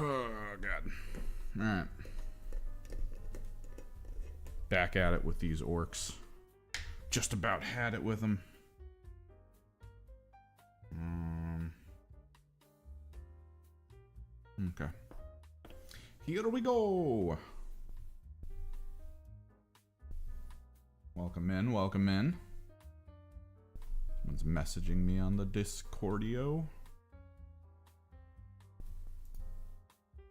Oh, God. Alright. Back at it with these orcs. Just about had it with them. Okay. Here we go. Welcome in, welcome in. Someone's messaging me on the Discordio.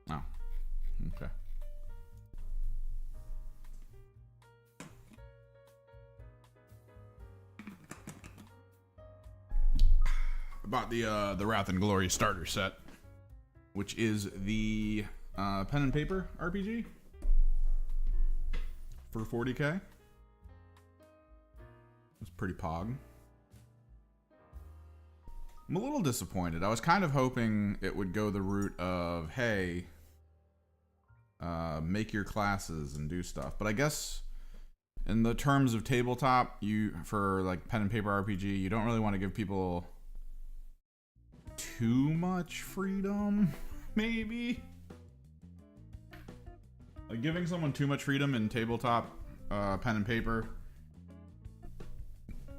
Oh, okay. About the Wrath and Glory starter set, which is the pen and paper RPG for 40K. It's pretty pog. I'm a little disappointed. I was kind of hoping it would go the route of, hey, make your classes and do stuff. But I guess in the terms of tabletop, for like pen and paper RPG, you don't really want to give people too much freedom, maybe. Like giving someone too much freedom in tabletop pen and paper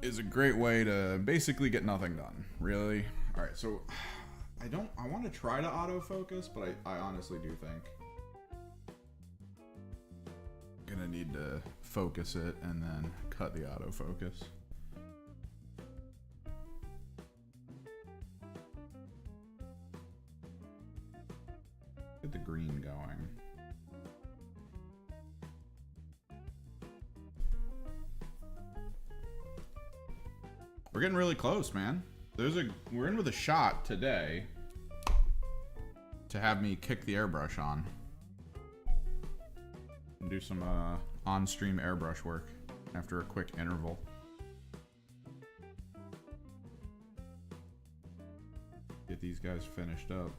is a great way to basically get nothing done, really. All right, so I want to try to autofocus, but I honestly do think I'm gonna need to focus it and then cut the autofocus. Get the green going. We're getting really close, man. We're in with a shot today to have me kick the airbrush on and do some on-stream airbrush work after a quick interval. Get these guys finished up.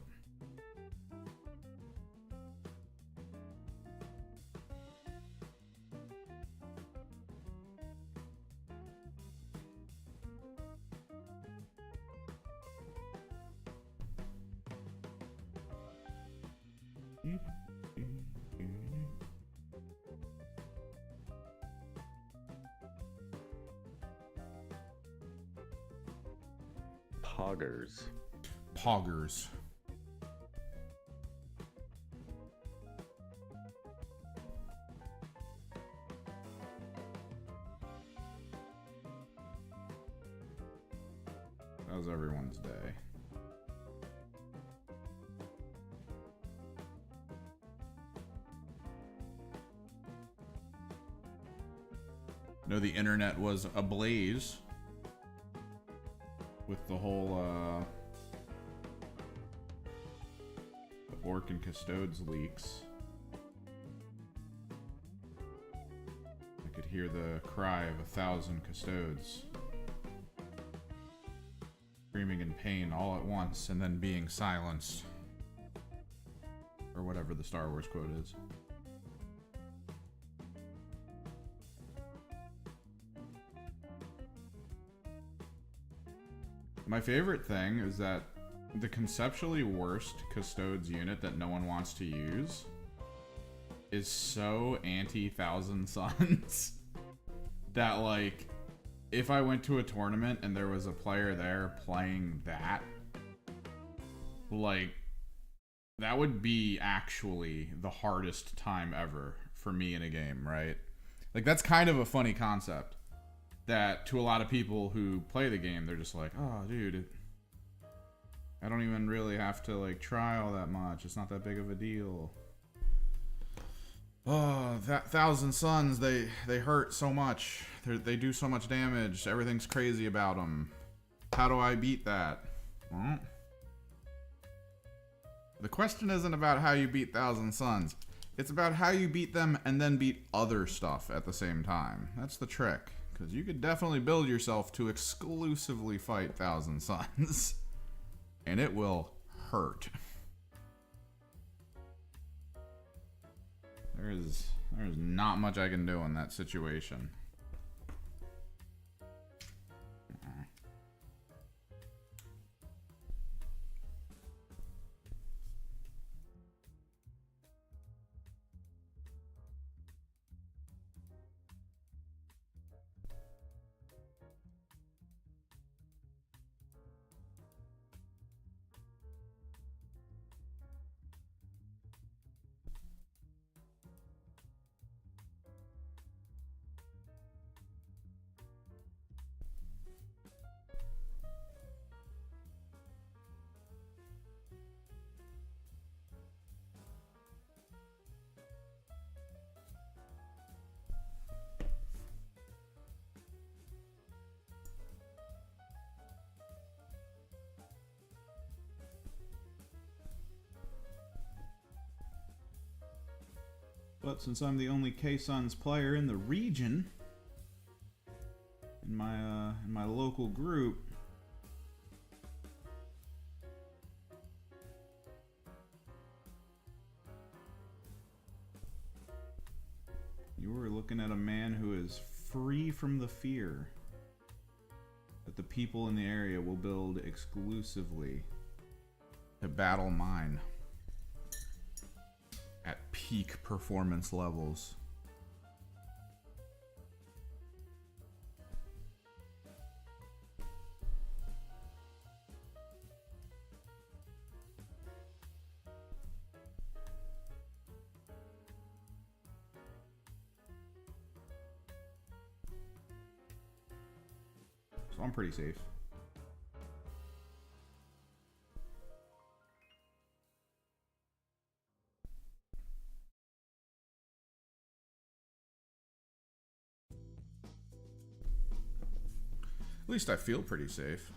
Poggers. Poggers. How's everyone's day? No, the internet was ablaze with the whole the Orc and Custodes leaks. I could hear the cry of 1,000 Custodes screaming in pain all at once and then being silenced, or whatever the Star Wars quote is. My favorite thing is that the conceptually worst Custodes unit that no one wants to use is so anti-Thousand Suns that, like, if I went to a tournament and there was a player there playing that, like, that would be actually the hardest time ever for me in a game, right? Like, that's kind of a funny concept. That to a lot of people who play the game, they're just like, oh, dude, I don't even really have to like try all that much. It's not that big of a deal. Oh, that Thousand Suns, they hurt so much. They do so much damage. Everything's crazy about them. How do I beat that? Well, the question isn't about how you beat Thousand Suns. It's about how you beat them and then beat other stuff at the same time. That's the trick. Because you could definitely build yourself to exclusively fight Thousand Suns. And it will hurt. There's not much I can do in that situation. But since I'm the only K-Suns player in the region, in my local group, you are looking at a man who is free from the fear that the people in the area will build exclusively to battle mine at peak performance levels. So I'm pretty safe. At least I feel pretty safe.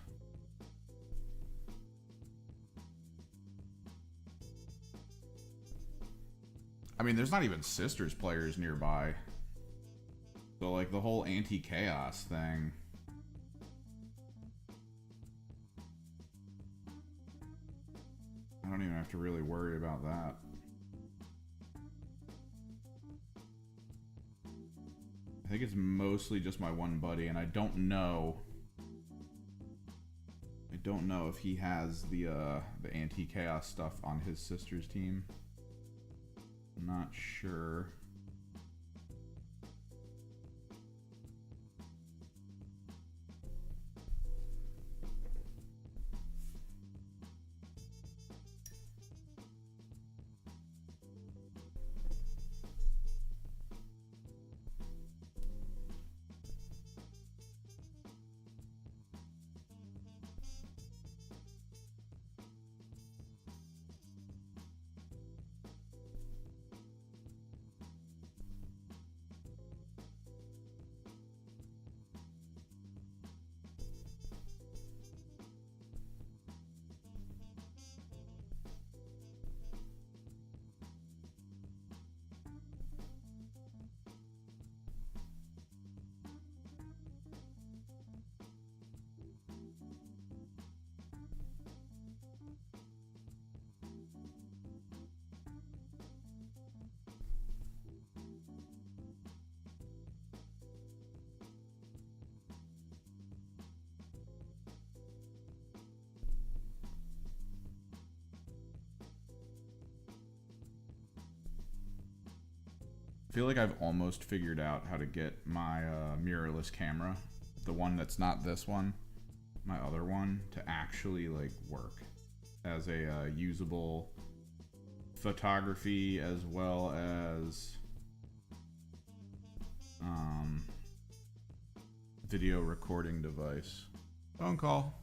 I mean, there's not even Sisters players nearby. So, like, the whole anti-chaos thing. I don't even have to really worry about that. I think it's mostly just my one buddy, and I don't know if he has the anti-chaos stuff on his sister's team. I'm not sure. I feel like I've almost figured out how to get my mirrorless camera, the one that's not this one, my other one, to actually like work as a usable photography as well as video recording device. Phone call.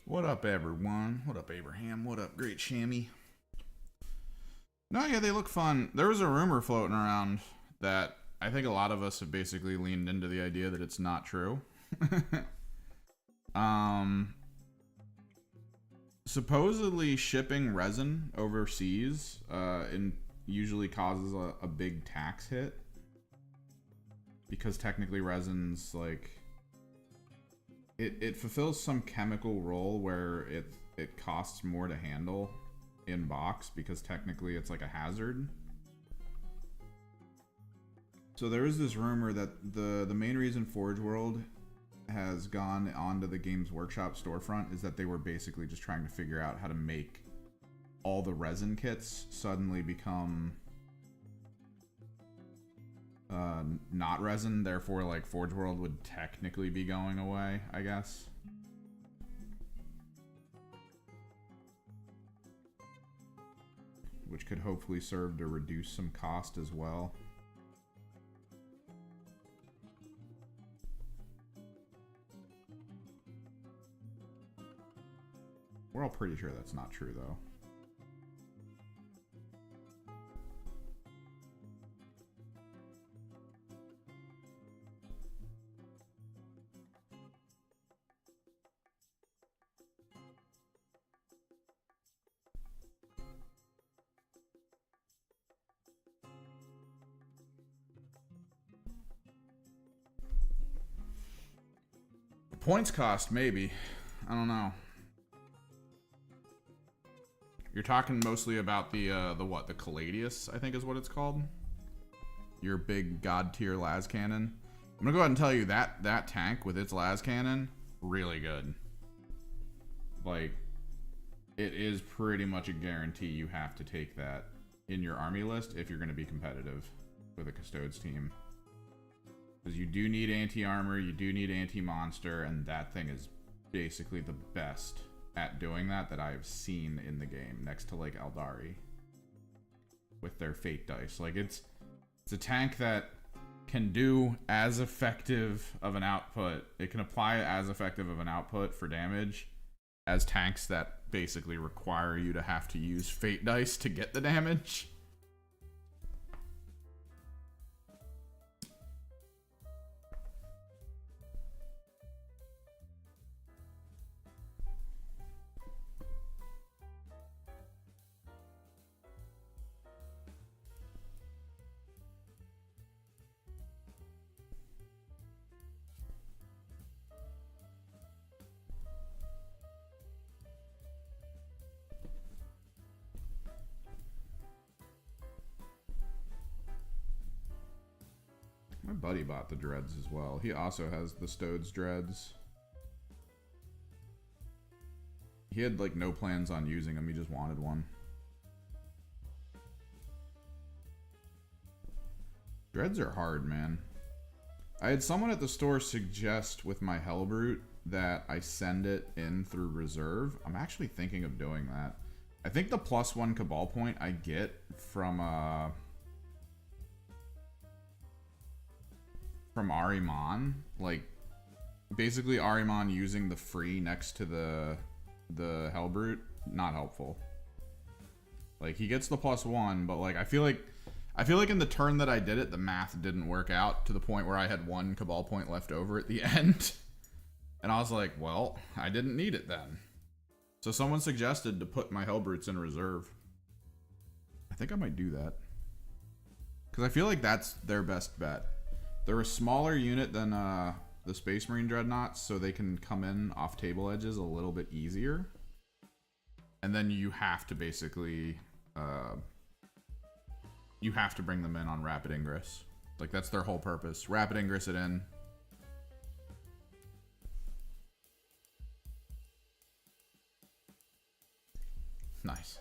What up, everyone? What up, Abraham? What up, Great Shammy? No, yeah, they look fun. There was a rumor floating around that I think a lot of us have basically leaned into the idea that it's not true. Supposedly shipping resin overseas usually causes a big tax hit. Because technically resin's like... It fulfills some chemical role where it costs more to handle in box because technically it's like a hazard. So there is this rumor that the main reason Forge World has gone onto the Games Workshop storefront is that they were basically just trying to figure out how to make all the resin kits suddenly become not resin, therefore like Forge World would technically be going away, I guess. Which could hopefully serve to reduce some cost as well. We're all pretty sure that's not true though. Points cost, maybe. I don't know. You're talking mostly about the what? The Caladius, I think is what it's called. Your big god tier las cannon. I'm gonna go ahead and tell you that tank with its las cannon, really good. Like, it is pretty much a guarantee you have to take that in your army list if you're gonna be competitive with a Custodes team. Because you do need anti-armor, you do need anti-monster, and that thing is basically the best at doing that I've seen in the game, next to like Eldari with their fate dice. Like it's a tank that can do as effective of an output. It can apply as effective of an output for damage as tanks that basically require you to have to use fate dice to get the damage. My buddy bought the dreads as well. He also has the Stodes dreads. He had like no plans on using them, he just wanted one. Dreads are hard, man. I had someone at the store suggest with my Hellbrute that I send it in through reserve. I'm actually thinking of doing that. I think the +1 Cabal point I get from Ahriman, like basically Ahriman using the free next to the Hellbrute, not helpful. Like he gets the +1, but like I feel like in the turn that I did it, the math didn't work out to the point where I had 1 Cabal point left over at the end. And I was like, well, I didn't need it then. So someone suggested to put my Hellbrutes in reserve. I think I might do that. Because I feel like that's their best bet. They're a smaller unit than the Space Marine Dreadnoughts, so they can come in off table edges a little bit easier. And then you have to basically... you have to bring them in on Rapid Ingress. Like, that's their whole purpose. Rapid Ingress it in. Nice.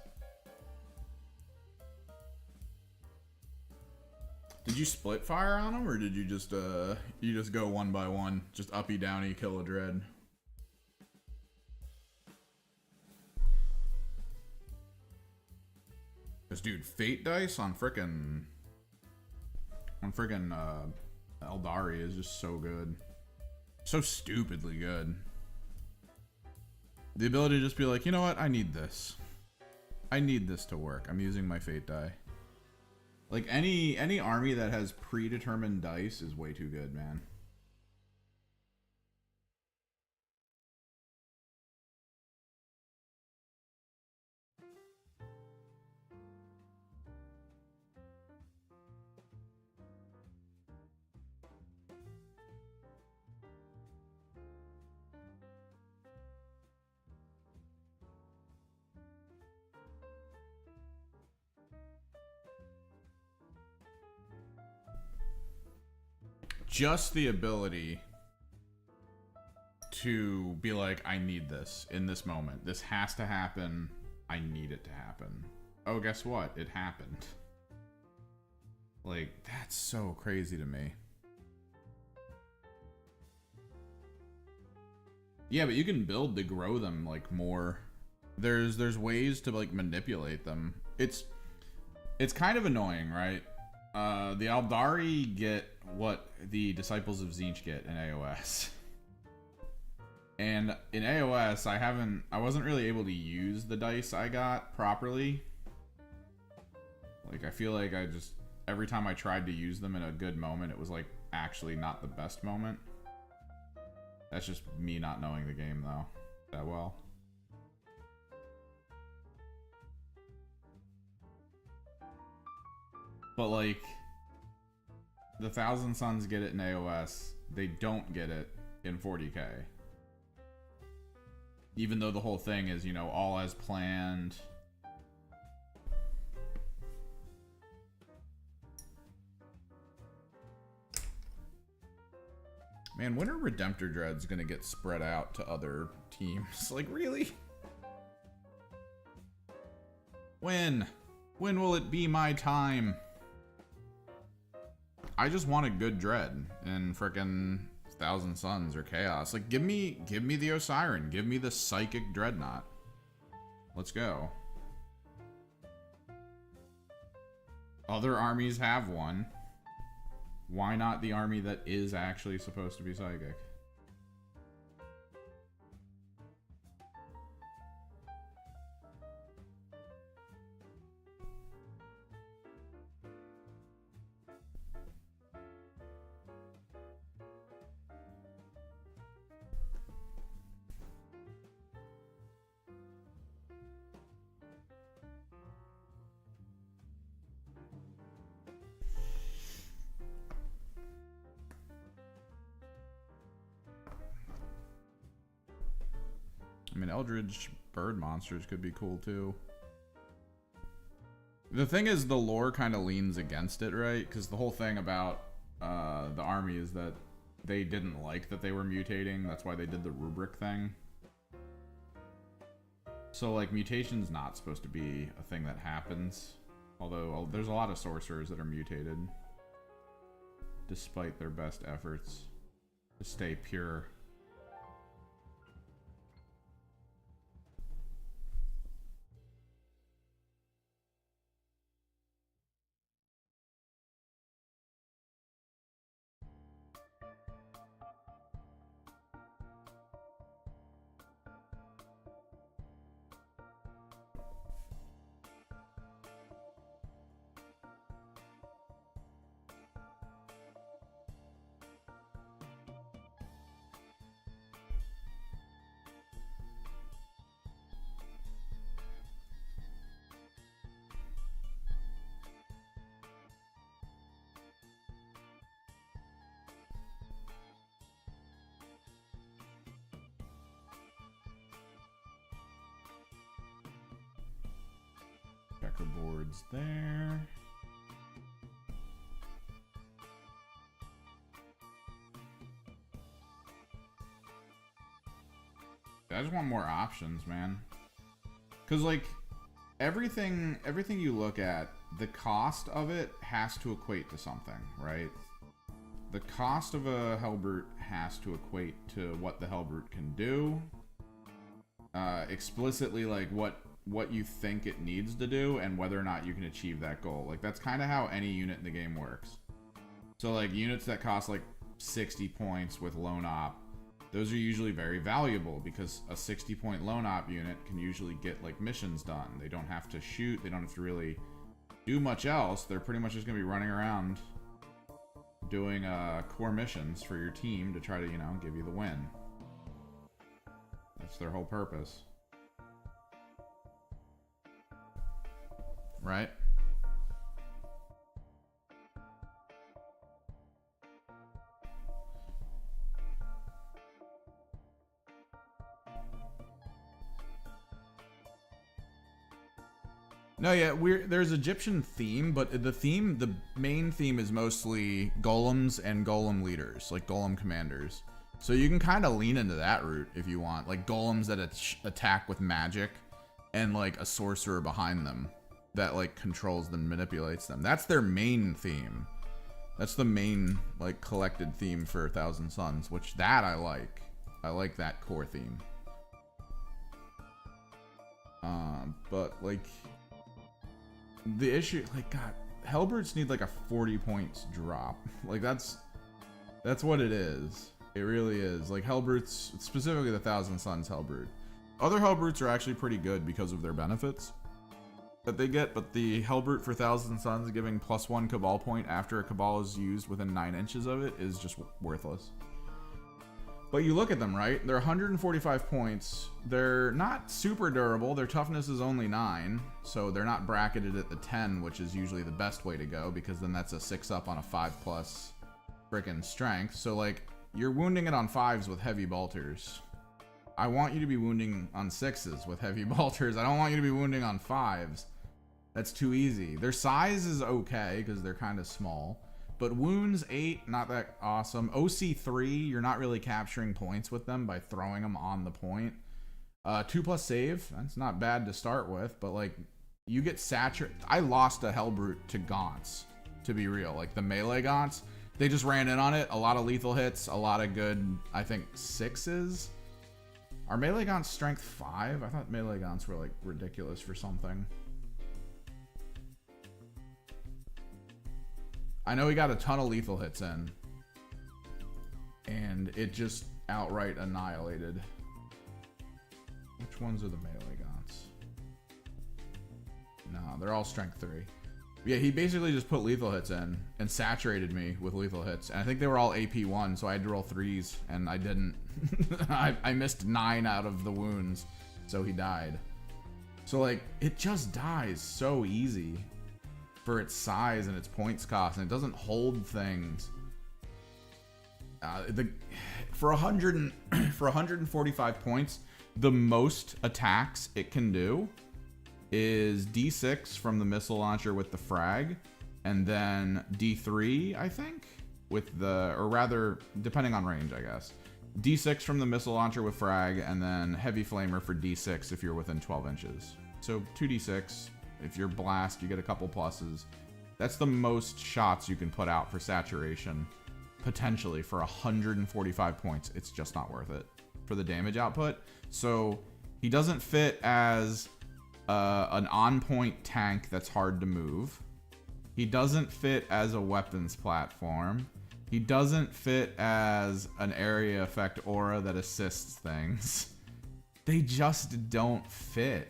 Did you split fire on them, or did you just go one by one, just uppy downy kill a dread? Cause dude, fate dice on frickin' Eldari is just so good, so stupidly good. The ability to just be like, you know what? I need this. I need this to work. I'm using my fate die. Like, any army that has predetermined dice is way too good, man. Just the ability to be like, I need this in this moment. This has to happen. I need it to happen. Oh, guess what? It happened. Like, that's so crazy to me. Yeah, but you can build to grow them, like, more. There's ways to, like, manipulate them. It's kind of annoying, right? The Aldari get what the Disciples of Tzeentch get in AOS. And in AOS, I wasn't really able to use the dice I got properly. Like, I feel like every time I tried to use them in a good moment, it was, like, actually not the best moment. That's just me not knowing the game, though, that well. But, like, the Thousand Suns get it in AOS. They don't get it in 40k. Even though the whole thing is, you know, all as planned. Man, when are Redemptor Dreads gonna get spread out to other teams? Like, really? When? When will it be my time? I just want a good Dread in frickin' Thousand Suns or Chaos. Like, give me the Osiren. Give me the Psychic Dreadnought. Let's go. Other armies have one. Why not the army that is actually supposed to be Psychic? I mean, Eldritch bird monsters could be cool too. The thing is, the lore kind of leans against it, right? Because the whole thing about the army is that they didn't like that they were mutating. That's why they did the rubric thing. So, like, mutation's not supposed to be a thing that happens. Although, there's a lot of sorcerers that are mutated. Despite their best efforts to stay pure. Checkerboards there. I just want more options, man. Cause like everything you look at, the cost of it has to equate to something, right? The cost of a Hellbrute has to equate to what the Hellbrute can do. Explicitly, like what you think it needs to do and whether or not you can achieve that goal. Like, that's kind of how any unit in the game works. So, like, units that cost, like, 60 points with Lone Op those are usually very valuable because a 60-point lone op unit can usually get like missions done. They don't have to shoot. They don't have to really do much else. They're pretty much just going to be running around doing core missions for your team to try to, you know, give you the win. That's their whole purpose. Right? No, yeah, there's Egyptian theme, but the main theme is mostly golems and golem leaders, like golem commanders. So you can kind of lean into that route if you want, like golems that attack with magic, and like a sorcerer behind them that like controls them, manipulates them. That's their main theme. That's the main like collected theme for Thousand Suns, which that I like. I like that core theme. But like. The issue, like, God, Hellbrutes need like a 40 points drop. Like, that's what it is. It really is. Like, Hellbrutes, specifically the Thousand Suns Hellbrute. Other Hellbrutes are actually pretty good because of their benefits that they get, but the Hellbrute for Thousand Suns giving +1 Cabal point after a Cabal is used within 9 inches of it is just worthless. But you look at them, right? They're 145 points. They're not super durable. Their toughness is only 9, so they're not bracketed at the 10, which is usually the best way to go, because then that's a 6-up on a 5+ frickin' strength. So, like, you're wounding it on 5s with heavy bolters. I want you to be wounding on 6s with heavy bolters. I don't want you to be wounding on 5s. That's too easy. Their size is okay, because they're kind of small. But wounds 8, not that awesome. OC 3, you're not really capturing points with them by throwing them on the point. 2+ save, that's not bad to start with, but like you get saturated. I lost a Hellbrute to Gaunts, to be real. Like the melee Gaunts, they just ran in on it. A lot of lethal hits, a lot of good, I think 6s. Are melee Gaunts strength 5? I thought melee Gaunts were like ridiculous for something. I know he got a ton of lethal hits in, and it just outright annihilated. Which ones are the melee Gaunts? No, they're all strength 3. Yeah, he basically just put lethal hits in and saturated me with lethal hits. And I think they were all AP 1, so I had to roll 3s, and I didn't. I missed 9 out of the wounds, so he died. So, like, it just dies so easy for its size and its points cost, and it doesn't hold things. For 145 points, the most attacks it can do is D6 from the missile launcher with the frag, and then D3, I think, with the, or rather, depending on range, I guess. D6 from the missile launcher with frag, and then heavy flamer for D6 if you're within 12 inches. So 2D6. If you're blast, you get a couple pluses. That's the most shots you can put out for saturation, potentially, for 145 points. It's just not worth it for the damage output. So he doesn't fit as an on-point tank that's hard to move. He doesn't fit as a weapons platform. He doesn't fit as an area effect aura that assists things. They just don't fit,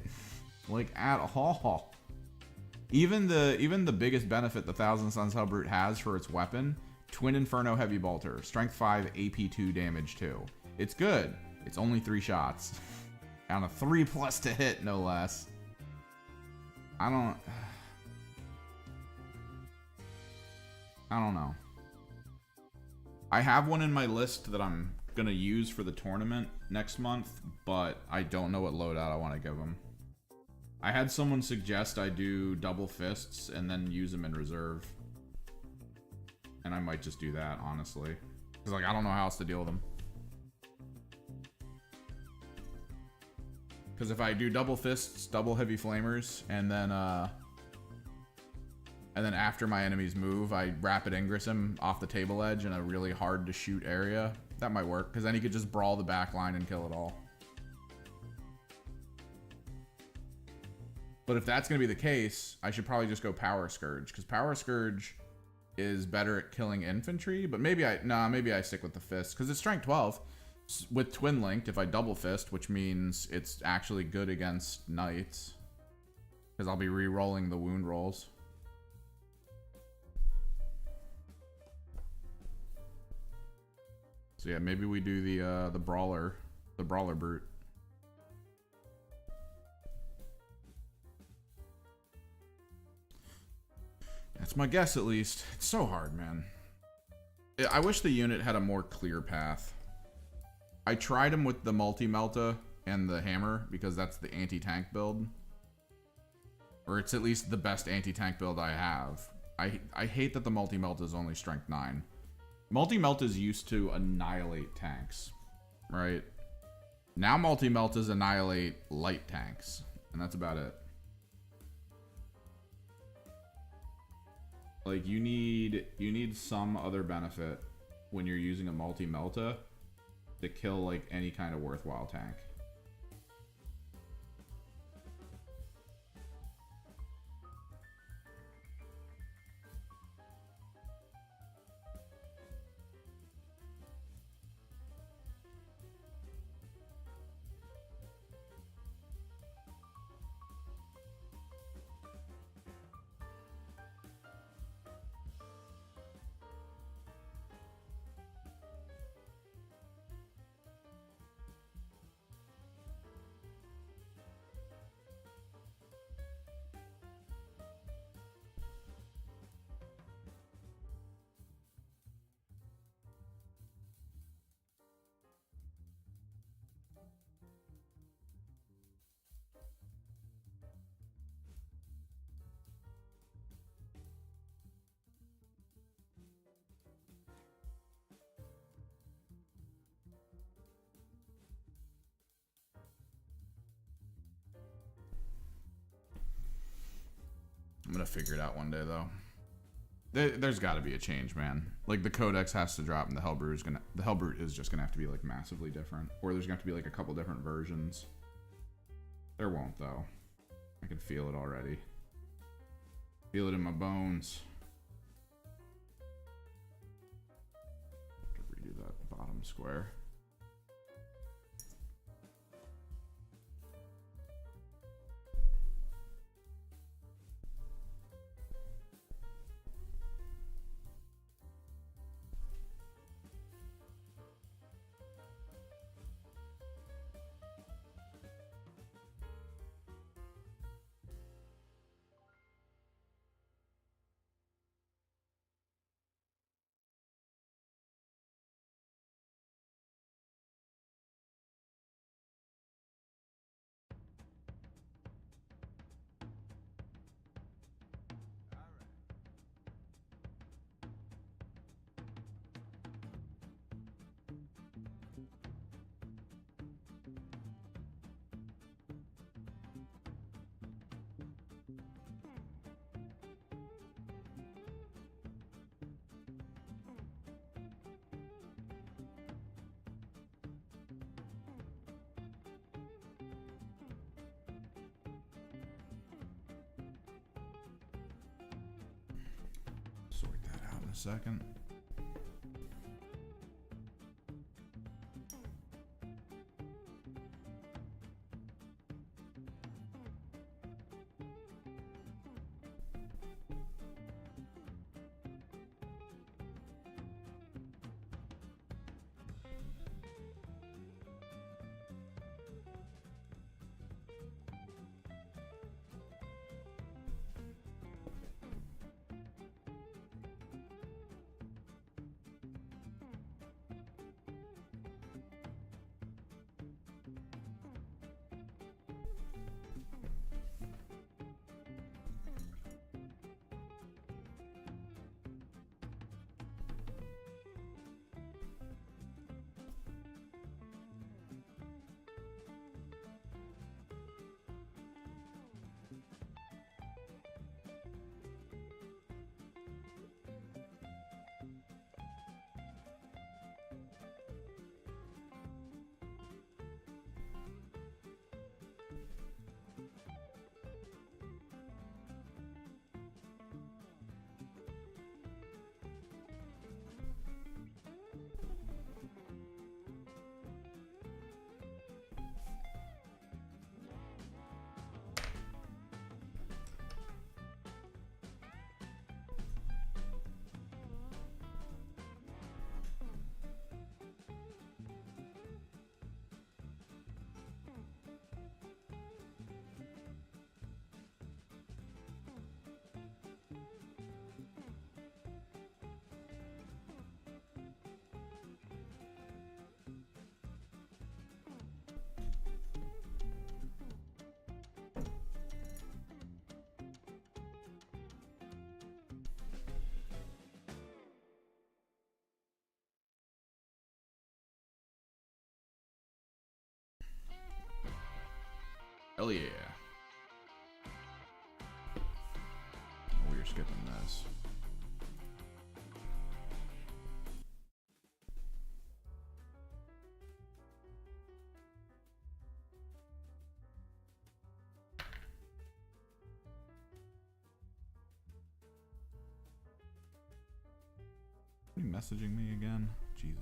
like, at all. Even the biggest benefit the Thousand Suns Hellbrute has for its weapon, Twin Inferno Heavy Bolter, Strength 5, AP 2, Damage 2. It's good. It's only 3 shots. On a 3+ to hit, no less. I don't know. I have one in my list that I'm gonna use for the tournament next month, but I don't know what loadout I want to give them. I had someone suggest I do double fists and then use them in reserve. And I might just do that, honestly. Because, like, I don't know how else to deal with them. Because if I do double fists, double heavy flamers, and then after my enemies move, I rapid ingress him off the table edge in a really hard to shoot area, that might work. Because then he could just brawl the back line and kill it all. But if that's going to be the case, I should probably just go Power Scourge, because Power Scourge is better at killing infantry. But maybe I stick with the fist, because it's strength 12. With Twin Linked, if I double fist, which means it's actually good against knights, because I'll be re-rolling the wound rolls. So yeah, maybe we do the brawler brute. That's my guess, at least. It's so hard, man. I wish the unit had a more clear path. I tried him with the multi-melta and the hammer because that's the anti-tank build. Or it's at least the best anti-tank build I have. I hate that the multi-melta is only strength 9. Multi-melta is used to annihilate tanks, right? Now multi-meltas annihilate light tanks, and that's about it. Like, you need some other benefit when you're using a multi-melta to kill, like, any kind of worthwhile tank. I'm gonna figure it out one day, though. There's got to be a change, man. Like, the codex has to drop, and the Hellbrute is just gonna have to be like massively different, or there's gonna have to be like a couple different versions. There won't, though. I can feel it already. Feel it in my bones. Have to redo that bottom square. Sort that out in a second. Hell yeah. Oh, we're skipping this. Are you messaging me again? Jesus.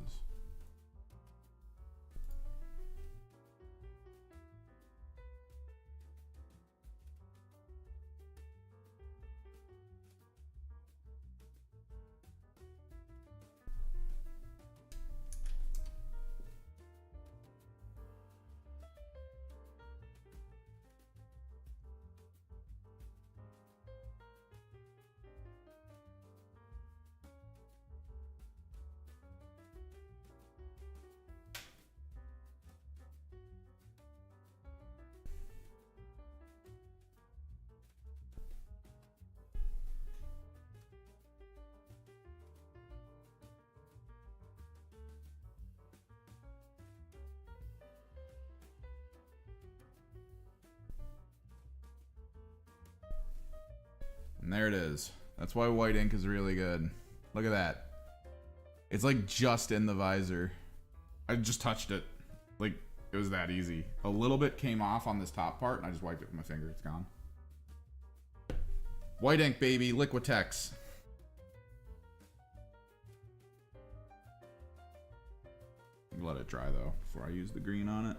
And there it is. That's why white ink is really good. Look at that. It's like just in the visor. I just touched it. Like, it was that easy. A little bit came off on this top part, and I just wiped it with my finger. It's gone. White ink, baby. Liquitex. Let it dry, though, before I use the green on it.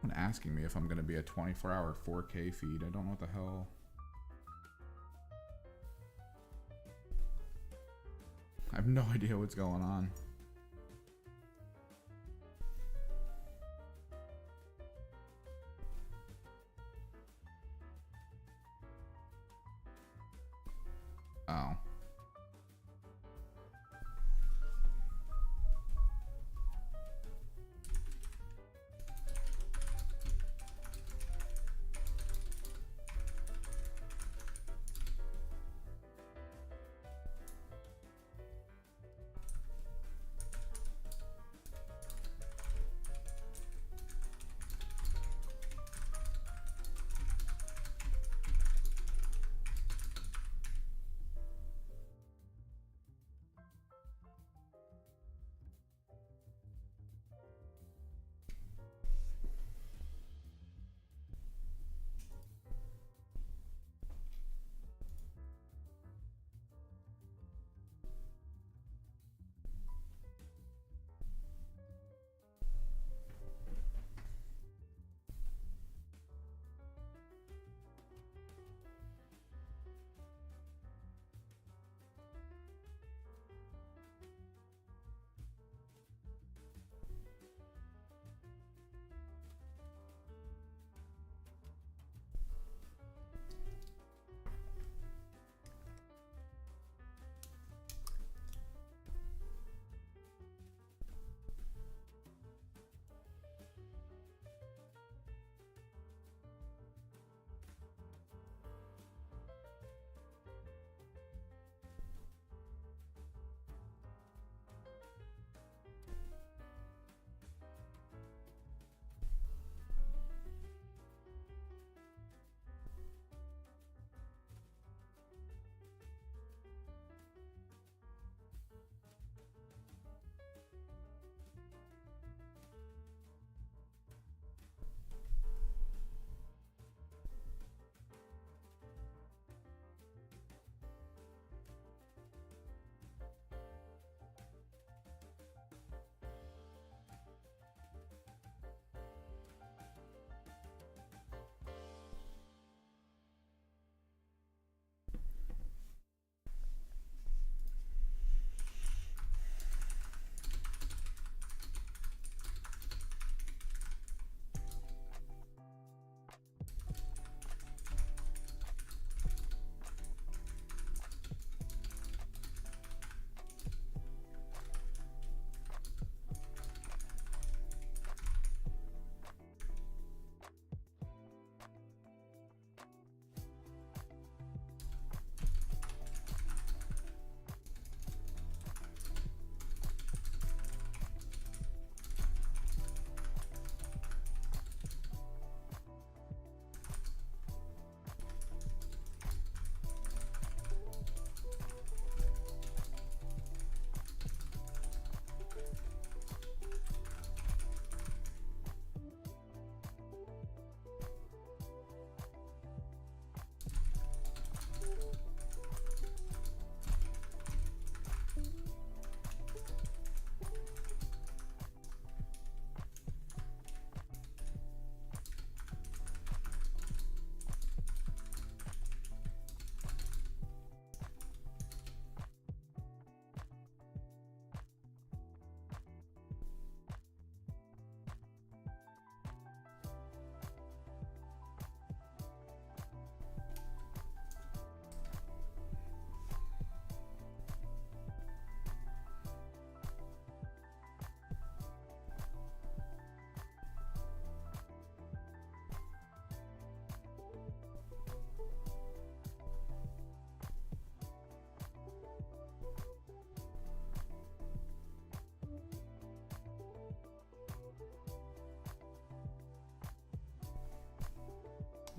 Someone asking me if I'm going to be a 24-hour 4K feed. I don't know what the hell. I have no idea what's going on. Oh.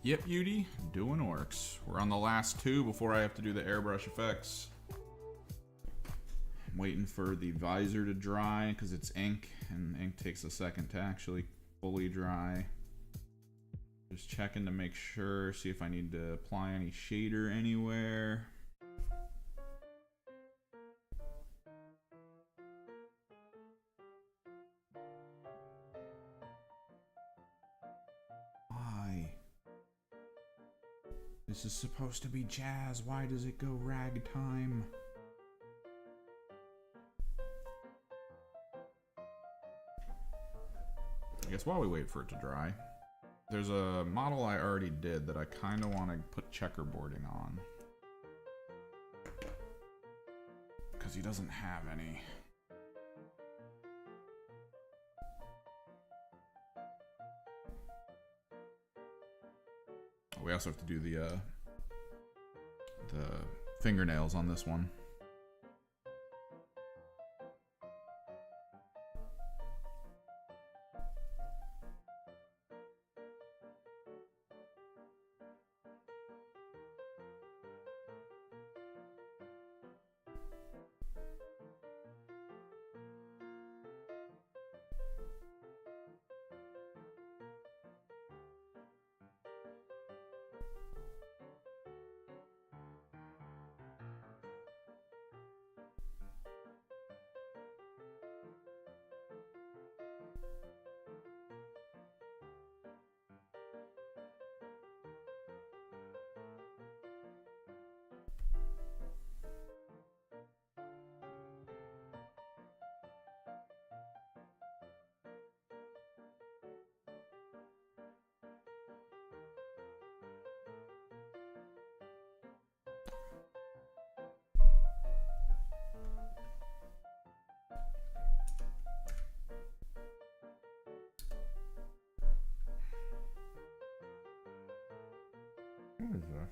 Yep, Beauty, doing orcs. We're on the last two before I have to do the airbrush effects. I'm waiting for the visor to dry because it's ink, and ink takes a second to actually fully dry. Just checking to make sure, see if I need to apply any shader anywhere. This is supposed to be jazz. Why does it go ragtime? I guess while we wait for it to dry, there's a model I already did that I kind of want to put checkerboarding on. Because he doesn't have any. We also have to do the fingernails on this one. What is this?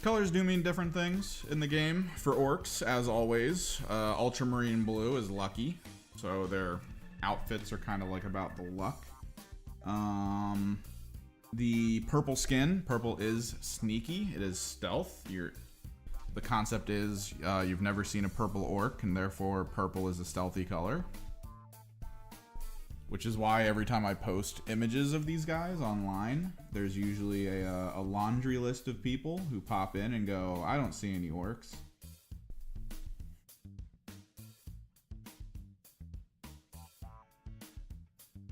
Colors do mean different things in the game for orcs, as always. Ultramarine blue is lucky, so their outfits are kind of like about the luck. The purple skin, purple is sneaky, it is stealth. The concept is you've never seen a purple orc, and therefore purple is a stealthy color. Which is why every time I post images of these guys online, there's usually a laundry list of people who pop in and go, I don't see any orcs.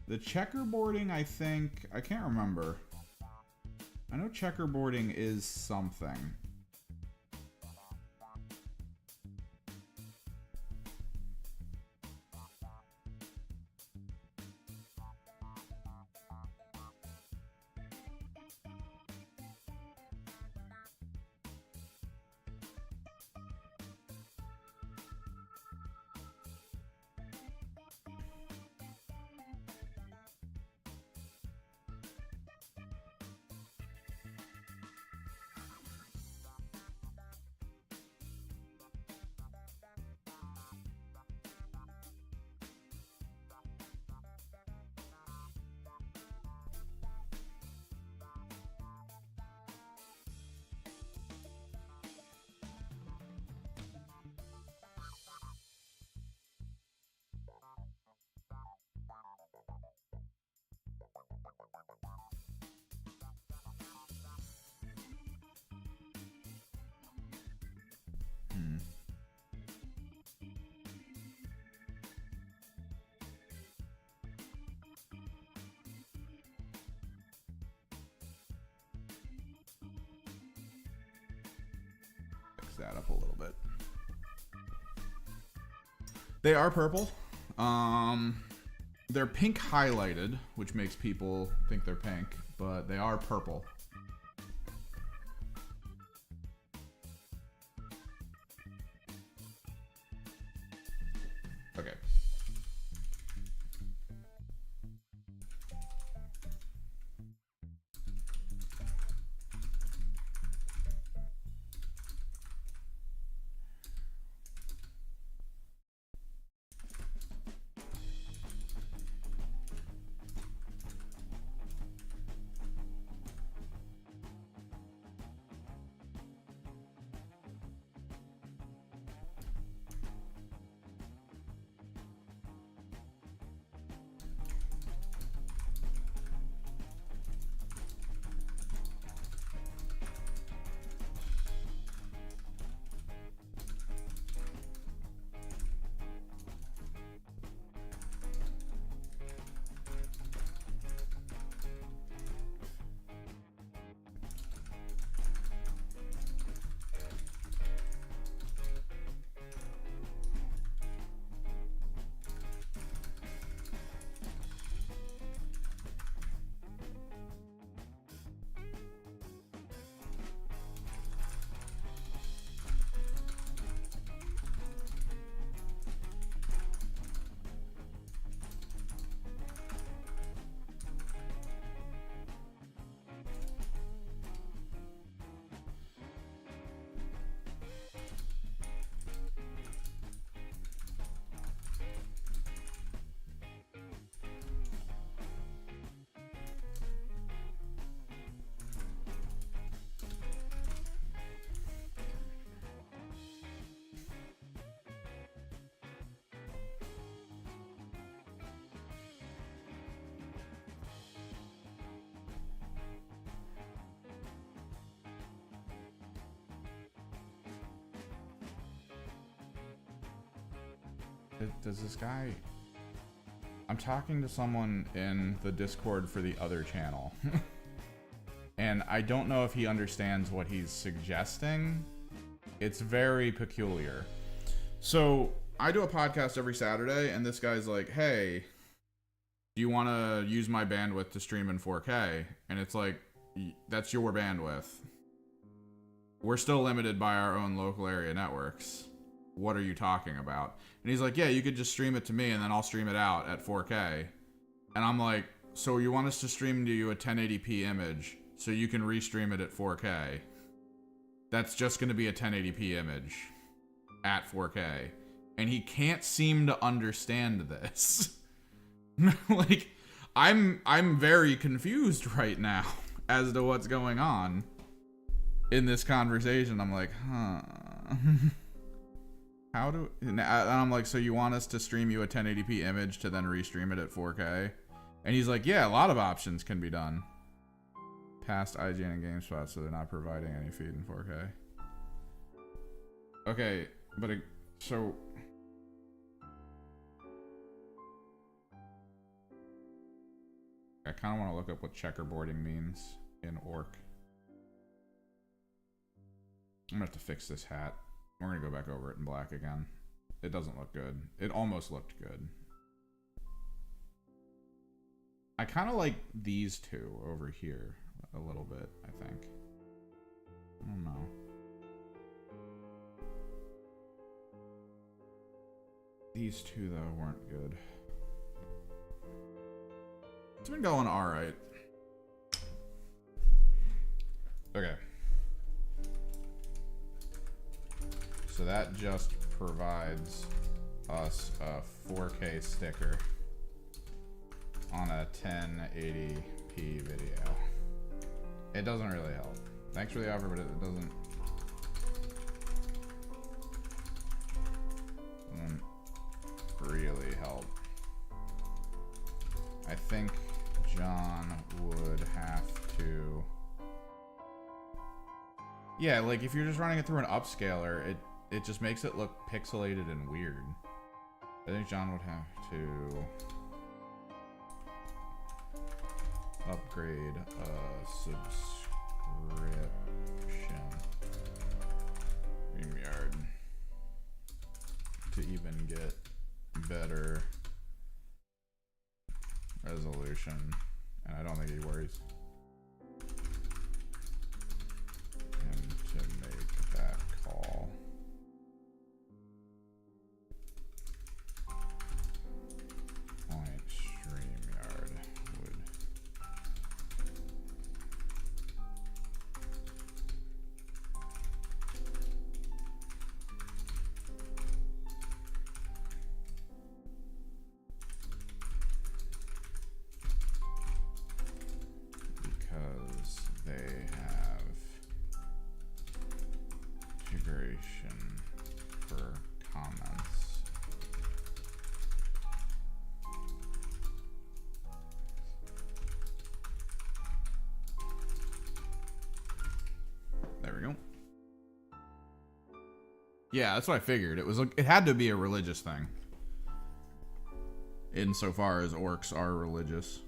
The checkerboarding, I can't remember. I know checkerboarding is something. fix that up a little bit. They are purple. They're pink highlighted, which makes people think they're pink, but they are purple. Okay. Does this guy... I'm talking to someone in the Discord for the other channel. And I don't know if he understands what he's suggesting. It's very peculiar. So, I do a podcast every Saturday, and this guy's like, hey, do you want to use my bandwidth to stream in 4K? And it's like, that's your bandwidth. We're still limited by our own local area networks. What are you talking about? And he's like, yeah, you could just stream it to me and then I'll stream it out at 4K. And I'm like, so you want us to stream to you a 1080p image so you can restream it at 4K? That's just going to be a 1080p image at 4K. And he can't seem to understand this. Like, I'm very confused right now as to what's going on in this conversation. I'm like, huh. How do... And I'm like, so you want us to stream you a 1080p image to then restream it at 4K? And he's like, yeah, a lot of options can be done. Past IGN and GameSpot, so they're not providing any feed in 4K. Okay, but... So... I kind of want to look up what checkerboarding means in Orc. I'm going to have to fix this hat. We're going to go back over it in black again. It doesn't look good. It almost looked good. I kind of like these two over here a little bit, I think. I don't know. These two, though, weren't good. It's been going alright. Okay. So that just provides us a 4K sticker on a 1080p video. It doesn't really help. Thanks for the offer, but it doesn't really help. I think John would have to... Yeah, like if you're just running it through an upscaler, it just makes it look pixelated and weird. I think John would have to upgrade a subscription. StreamYard to even get better resolution, and I don't think he worries. And to make that call. Point StreamYard would. Because they have integration for comments. There we go. Yeah, that's what I figured. It was like, it had to be a religious thing. Insofar as orcs are religious.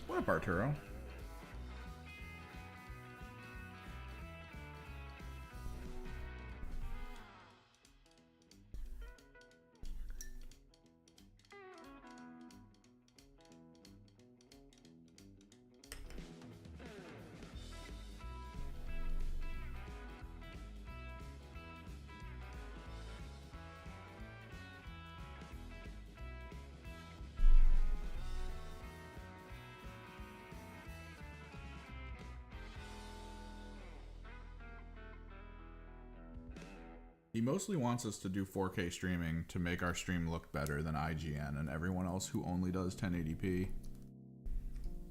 What up, Arturo? He mostly wants us to do 4K streaming to make our stream look better than IGN and everyone else who only does 1080p.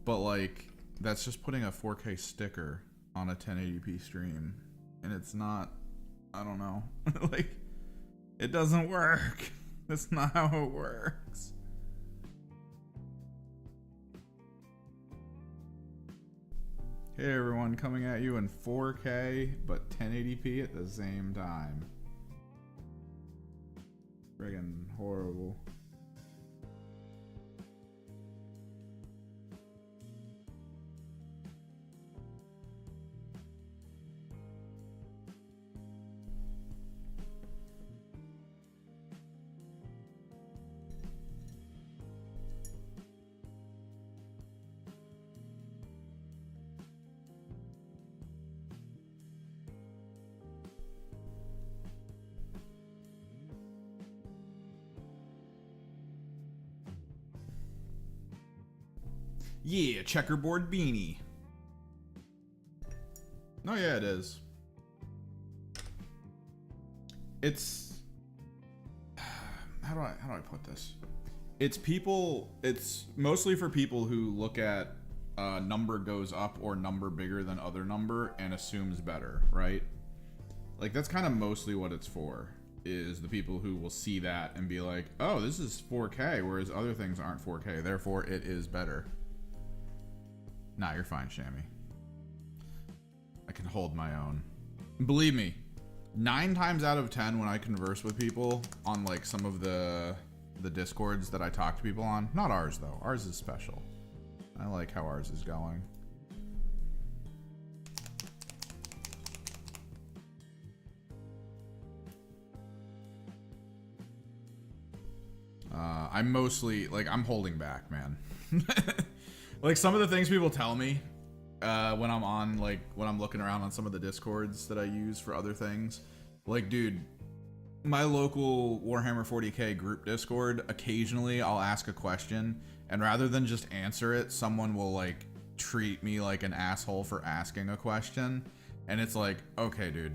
But like, that's just putting a 4K sticker on a 1080p stream. And it's not, I don't know. Like, it doesn't work. That's not how it works. Hey everyone, coming at you in 4K, but 1080p at the same time. Friggin' horrible. Yeah, checkerboard beanie. Oh yeah, it is. It's how do I put this? It's mostly for people who look at number goes up or number bigger than other number and assumes better, right? Like that's kind of mostly what it's for, is the people who will see that and be like, oh, this is 4K, whereas other things aren't 4K, therefore it is better. Nah, you're fine, Shammy. I can hold my own. Believe me, 9 times out of 10 when I converse with people on like some of the discords that I talk to people on, not ours though, ours is special. I like how ours is going. I'm mostly, like, I'm holding back, man. Like, some of the things people tell me when I'm on, like, when I'm looking around on some of the Discords that I use for other things. Like, dude, my local Warhammer 40k group Discord, occasionally I'll ask a question, and rather than just answer it, someone will, like, treat me like an asshole for asking a question. And it's like, okay, dude.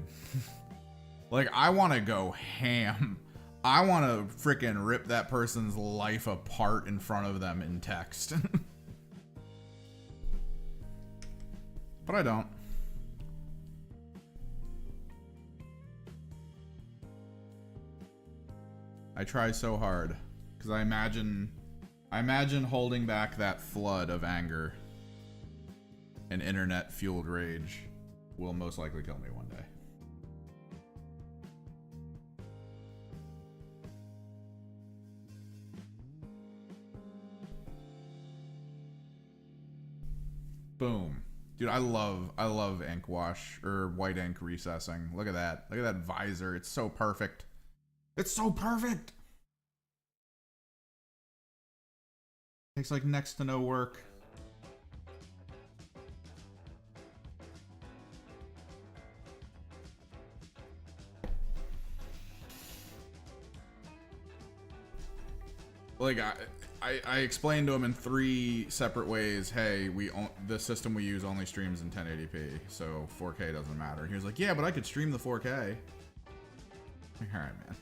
Like, I want to go ham. I want to freaking rip that person's life apart in front of them in text. But I don't. I try so hard because I imagine holding back that flood of anger and internet fueled rage will most likely kill me one day. Boom. Dude, I love ink wash or white ink recessing. Look at that. Look at that visor. It's so perfect. It's so perfect. Takes like next to no work. Like I explained to him in 3 separate ways. Hey, the system we use only streams in 1080p, so 4K doesn't matter. He was like, yeah, but I could stream the 4K. All right, man.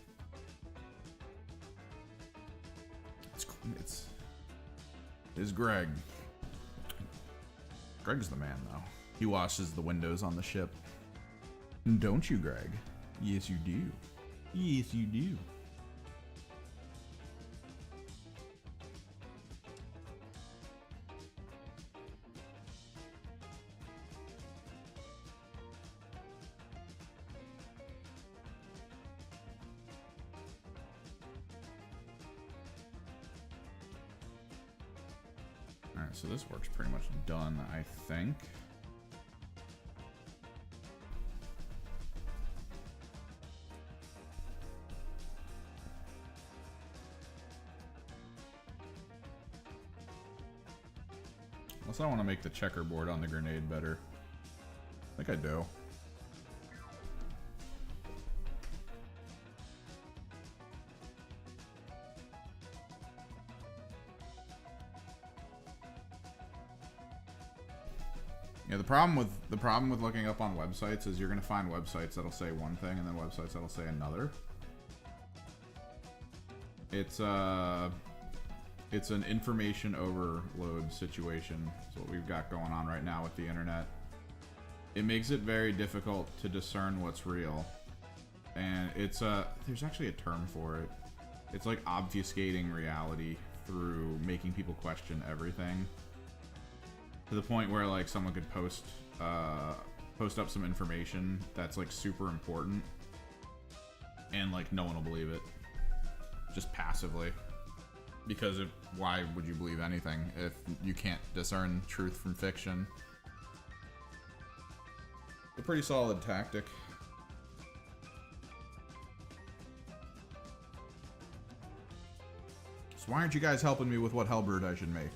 It's Greg. Greg's the man, though. He washes the windows on the ship. Don't you, Greg? Yes, you do. Yes, you do. Alright, so this work's pretty much done, I think. Unless I want to make the checkerboard on the grenade better. I think I do. Yeah, the problem with looking up on websites is you're gonna find websites that'll say one thing and then websites that'll say another. It's an information overload situation. That's what we've got going on right now with the internet. It makes it very difficult to discern what's real, and there's actually a term for it. It's like obfuscating reality through making people question everything. To the point where, like, someone could post up some information that's, like, super important, and, like, no one will believe it. Just passively. Because why would you believe anything if you can't discern truth from fiction? A pretty solid tactic. So why aren't you guys helping me with what Hellbrood I should make?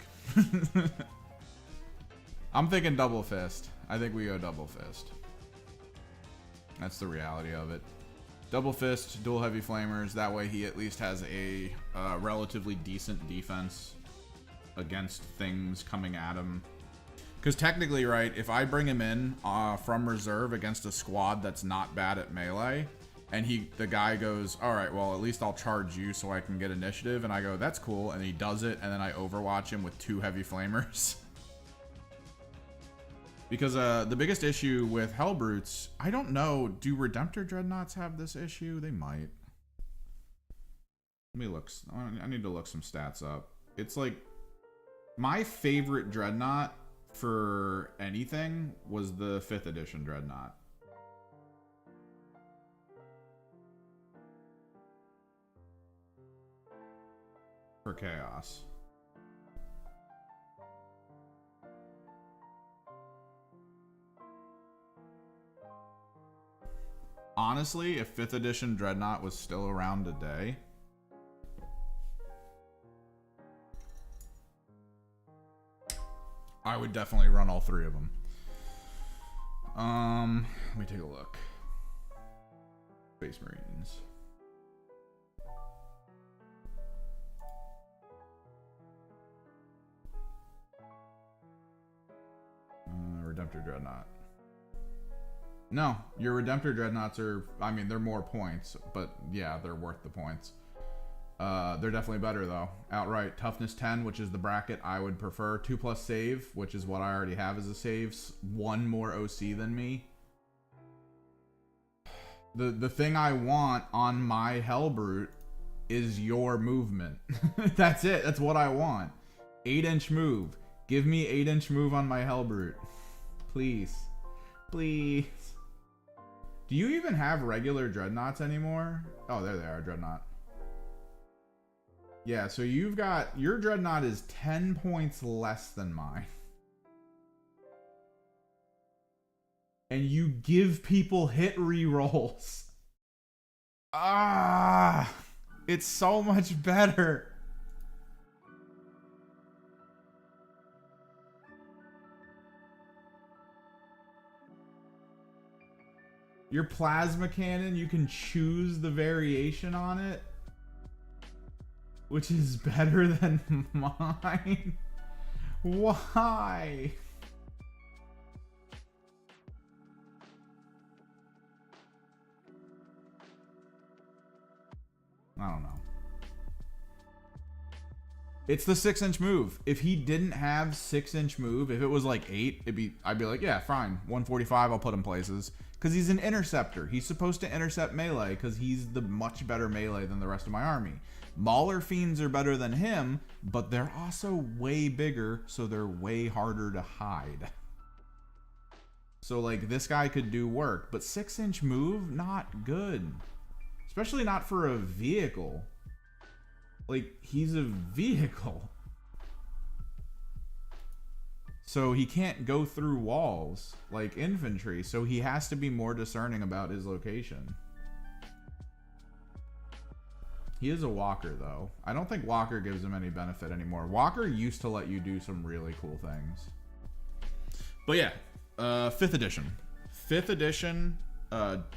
I'm thinking double fist. I think we go double fist. That's the reality of it. Double fist, dual heavy flamers. That way he at least has a relatively decent defense against things coming at him. Because technically, right, if I bring him in from reserve against a squad that's not bad at melee, and the guy goes, all right, well, at least I'll charge you so I can get initiative, and I go, that's cool, and he does it, and then I overwatch him with 2 heavy flamers. Because the biggest issue with Hellbrutes, I don't know, do Redemptor Dreadnoughts have this issue? They might. Let me look. I need to look some stats up. It's like, my favorite Dreadnought for anything was the 5th edition Dreadnought. For Chaos. honestly, if 5th edition Dreadnought was still around today, I would definitely run all 3 of them. Let me take a look. Space Marines. Redemptor Dreadnought. No, your Redemptor Dreadnoughts are, I mean, they're more points, but yeah, they're worth the points. They're definitely better though. Outright. Toughness 10, which is the bracket I would prefer. 2+ save, which is what I already have as a save. 1 more OC than me. The thing I want on my Hellbrute is your movement. That's it. That's what I want. 8-inch move. Give me 8-inch move on my Hellbrute. Please. Please. Do you even have regular Dreadnoughts anymore? Oh, there they are, Dreadnought. Yeah, so you've got... Your Dreadnought is 10 points less than mine. And you give people hit rerolls. Ah! It's so much better. Your plasma cannon, you can choose the variation on it, which is better than mine. Why? I don't know. It's the 6-inch move. If he didn't have 6-inch move, if it was like 8, I'd be like, yeah, fine. 145, I'll put him places. Because he's an interceptor. He's supposed to intercept melee because he's the much better melee than the rest of my army. Mauler Fiends are better than him, but they're also way bigger, so they're way harder to hide. So, like, this guy could do work, but 6-inch move, not good. Especially not for a vehicle. Like, he's a vehicle. So he can't go through walls like infantry, so he has to be more discerning about his location. He is a walker, though. I don't think walker gives him any benefit anymore. Walker used to let you do some really cool things. But yeah, 5th edition. 5th edition,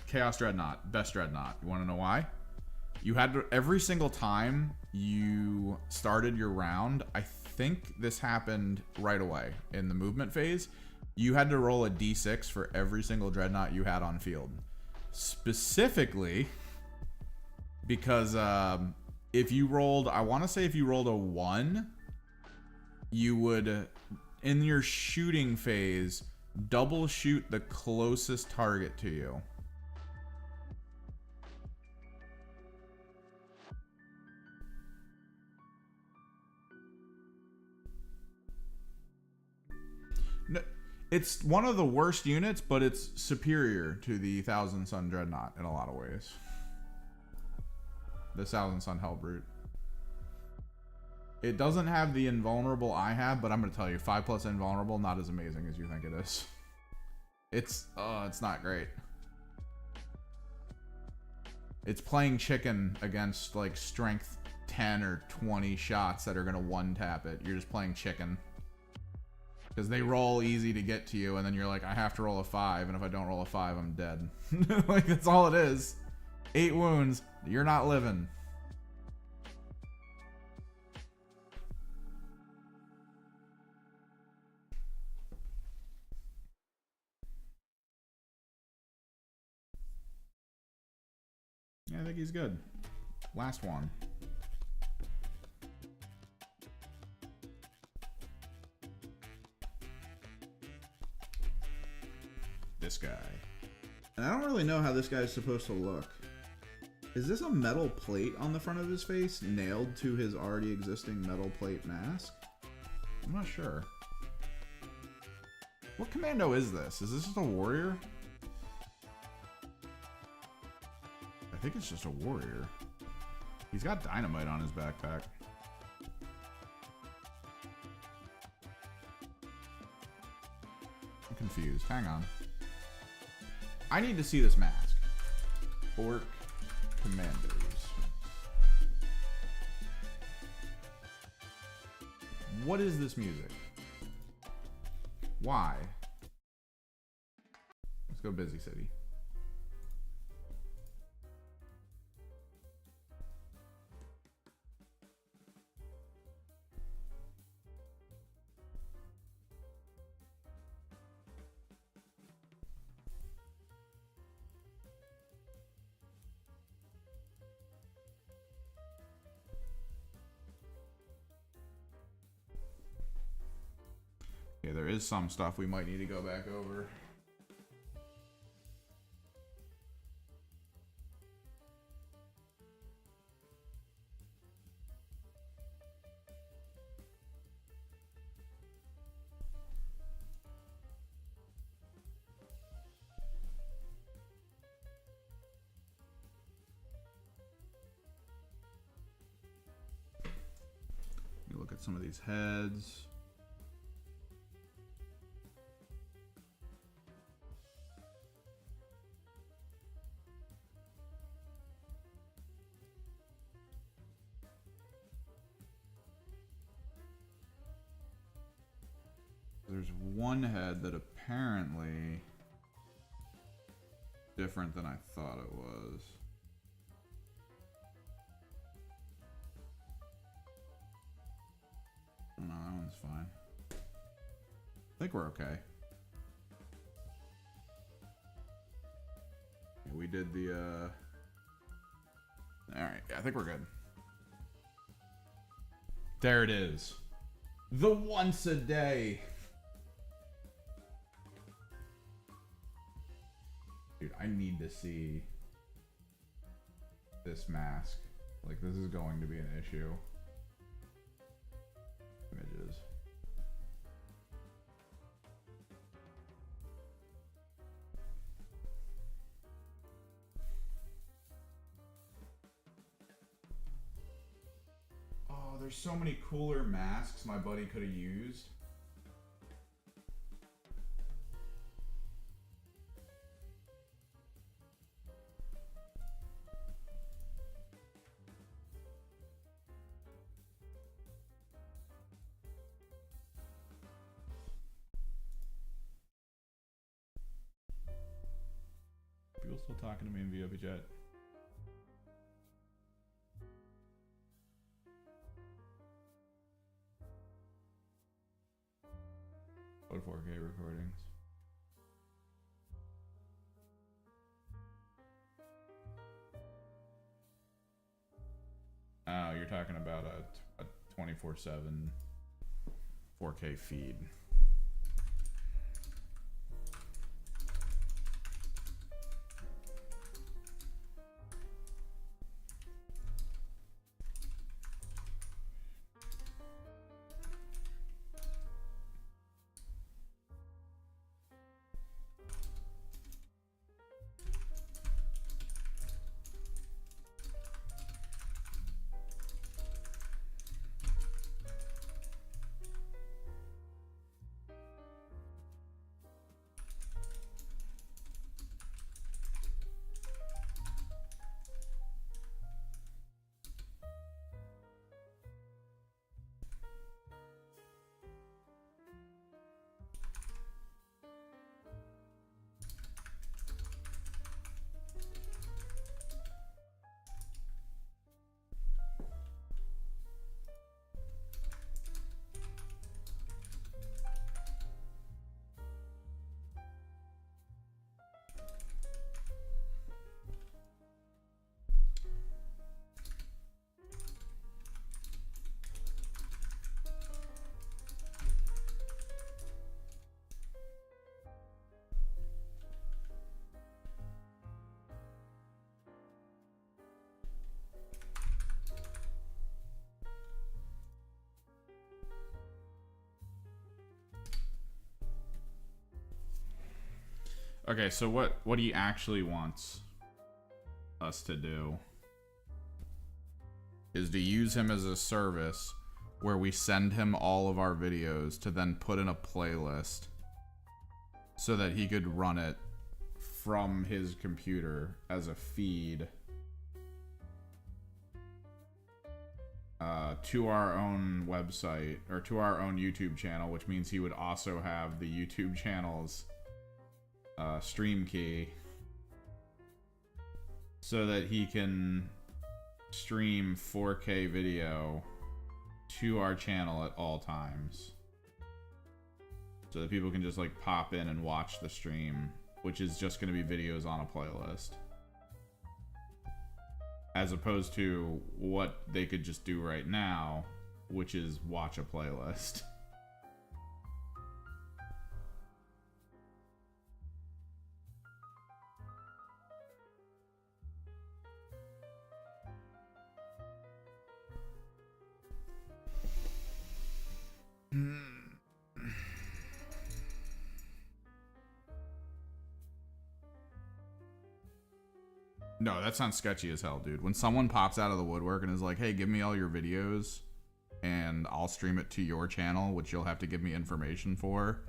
Chaos Dreadnought. Best Dreadnought. You want to know why? You had to, every single time you started your round, I think this happened right away in the movement phase, you had to roll a d6 for every single Dreadnought you had on field. Specifically, because if you rolled, I want to say if you rolled a 1, you would, in your shooting phase, double shoot the closest target to you. It's one of the worst units, but it's superior to the Thousand Sun Dreadnought in a lot of ways. The Thousand Sun Hellbrute. It doesn't have the invulnerable I have, but I'm going to tell you, 5+ invulnerable, not as amazing as you think it is. It's not great. It's playing chicken against like strength 10 or 20 shots that are going to one-tap it. You're just playing chicken. Because they roll easy to get to you, and then you're like, I have to roll a 5, and if I don't roll a 5, I'm dead. Like, that's all it is. 8 wounds, you're not living. Yeah, I think he's good. Last one. This guy. And I don't really know how this guy is supposed to look. Is this a metal plate on the front of his face nailed to his already existing metal plate mask? I'm not sure. What commando is this? Is this just a warrior? I think it's just a warrior. He's got dynamite on his backpack. I'm confused. Hang on. I need to see this mask. Orc Commandos. What is this music? Why? Let's go Busy City. Okay, there is some stuff we might need to go back over. You look at some of these heads. There's one head that apparently different than I thought it was. Oh, no, that one's fine. I think we're okay. Yeah, we did the alright, yeah, I think we're good. There it is. The once a day. Dude, I need to see this mask. Like, this is going to be an issue. Images. Oh, there's so many cooler masks my buddy could have used. People still talking to me in VOP chat. What 4K recordings? Oh, you're talking about a 24/7 4K feed. Okay, so what he actually wants us to do is to use him as a service where we send him all of our videos to then put in a playlist so that he could run it from his computer as a feed to our own website, or to our own YouTube channel, which means he would also have the YouTube channel's stream key so that he can stream 4K video to our channel at all times, so that people can just like pop in and watch the stream, which is just going to be videos on a playlist, as opposed to what they could just do right now, which is watch a playlist. No, that sounds sketchy as hell, dude. When someone pops out of the woodwork and is like, hey, give me all your videos and I'll stream it to your channel, which you'll have to give me information for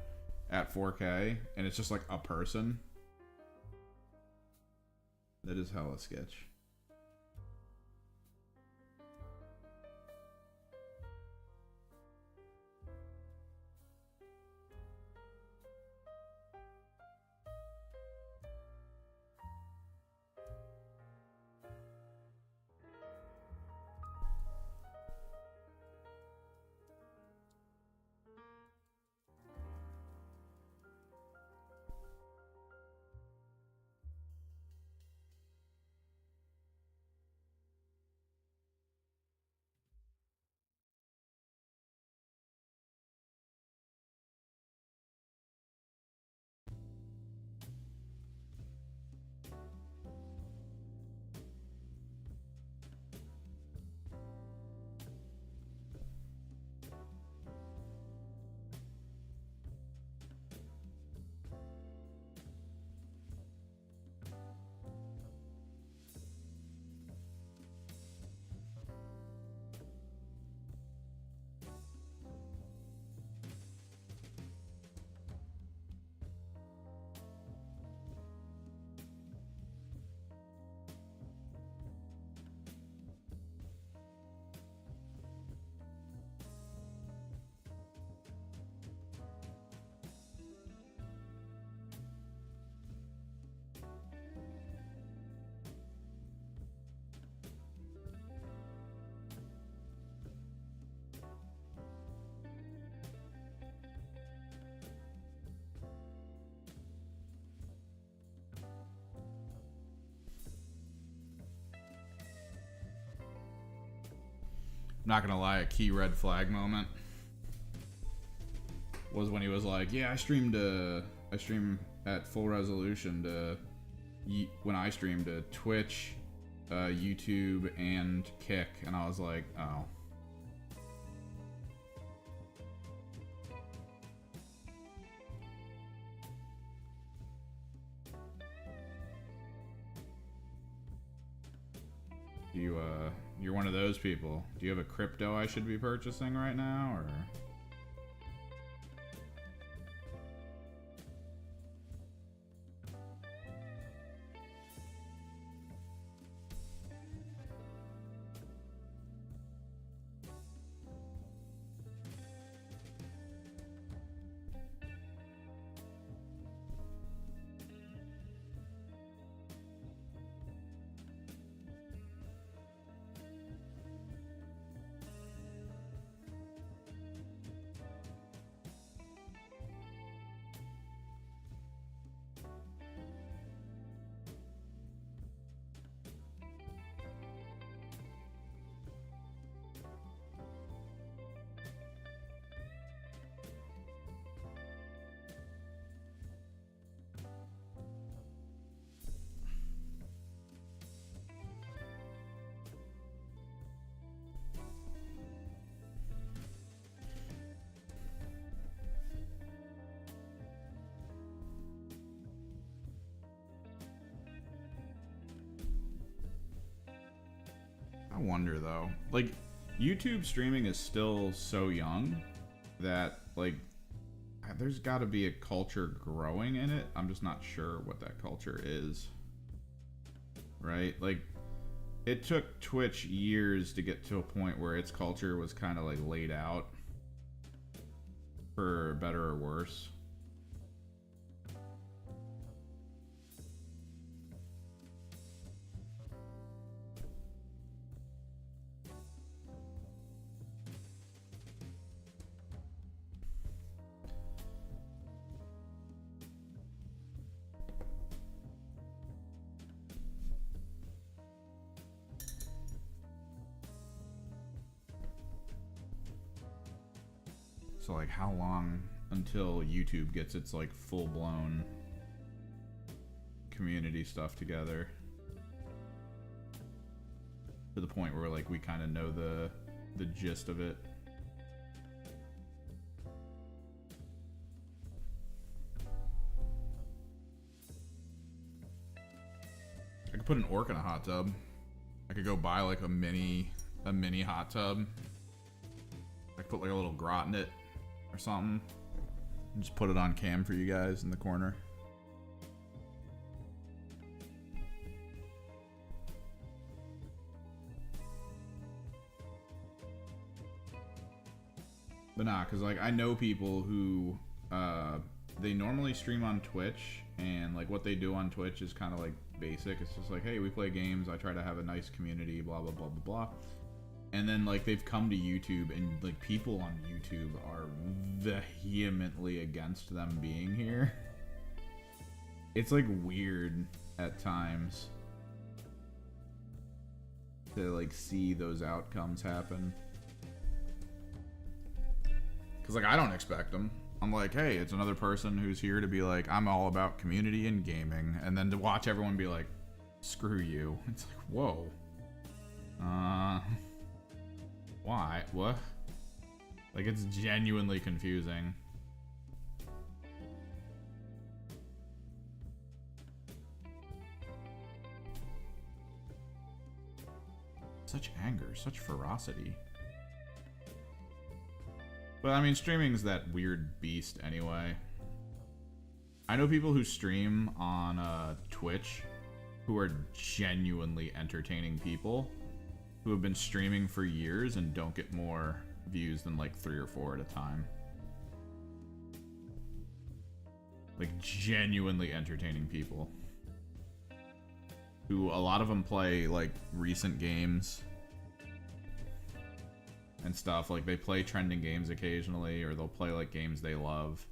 at 4K, and it's just like a person, that is hella sketch. Not gonna lie, a key red flag moment was when he was like, yeah, I stream at full resolution to when I stream to Twitch, YouTube, and Kick, and I was like, oh. You're one of those people. Do you have a crypto I should be purchasing right now, or? I wonder though, like, YouTube streaming is still so young that, like, there's got to be a culture growing in it. I'm just not sure what that culture is. Right? Like, it took Twitch years to get to a point where its culture was kind of like laid out, for better or worse. So, like, how long until YouTube gets its, like, full-blown community stuff together? To the point where, like, we kind of know the gist of it. I could put an orc in a hot tub. I could go buy, like, a mini hot tub. I could put, like, a little grot in it. Or something. And just put it on cam for you guys in the corner. But nah, because like I know people who they normally stream on Twitch, and like what they do on Twitch is kind of like basic. It's just like, hey, we play games, I try to have a nice community, blah blah blah blah blah. And then, like, they've come to YouTube, and, like, people on YouTube are vehemently against them being here. It's, like, weird at times to, like, see those outcomes happen. Because, like, I don't expect them. I'm like, hey, it's another person who's here to be like, I'm all about community and gaming. And then to watch everyone be like, screw you. It's like, whoa. Why? What? Like, it's genuinely confusing. Such anger, such ferocity. But, I mean, streaming's that weird beast anyway. I know people who stream on Twitch who are genuinely entertaining people, who have been streaming for years and don't get more views than like 3 or 4 at a time. Like, genuinely entertaining people. Who, a lot of them play like recent games and stuff. Like, they play trending games occasionally, or they'll play like games they love.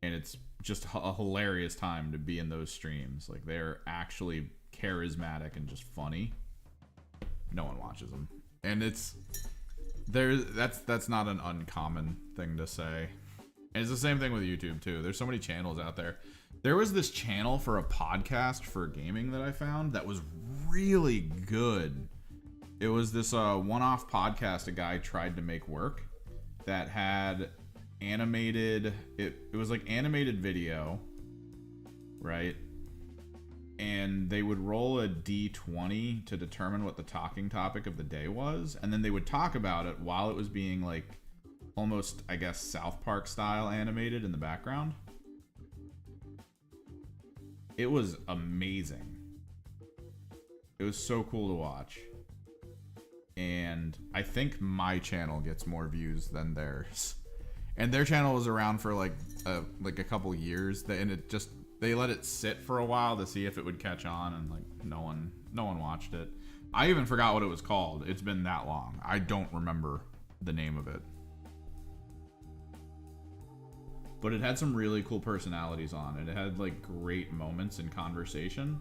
And it's just a hilarious time to be in those streams. Like, they're actually charismatic and just funny. No one watches them, and that's not an uncommon thing to say. And it's the same thing with YouTube too. There's so many channels out there. There was this channel for a podcast for gaming that I found that was really good. It was this one-off podcast a guy tried to make work that had animated. It was like animated video, right? And they would roll a D20 to determine what the talking topic of the day was, and then they would talk about it while it was being like almost, I guess, South Park style animated in the background. It was amazing. It was so cool to watch. And I think my channel gets more views than theirs. And their channel was around for like a couple years, and it just, they let it sit for a while to see if it would catch on, and like no one watched it. I even forgot what it was called. It's been that long. I don't remember the name of it. But it had some really cool personalities on it. It had like great moments in conversation.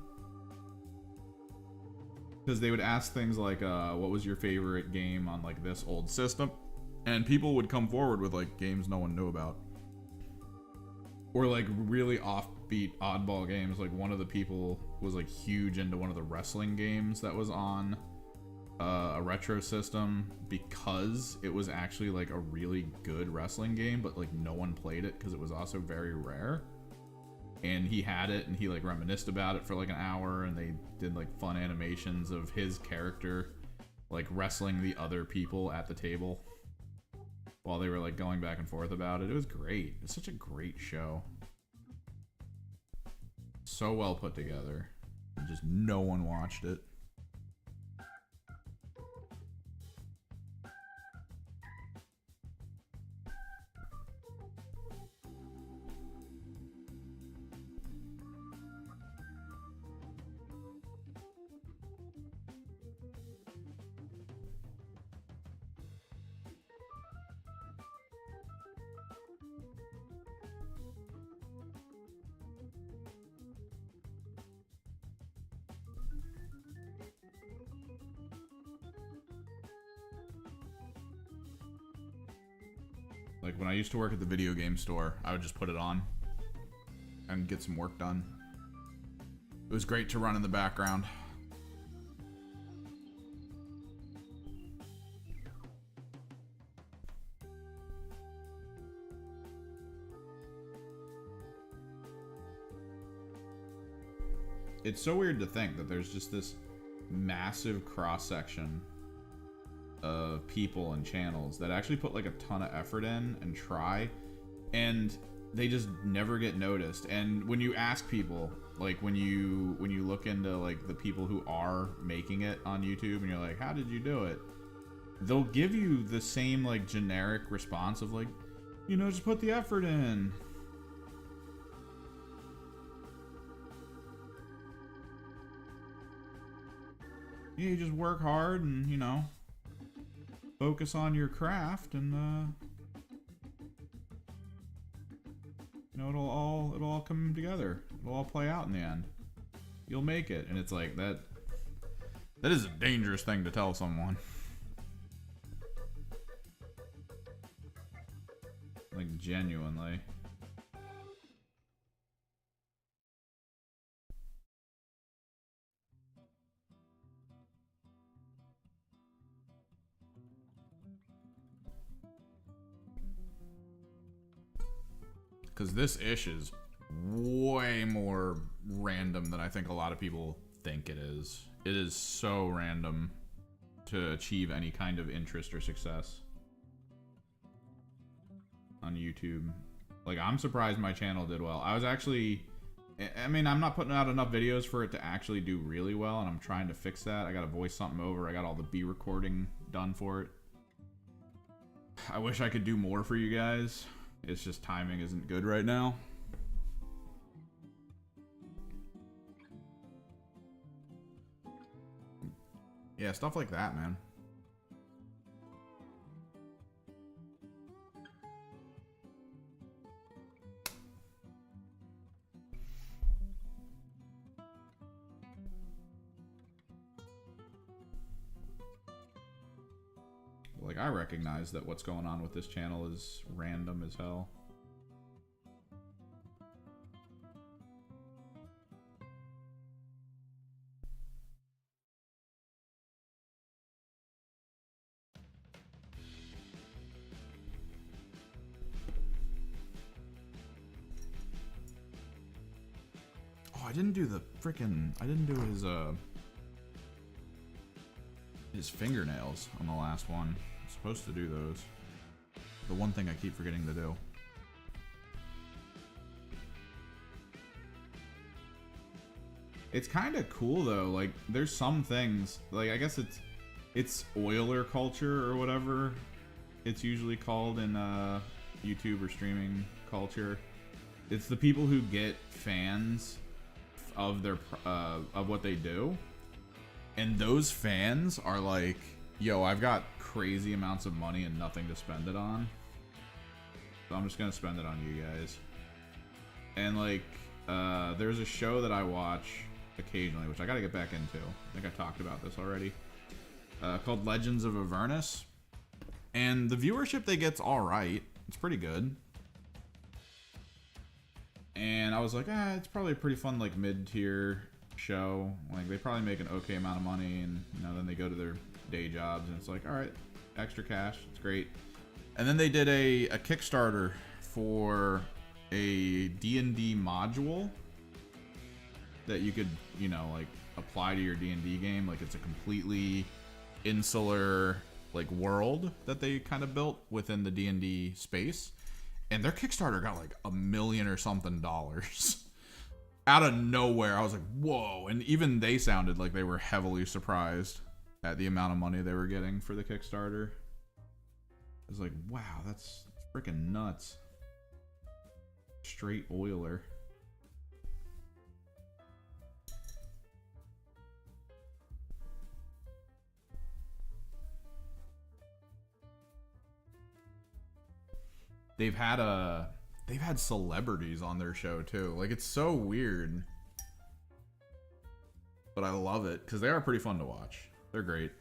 Because they would ask things like, what was your favorite game on like this old system? And people would come forward with like games no one knew about. Or like really offbeat oddball games. Like one of the people was like huge into one of the wrestling games that was on a retro system, because it was actually like a really good wrestling game, but like no one played it because it was also very rare. And he had it, and he like reminisced about it for like an hour, and they did like fun animations of his character like wrestling the other people at the table. while they were like going back and forth about it. It was great. It's such a great show. So well put together. Just no one watched it. Like when I used to work at the video game store, I would just put it on and get some work done. It was great to run in the background. It's so weird to think that there's just this massive cross-section of people and channels that actually put like a ton of effort in and try, and they just never get noticed. And when you ask people, like when you look into like the people who are making it on YouTube and you're like, how did you do it? They'll give you the same like generic response of like, you know, just put the effort in. Yeah, you just work hard and, you know, focus on your craft, and you know, it'll all come together. It'll all play out in the end. You'll make it. And it's like that is a dangerous thing to tell someone. Like genuinely. Because this ish is way more random than I think a lot of people think it is. It is so random to achieve any kind of interest or success on YouTube. Like, I'm surprised my channel did well. I was actually... I mean, I'm not putting out enough videos for it to actually do really well, and I'm trying to fix that. I gotta voice something over. I got all the B recording done for it. I wish I could do more for you guys. It's just timing isn't good right now. Yeah, stuff like that, man. Like, I recognize that what's going on with this channel is random as hell. Oh, I didn't do the frickin'... I didn't do his fingernails on the last one. Supposed to do those. The one thing I keep forgetting to do. It's kind of cool though. Like, there's some things, like, I guess it's oiler culture or whatever it's usually called in YouTube or streaming culture. It's the people who get fans of their of what they do, and those fans are like, yo, I've got crazy amounts of money and nothing to spend it on, so I'm just gonna spend it on you guys. And like, there's a show that I watch occasionally, which I gotta get back into. I think I talked about this already, called Legends of Avernus, and the viewership they get's alright. It's pretty good. And I was like, it's probably a pretty fun, like, mid-tier show. Like, they probably make an okay amount of money, and, you know, then they go to their day jobs, and it's like, alright, extra cash, it's great. And then they did a Kickstarter for a D&D module that you could, you know, like, apply to your D&D game. Like, it's a completely insular like world that they kind of built within the D&D space, and their Kickstarter got like $1 million or something out of nowhere. I was like, whoa. And even they sounded like they were heavily surprised at the amount of money they were getting for the Kickstarter. I was like, wow, that's freaking nuts. Straight oiler. They've had celebrities on their show too. Like, it's so weird, but I love it because they are pretty fun to watch. They're great.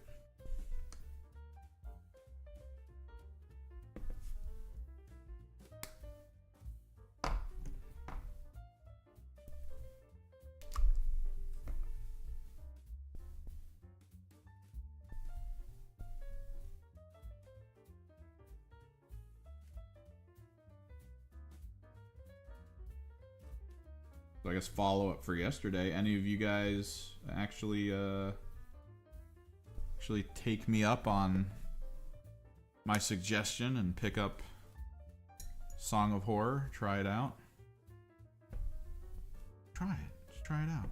So I guess follow up for yesterday. Any of you guys actually take me up on my suggestion and pick up Song of Horror? Try it out. Try it. Just try it out.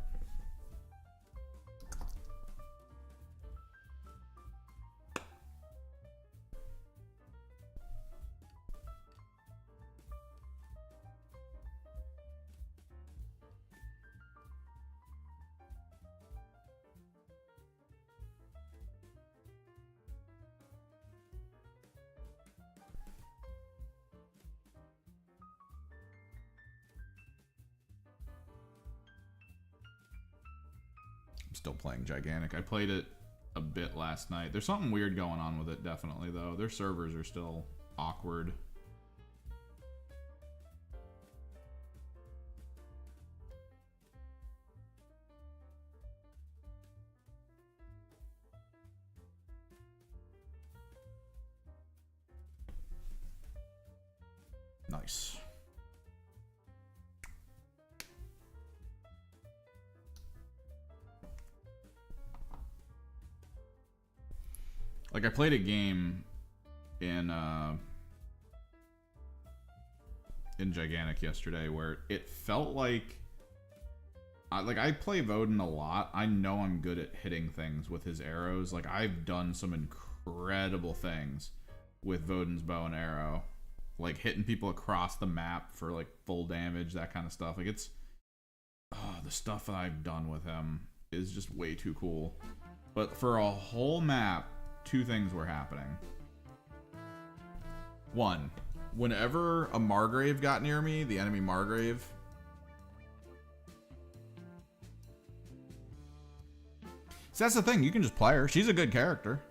Still playing Gigantic. I played it a bit last night. There's something weird going on with it, definitely, though. Their servers are still awkward. Nice. Like, I played a game in Gigantic yesterday where it felt like I play Voden a lot. I know I'm good at hitting things with his arrows. Like, I've done some incredible things with Voden's bow and arrow, like hitting people across the map for like full damage, that kind of stuff. Like, it's the stuff that I've done with him is just way too cool. But for a whole map, two things were happening. One, whenever a Margrave got near me, the enemy Margrave, so that's the thing, you can just play her. She's a good character.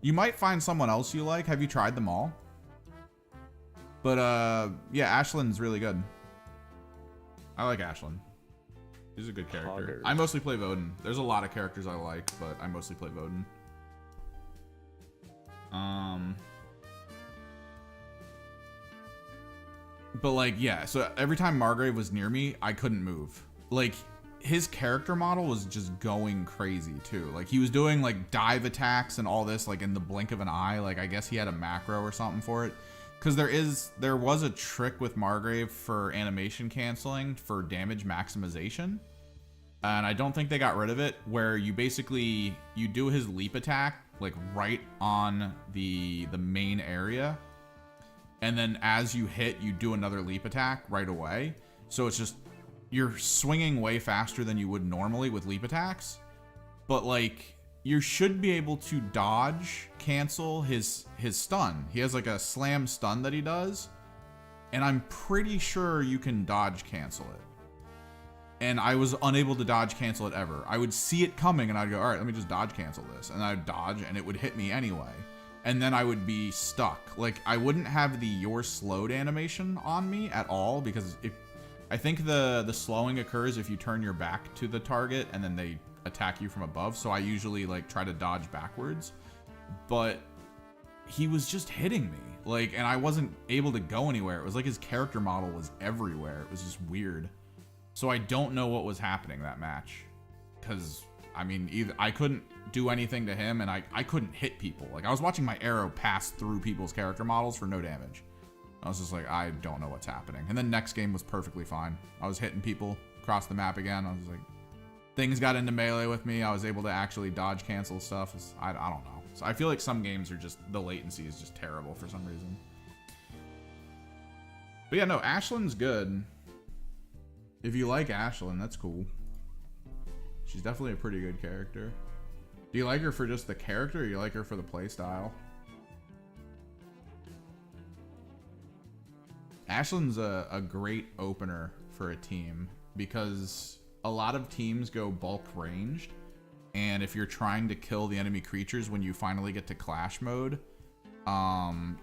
You might find someone else you like. Have you tried them all? But yeah, Ashland's really good. I like Ashland. She's a good character. I mostly play Voden. There's a lot of characters I like, but I mostly play Voden. But like, yeah, so every time Margrave was near me, I couldn't move. Like, his character model was just going crazy too. Like, he was doing like dive attacks and all this like in the blink of an eye. Like, I guess he had a macro or something for it. Because there was a trick with Margrave for animation canceling for damage maximization. And I don't think they got rid of it, where you basically, you do his leap attack like right on the main area. And then as you hit, you do another leap attack right away. So it's just, you're swinging way faster than you would normally with leap attacks. But like, you should be able to dodge cancel his stun. He has like a slam stun that he does. And I'm pretty sure you can dodge cancel it. And I was unable to dodge cancel it ever. I would see it coming and I'd go, all right, let me just dodge cancel this. And I'd dodge and it would hit me anyway. And then I would be stuck. Like, I wouldn't have the you're slowed animation on me at all, because I think the slowing occurs if you turn your back to the target and then they attack you from above. So I usually like try to dodge backwards. But he was just hitting me. Like, and I wasn't able to go anywhere. It was like his character model was everywhere. It was just weird. So I don't know what was happening that match, because I mean, either I couldn't do anything to him, and I couldn't hit people. Like, I was watching my arrow pass through people's character models for no damage. I was just like, I don't know what's happening. And then next game was perfectly fine. I was hitting people across the map again. I was like, things got into melee with me. I was able to actually dodge cancel stuff. I don't know. So I feel like some games are just, the latency is just terrible for some reason. But yeah, no, Ashlyn's good. If you like Ashlyn, that's cool. She's definitely a pretty good character. Do you like her for just the character, or you like her for the playstyle? Ashlyn's a great opener for a team because a lot of teams go bulk ranged, and if you're trying to kill the enemy creatures when you finally get to clash mode,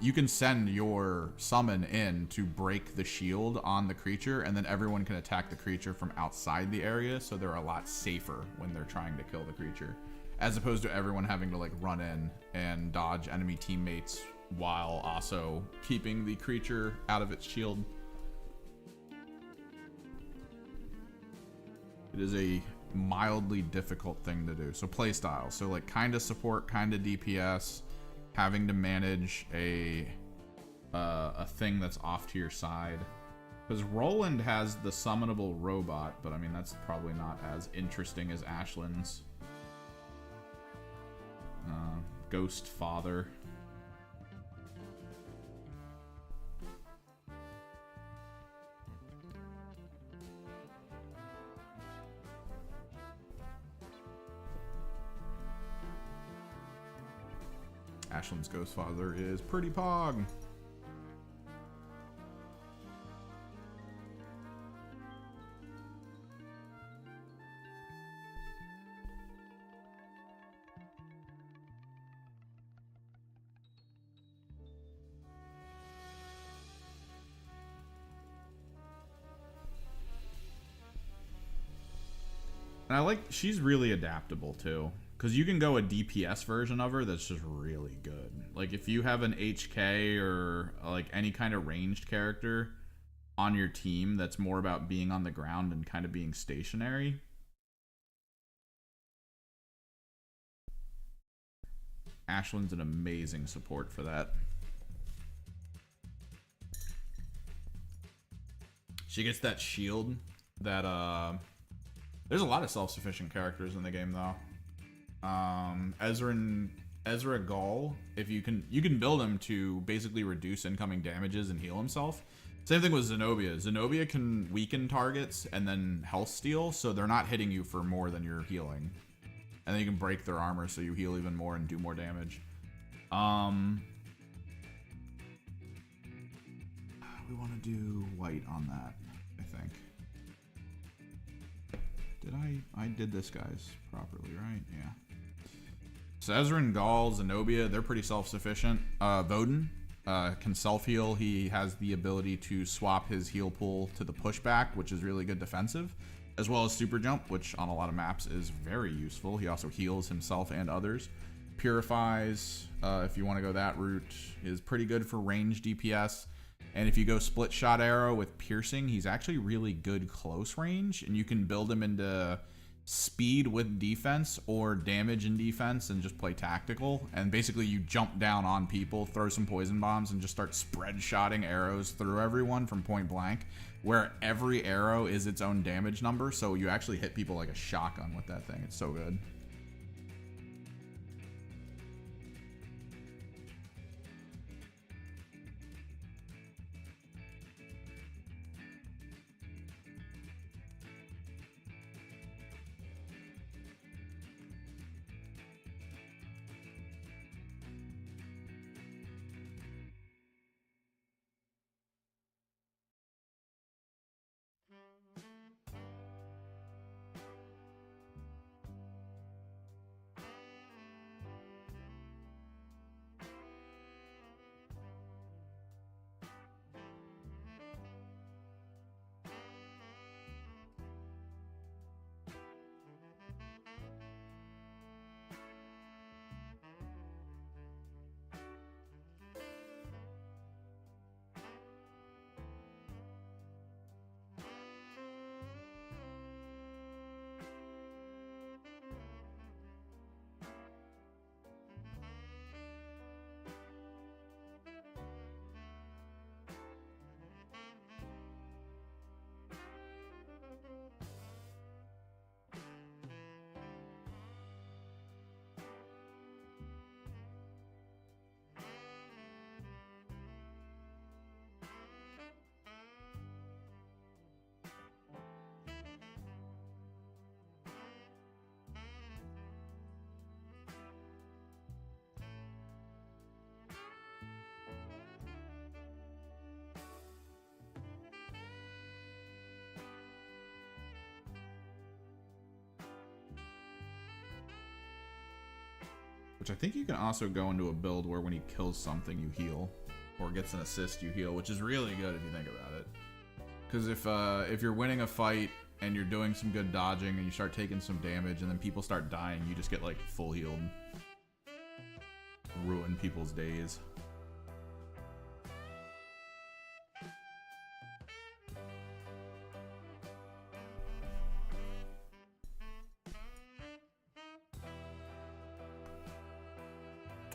you can send your summon in to break the shield on the creature, and then everyone can attack the creature from outside the area, so they're a lot safer when they're trying to kill the creature, as opposed to everyone having to like run in and dodge enemy teammates while also keeping the creature out of its shield. It is a mildly difficult thing to do. So playstyle, so like kind of support, kind of DPS, having to manage a thing that's off to your side. Because Roland has the summonable robot, but I mean that's probably not as interesting as Ashlyn's Ghost Father. Ashlyn's Ghost Father is pretty pog. And I like, she's really adaptable too. Because you can go a DPS version of her that's just really good. Like, if you have an HK or, like, any kind of ranged character on your team that's more about being on the ground and kind of being stationary, Ashlyn's an amazing support for that. She gets that shield that, there's a lot of self-sufficient characters in the game, though. Ezra Gall, if you can build him to basically reduce incoming damages and heal himself. Same thing with Zenobia. Zenobia can weaken targets and then health steal, so they're not hitting you for more than you're healing. And then you can break their armor so you heal even more and do more damage. We want to do white on that, I think. I did this guys properly, right? Yeah. So Ezra and Gall, Zenobia, they're pretty self-sufficient. Voden can self-heal. He has the ability to swap his heal pool to the pushback, which is really good defensive, as well as super jump, which on a lot of maps is very useful. He also heals himself and others. Purifies, if you want to go that route, is pretty good for range DPS. And if you go split shot arrow with piercing, he's actually really good close range, and you can build him into speed with defense or damage and defense and just play tactical. And basically you jump down on people, throw some poison bombs, and just start spread shotting arrows through everyone from point blank, where every arrow is its own damage number, so you actually hit people like a shotgun with that thing. It's so good. Which I think you can also go into a build where when he kills something, you heal. Or gets an assist, you heal, which is really good if you think about it. Because if you're winning a fight and you're doing some good dodging and you start taking some damage and then people start dying, you just get like full healed. Ruin people's days.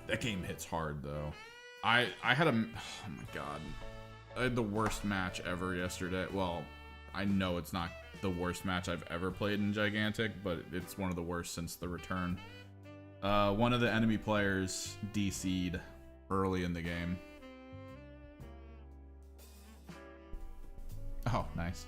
That game hits hard though. I had a, oh my god, I had the worst match ever yesterday. Well, I know it's not the worst match I've ever played in Gigantic, but it's one of the worst since the return. One of the enemy players DC'd early in the game. Oh, nice.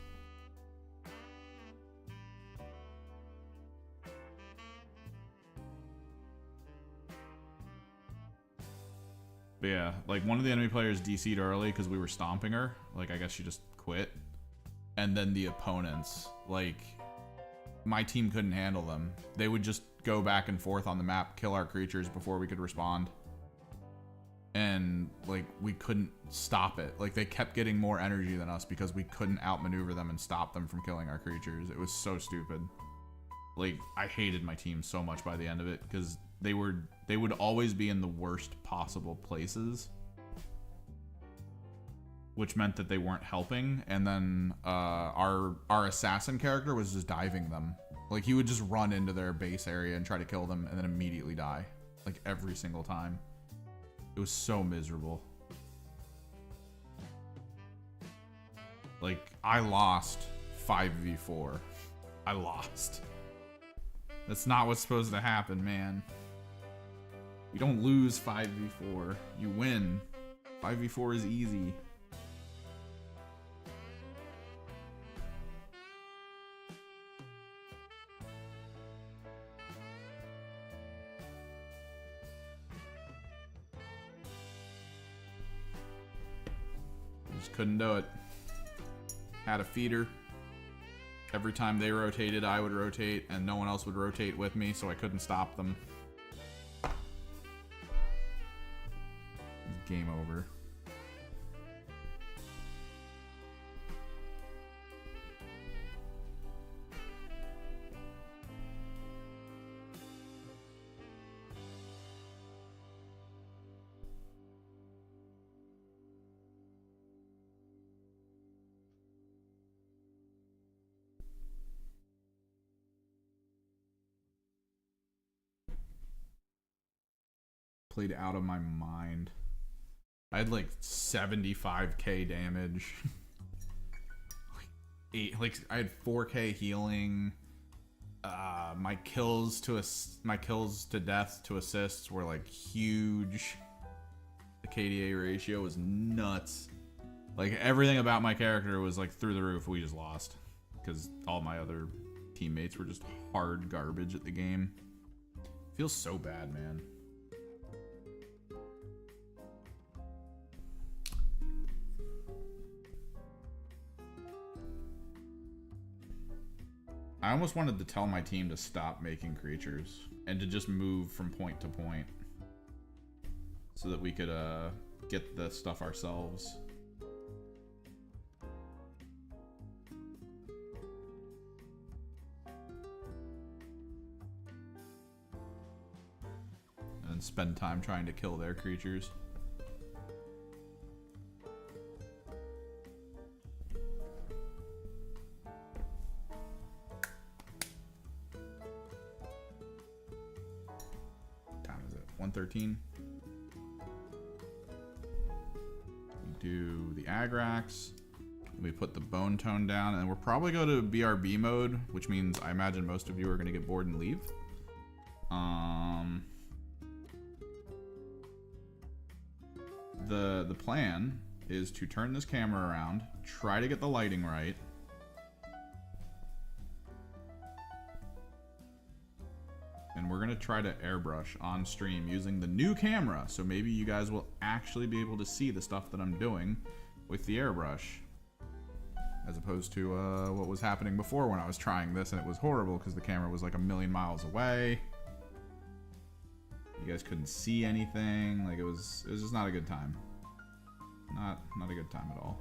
But yeah, like one of the enemy players DC'd early because we were stomping her. Like, I guess she just quit. And then the opponents, like, my team couldn't handle them. They would just go back and forth on the map, kill our creatures before we could respond. And, like, we couldn't stop it. Like, they kept getting more energy than us because we couldn't outmaneuver them and stop them from killing our creatures. It was so stupid. Like, I hated my team so much by the end of it because they would always be in the worst possible places, which meant that they weren't helping. And then our assassin character was just diving them. Like, he would just run into their base area and try to kill them and then immediately die, like every single time. It was so miserable. Like, I lost 5v4. I lost. That's not what's supposed to happen, man. You don't lose 5v4. You win. 5v4 is easy. Just couldn't do it. Had a feeder. Every time they rotated, I would rotate, and no one else would rotate with me, so I couldn't stop them. Game over. Played out of my mind. I had like 75k damage. I had 4k healing. My kills to death to assists were like huge. The KDA ratio was nuts. Like, everything about my character was like through the roof. We just lost because all my other teammates were just hard garbage at the game. Feels so bad, man. I almost wanted to tell my team to stop making creatures and to just move from point to point so that we could get the stuff ourselves. And spend time trying to kill their creatures. Time is it? 113. We do the Agrax. We put the bone tone down, and we're probably going to BRB mode, which means I imagine most of you are going to get bored and leave. The plan is to turn this camera around, try to get the lighting right, and we're gonna try to airbrush on stream using the new camera, so maybe you guys will actually be able to see the stuff that I'm doing with the airbrush, as opposed to what was happening before when I was trying this, and it was horrible because the camera was like a million miles away. You guys couldn't see anything. Like, it was just not a good time. Not a good time at all.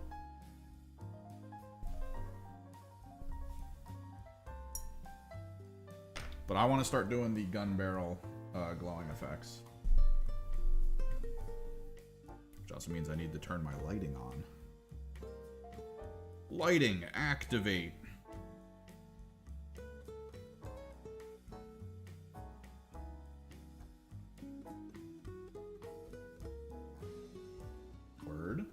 But I want to start doing the gun barrel glowing effects. Which also means I need to turn my lighting on. Lighting, activate. Word.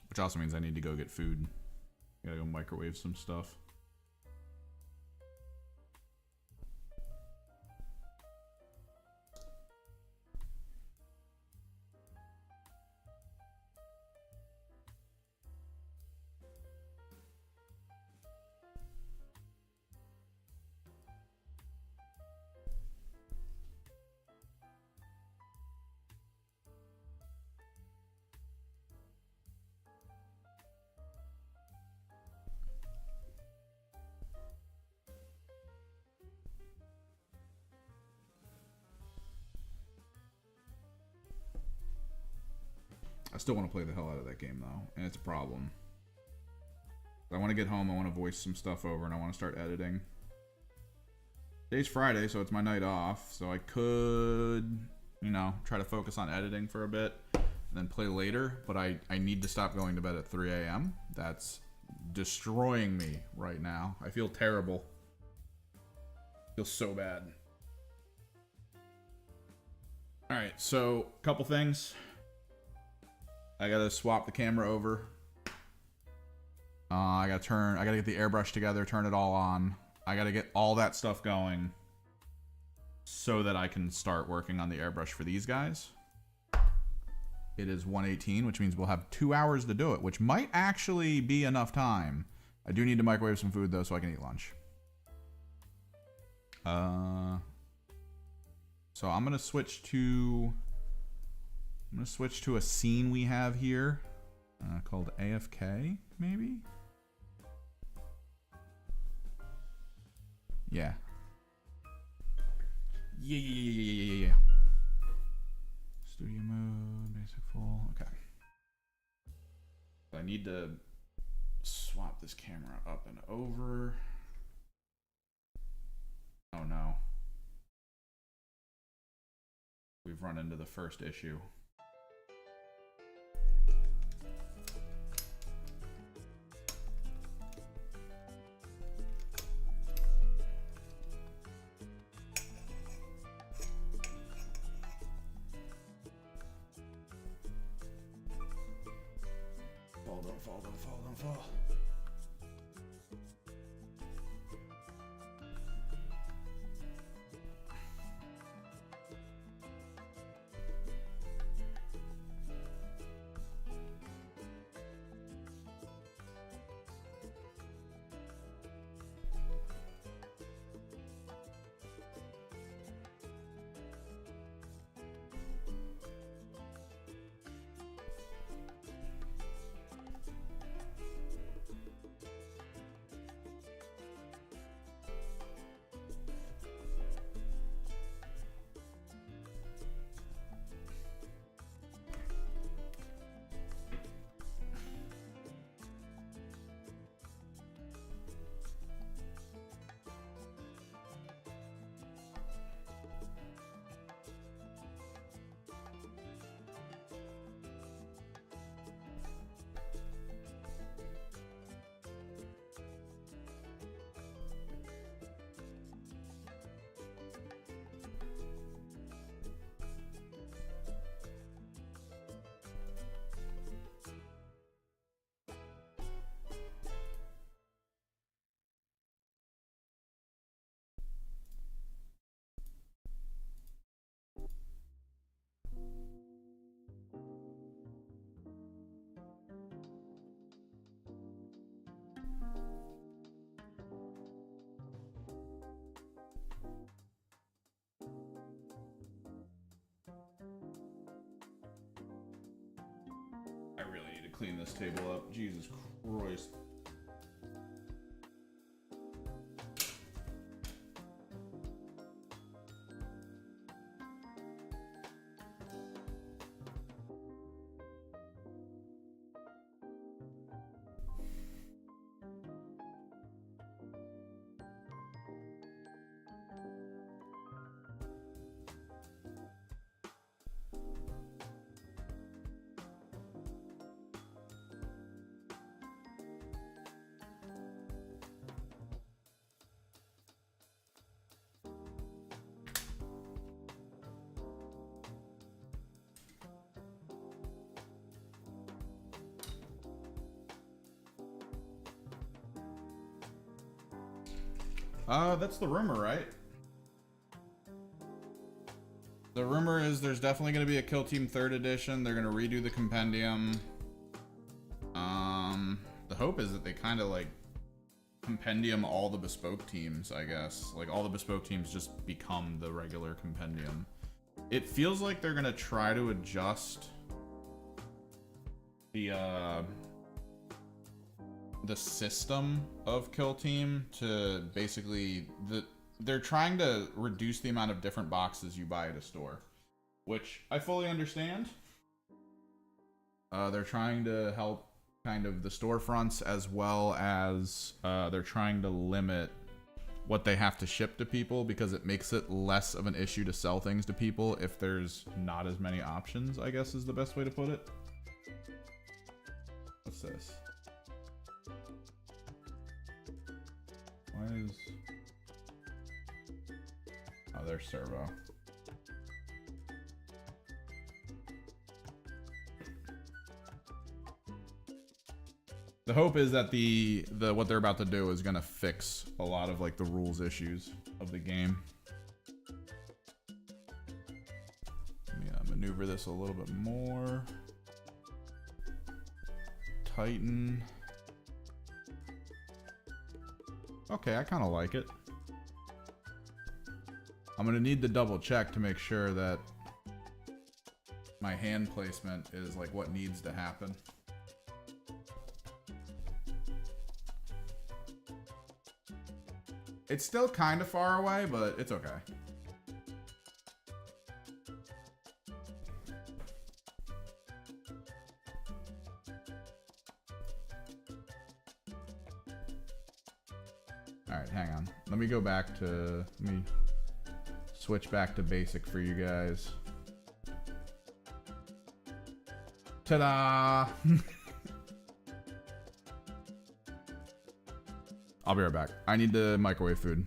Which also means I need to go get food. Gotta go microwave some stuff. I still want to play the hell out of that game, though, and it's a problem. I want to get home, I want to voice some stuff over, and I want to start editing. Today's Friday, so it's my night off, so I could, you know, try to focus on editing for a bit, and then play later, but I need to stop going to bed at 3 a.m. That's destroying me right now. I feel terrible. I feel so bad. Alright, so, couple things. I gotta swap the camera over. I gotta get the airbrush together, turn it all on. I gotta get all that stuff going so that I can start working on the airbrush for these guys. It is 1:18, which means we'll have 2 hours to do it, which might actually be enough time. I do need to microwave some food though so I can eat lunch. So I'm gonna switch to a scene we have here called AFK, maybe? Yeah. Yeah. Studio mode, basic full. Okay. I need to swap this camera up and over. Oh no. We've run into the first issue. Don't fall. clean this table up. Jesus Christ. That's the rumor, right? The rumor is there's definitely going to be a Kill Team 3rd edition. They're going to redo the compendium. The hope is that they kind of like compendium all the bespoke teams, I guess. Like all the bespoke teams just become the regular compendium. It feels like they're going to try to adjust the system of Kill Team to basically they're trying to reduce the amount of different boxes you buy at a store, which I fully understand. They're trying to help kind of the storefronts, as well as they're trying to limit what they have to ship to people, because it makes it less of an issue to sell things to people if there's not as many options, I guess is the best way to put it. What's this? Why is... Oh, there's servo. The hope is that the what they're about to do is gonna fix a lot of like the rules issues of the game. Let me maneuver this a little bit more. Tighten. Okay, I kind of like it. I'm gonna need to double check to make sure that my hand placement is like what needs to happen. It's still kind of far away, but it's okay. Alright, hang on. Let me go back to... Let me switch back to basic for you guys. Ta-da! I'll be right back. I need to microwave food.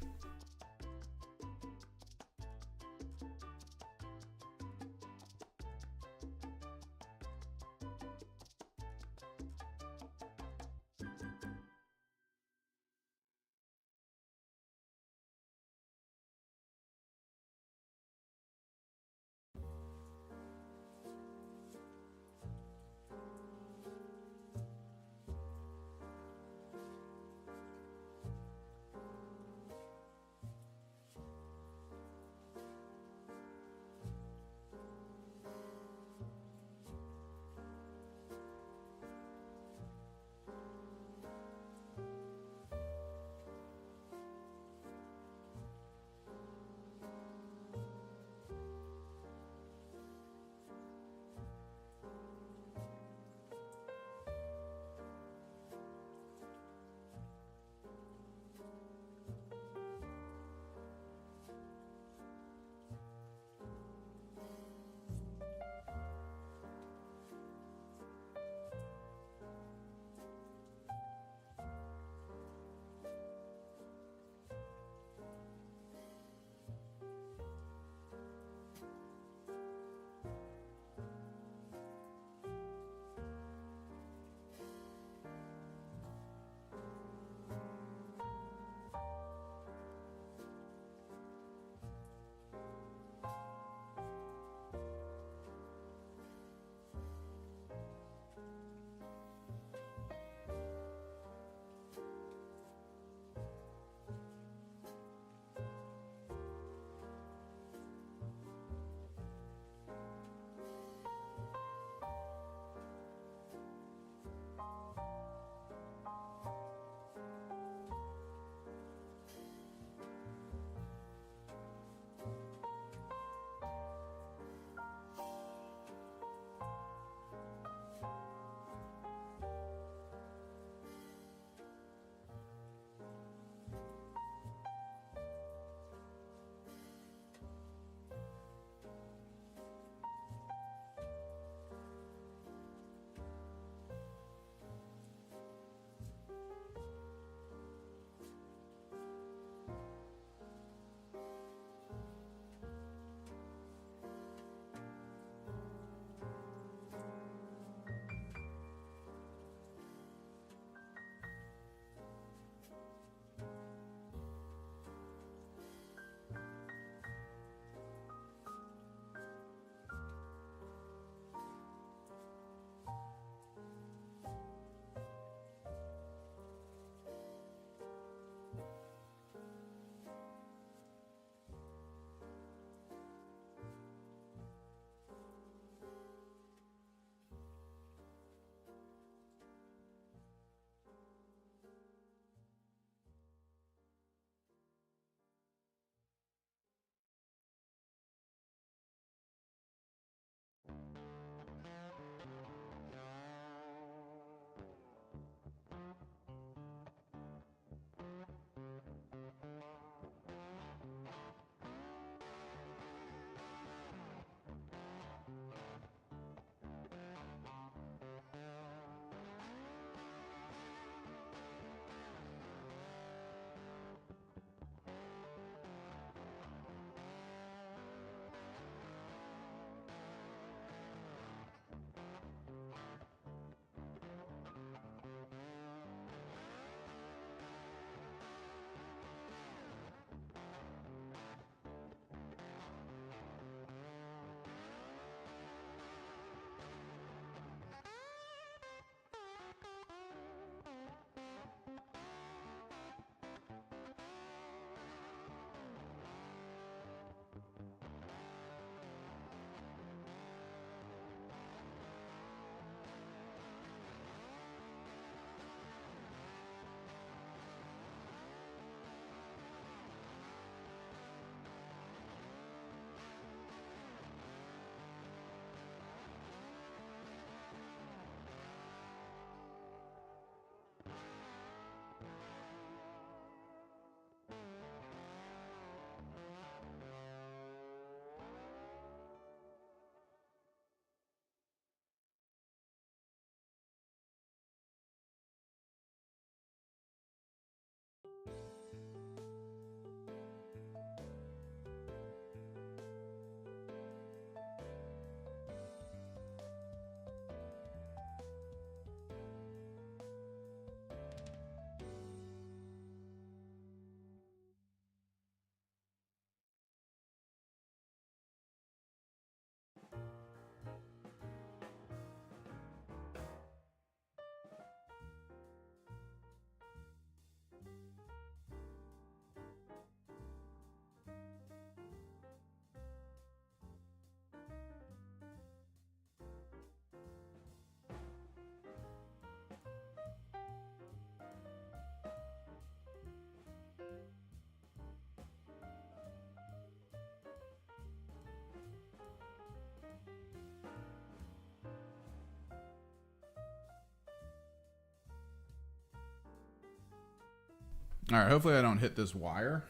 Alright, hopefully I don't hit this wire.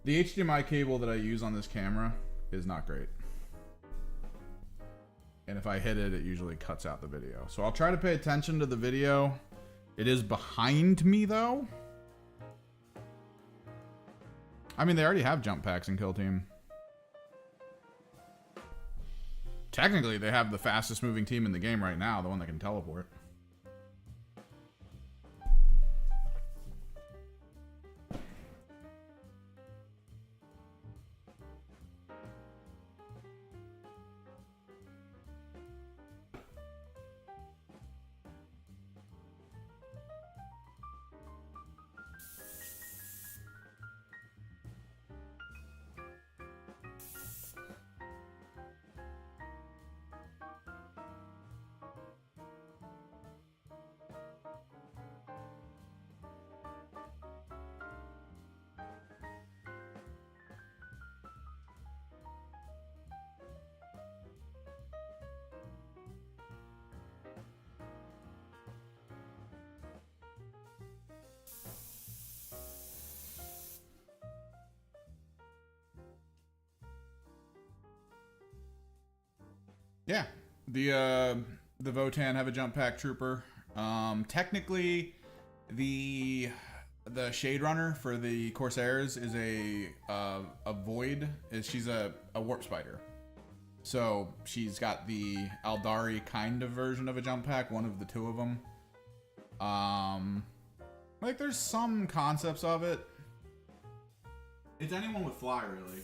The HDMI cable that I use on this camera is not great. And if I hit it, it usually cuts out the video. So I'll try to pay attention to the video. It is behind me, though. I mean, they already have jump packs in Kill Team. Technically, they have the fastest moving team in the game right now, the one that can teleport. Yeah, the Votan have a jump pack trooper. Technically, the Shade Runner for the Corsairs is a Void. She's a warp spider. So she's got the Aldari kind of version of a jump pack, one of the two of them. Like there's some concepts of it. It's anyone with fly, really.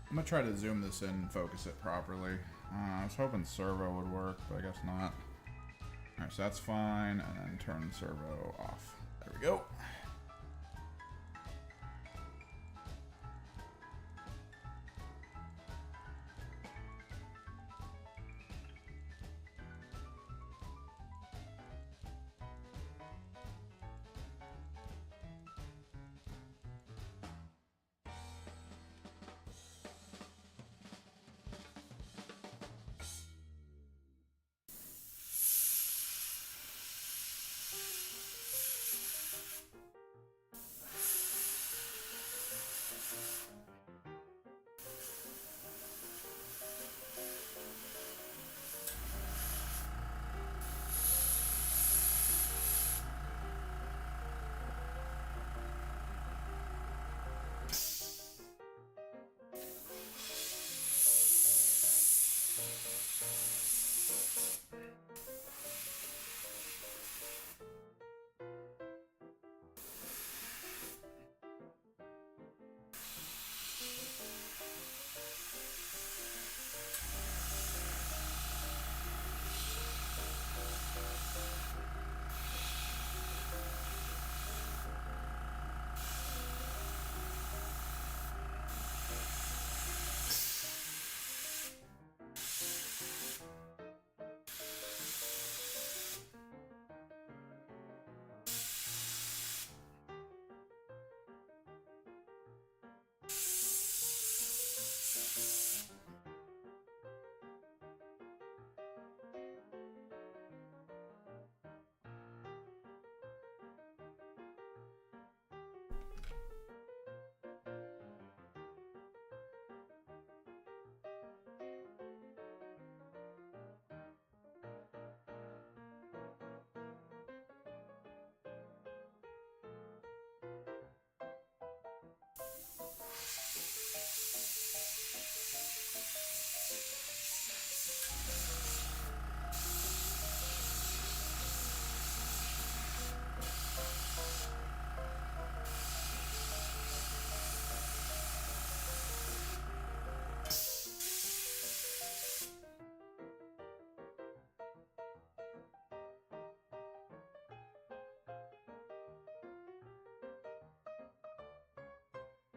I'm gonna try to zoom this in and focus it properly. I was hoping servo would work, but I guess not. Alright, so that's fine, and then turn servo off. There we go.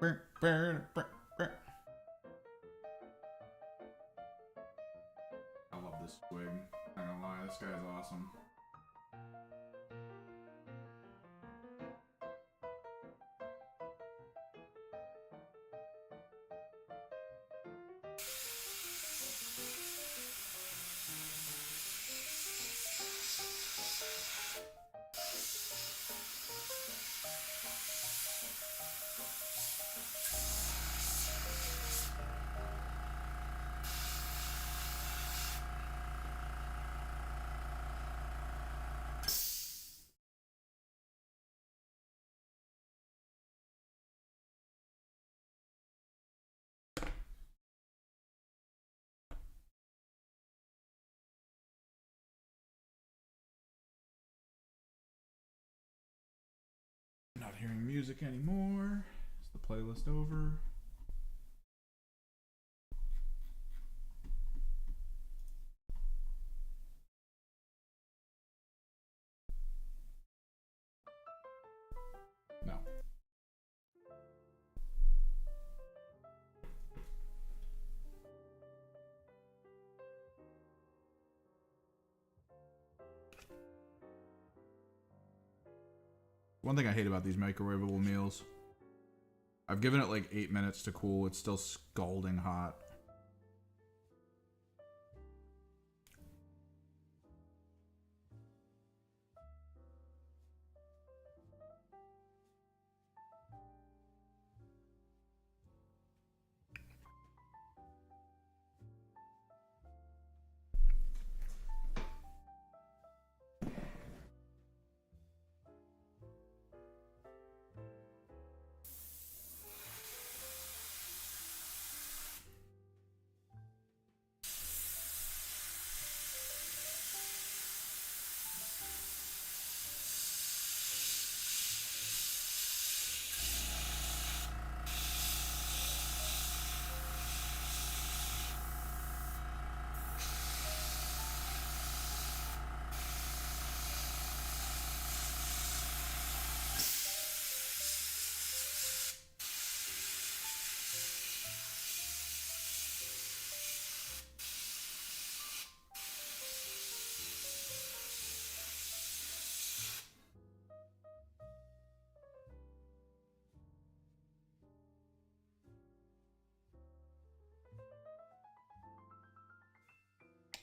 I love this wig. Not gonna lie, this guy's awesome. Not hearing music anymore. Is the playlist over? No. One thing I hate about these microwavable meals, I've given it like 8 minutes to cool. It's still scalding hot.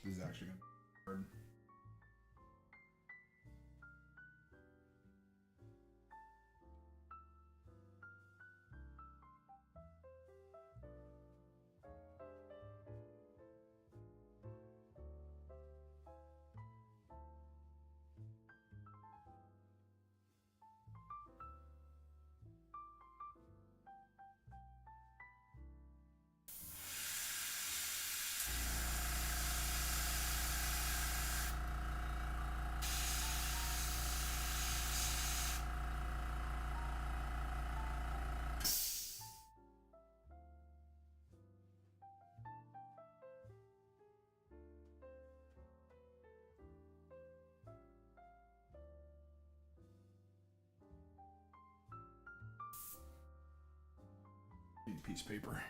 This is actually gonna be hard. Need a piece of paper.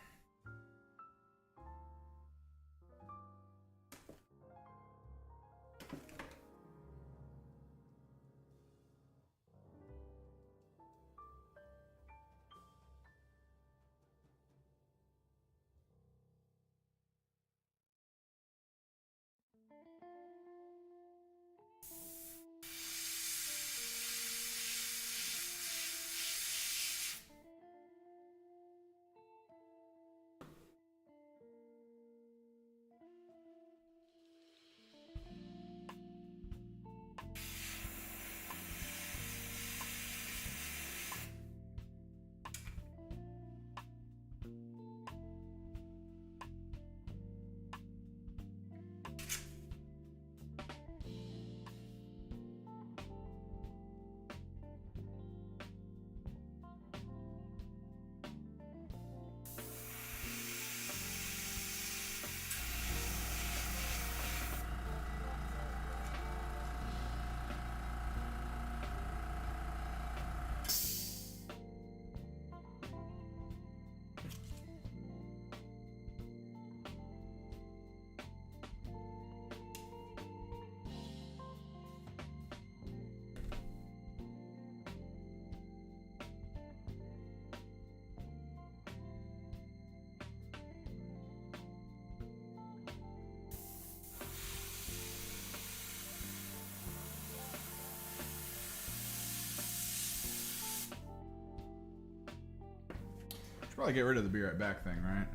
Probably get rid of the be right back thing, right?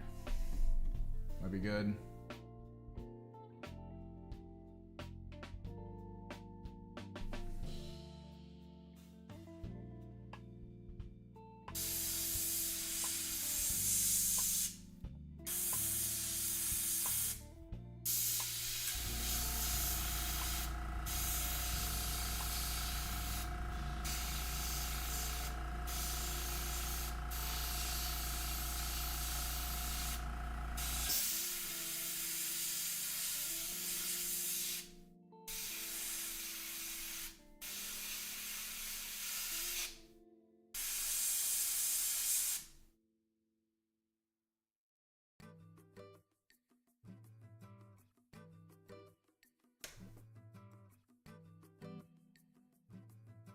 That'd be good.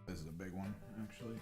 This is a big one, actually.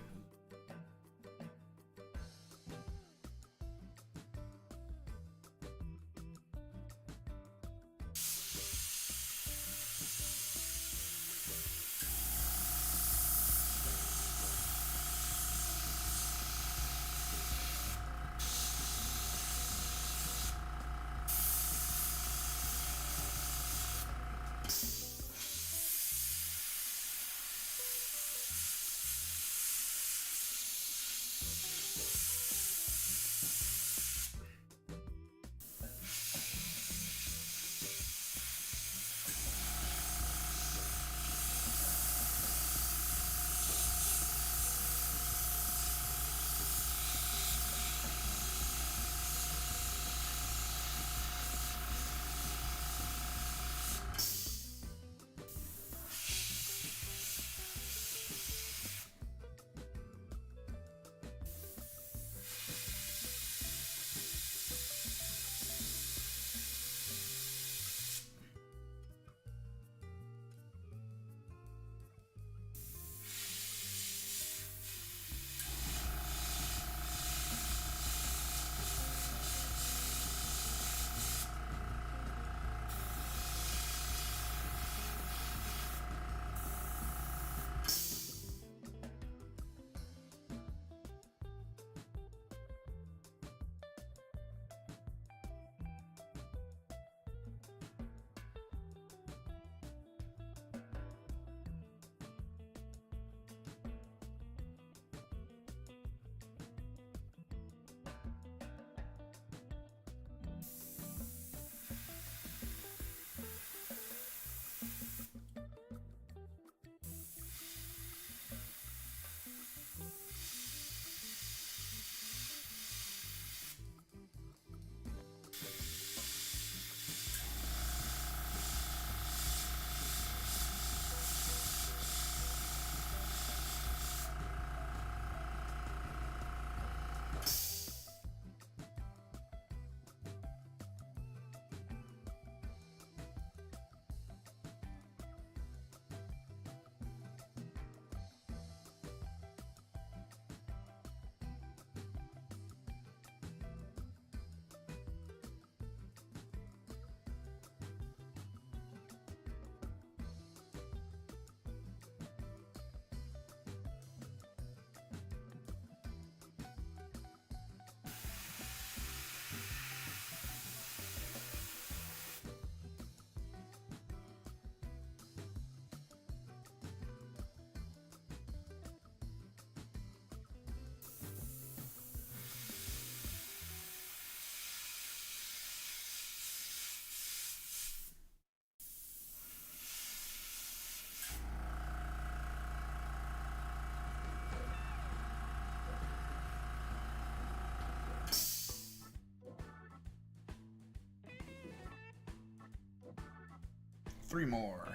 Three more.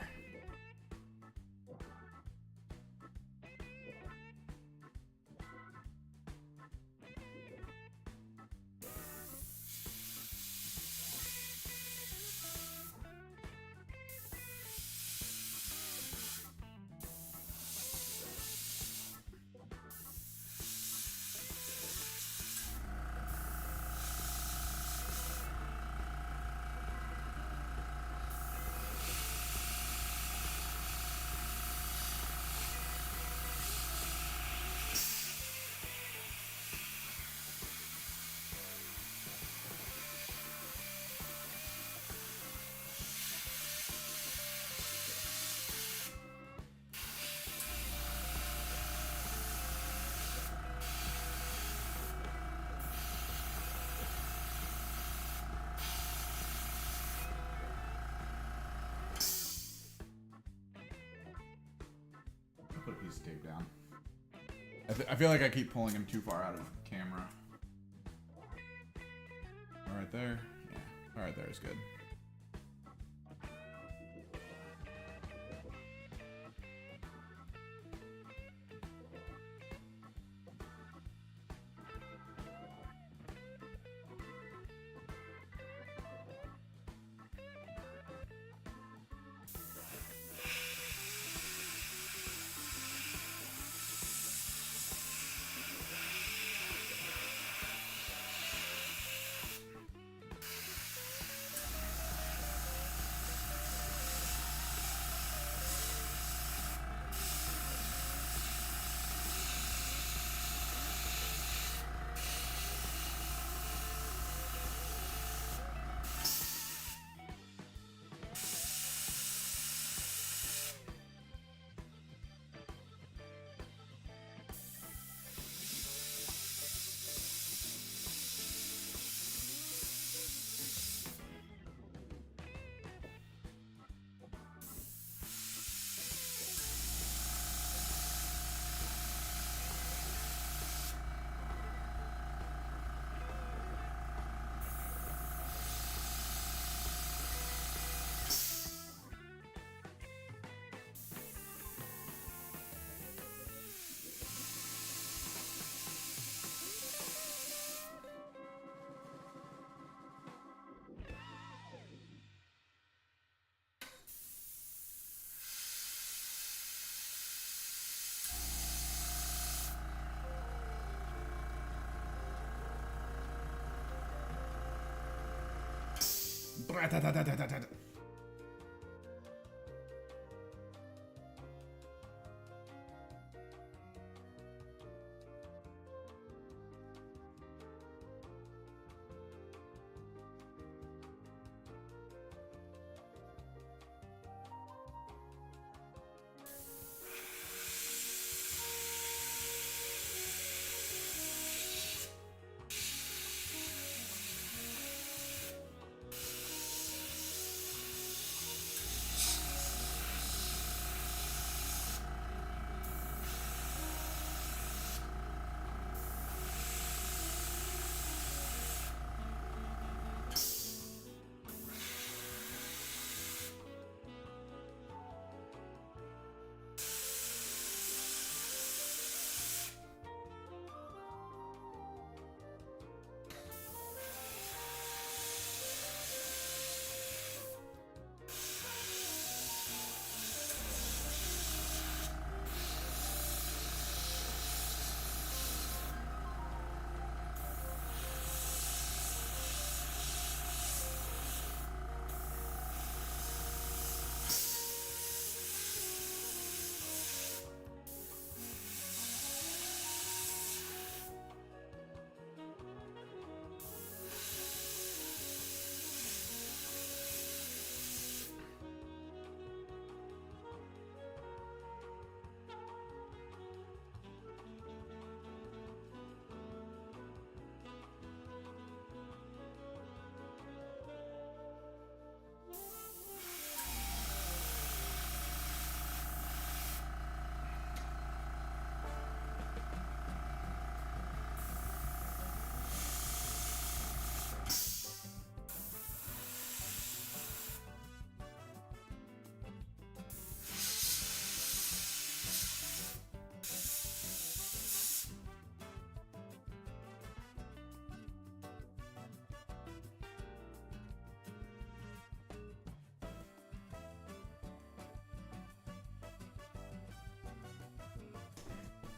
piece of tape down. I feel like I keep pulling him too far out of camera. All right there. Yeah. All right there is good.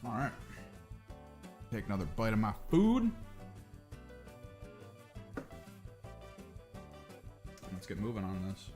All right. Take another bite of my food. Let's get moving on this.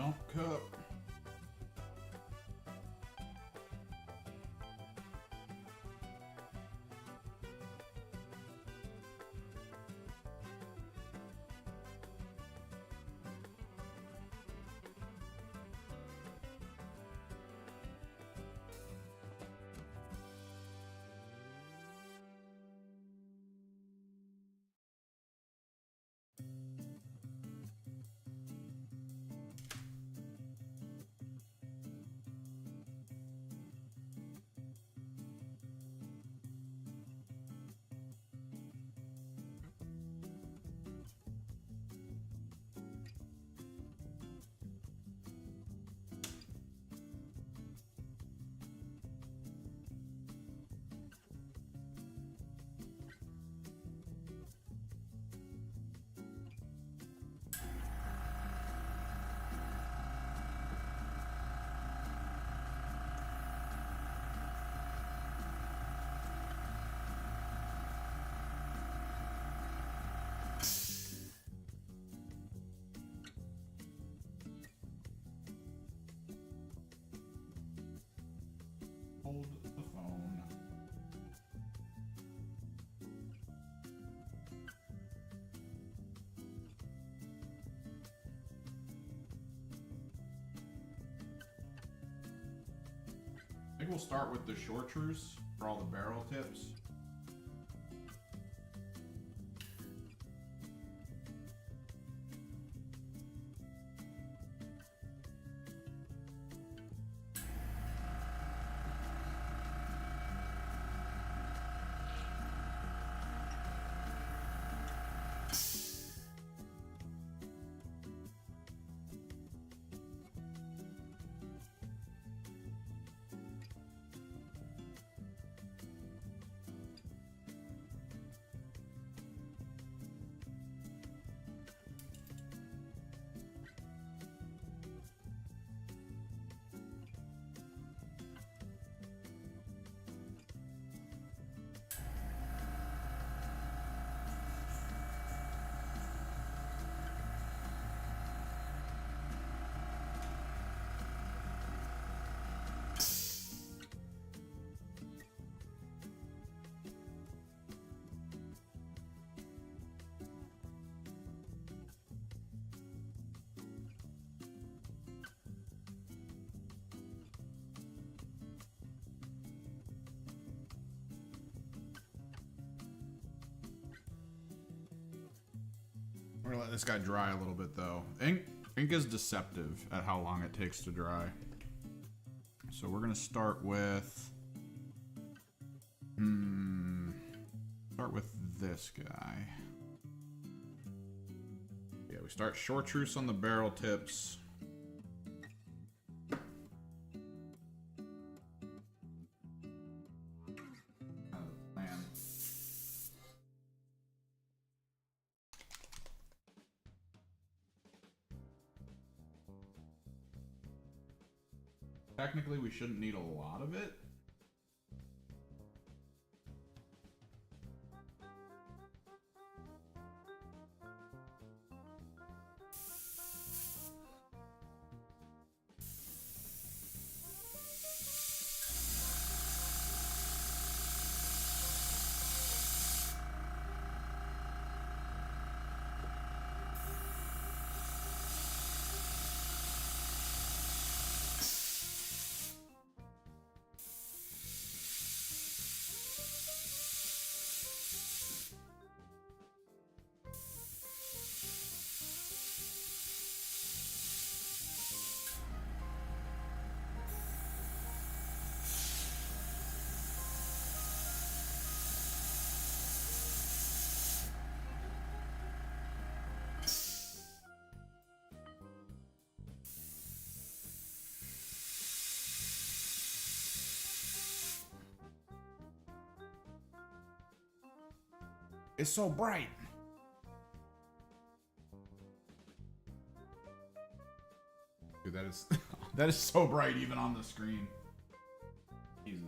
Jump cup. Hold the phone. I think we'll start with the chartreuse for all the barrel tips. We're gonna let this guy dry a little bit though. Ink is deceptive at how long it takes to dry. So we're gonna start with this guy. Yeah, we start chartreuse on the barrel tips. Technically, we shouldn't need a lot of it. It's so bright. Dude, that is so bright even on the screen. Jesus.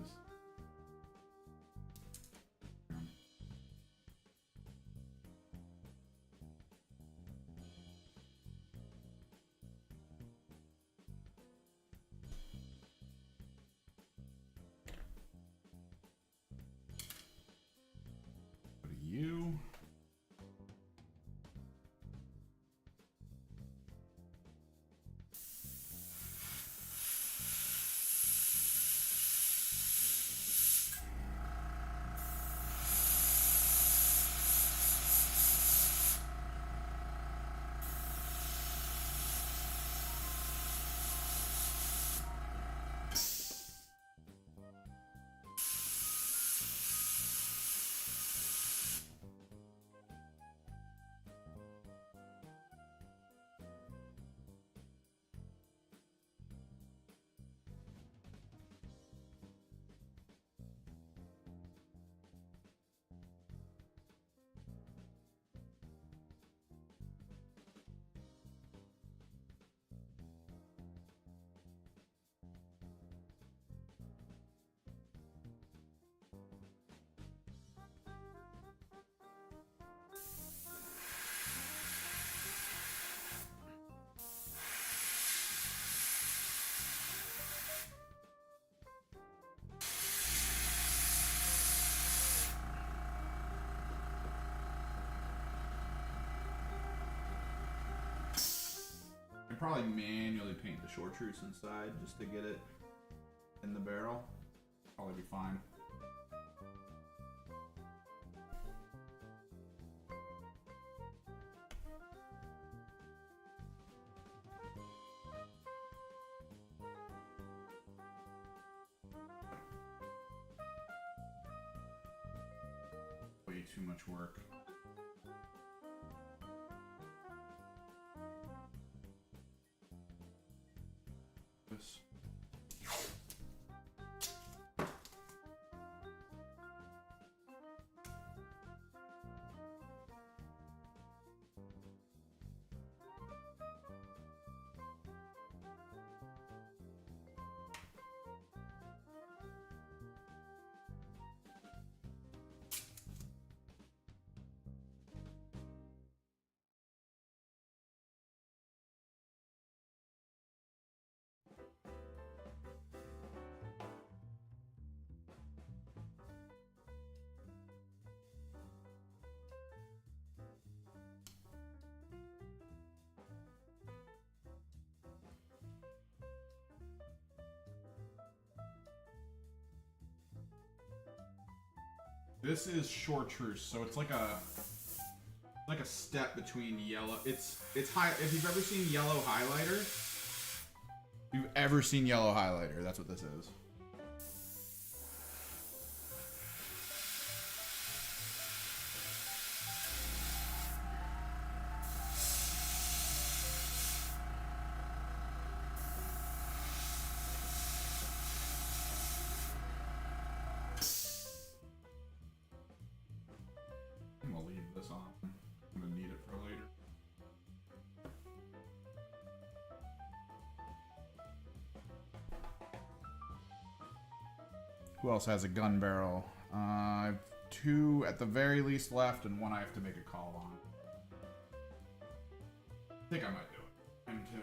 I'd probably manually paint the chartreuse inside just to get it in the barrel. Probably be fine. Way too much work. This. This is chartreuse, so it's like a step between yellow. It's high. If you've ever seen yellow highlighter, that's what this is. I'm gonna leave this on. I'm gonna need it for later. Who else has a gun barrel? I have 2 at the very least left, and 1 I have to make a call on. I think I might do it. M2.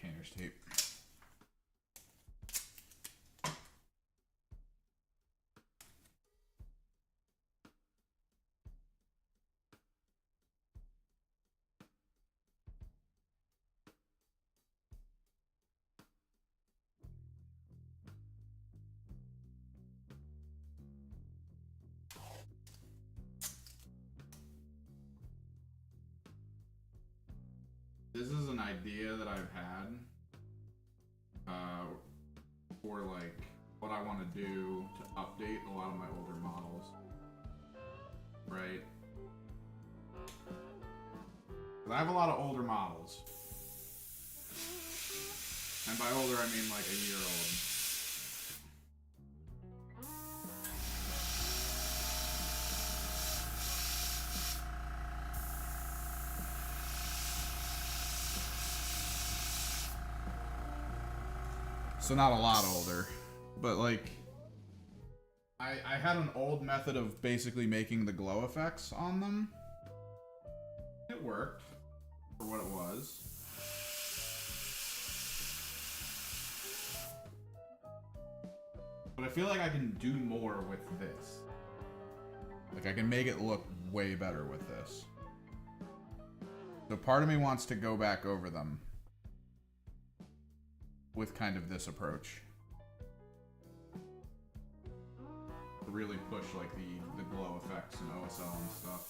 Painter's tape. This is an idea that I've had for like what I want to do to update a lot of my older models, right? 'Cause I have a lot of older models, and by older I mean like a year old. So not a lot older, but like I had an old method of basically making the glow effects on them. It worked for what it was. I feel like I can do more with this. Like, I can make it look way better with this. So part of me wants to go back over them with kind of this approach. To really push, like, the glow effects and OSL and stuff.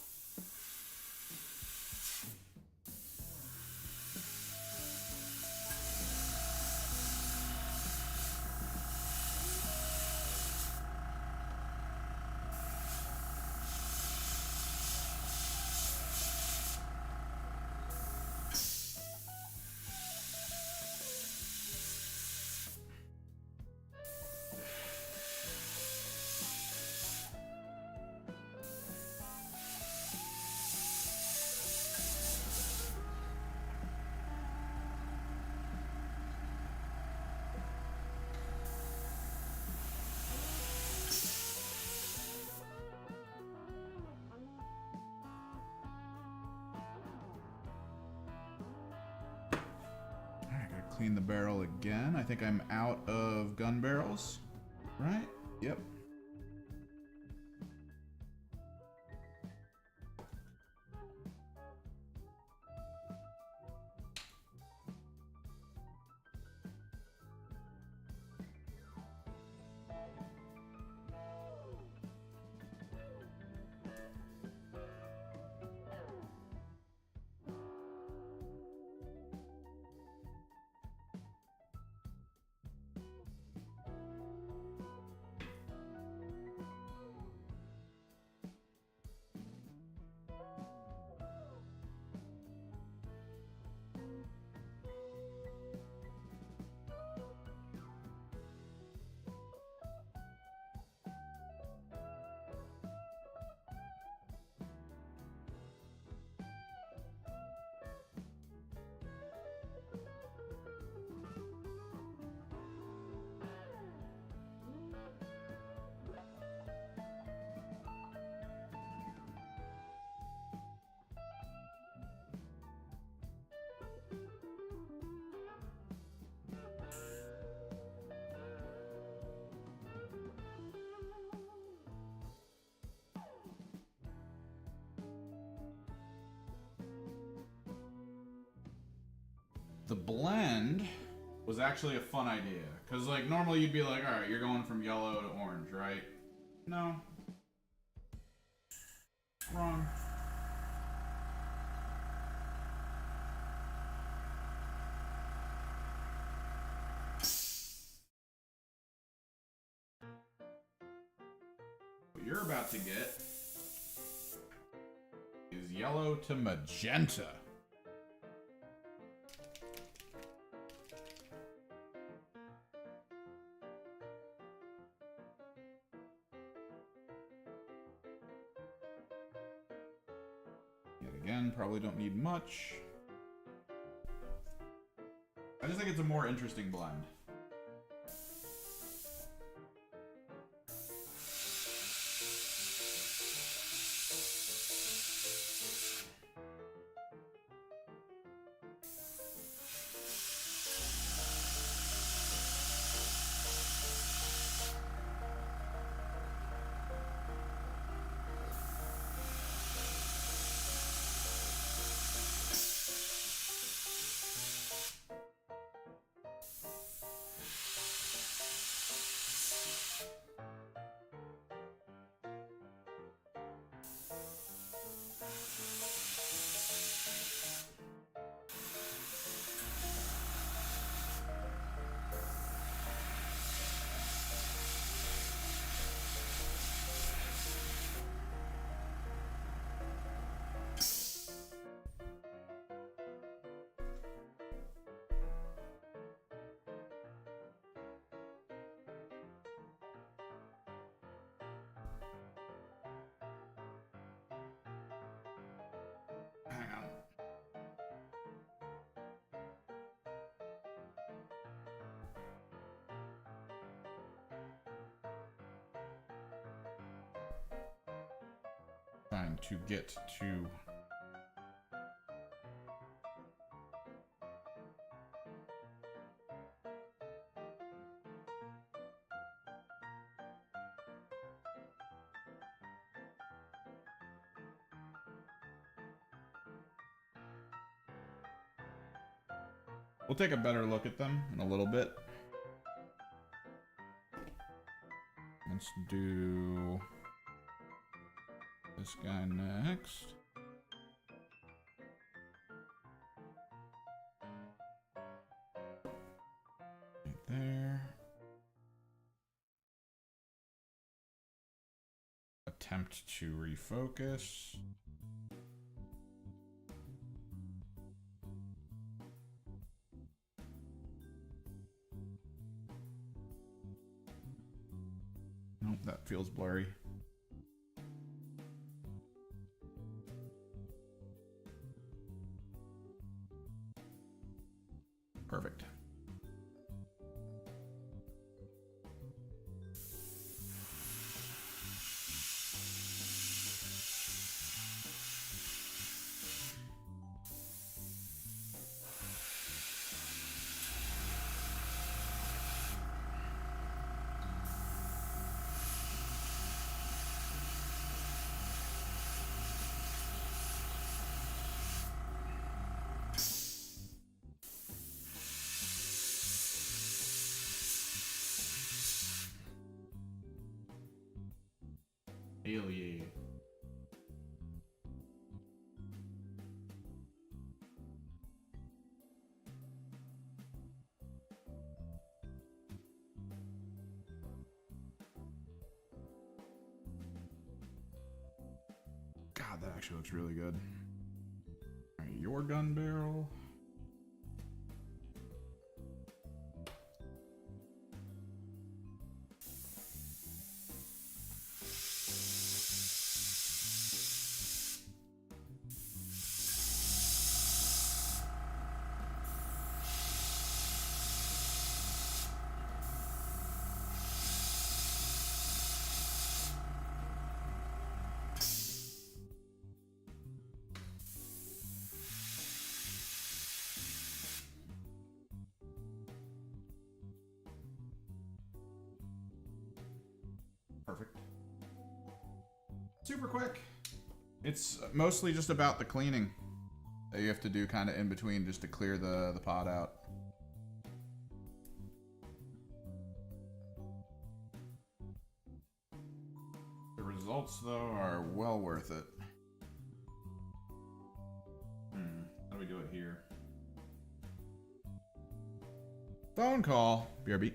Clean the barrel again. I think I'm out of gun barrels, right? Yep. The blend was actually a fun idea. Because, like, normally you'd be like, alright, you're going from yellow to orange, right? No. Wrong. What you're about to get is yellow to magenta. Again, probably don't need much. I just think it's a more interesting blend. Hang on. Trying to get to We'll take a better look at them in a little bit. Let's do this guy next. Right there. Attempt to refocus. Nope, that feels blurry. Perfect. Hell yeah. God, that actually looks really good. All right, your gun barrel. Perfect. Super quick. It's mostly just about the cleaning that you have to do kind of in between just to clear the pot out. The results, though, are well worth it. How do we do it here? Phone call. BRB.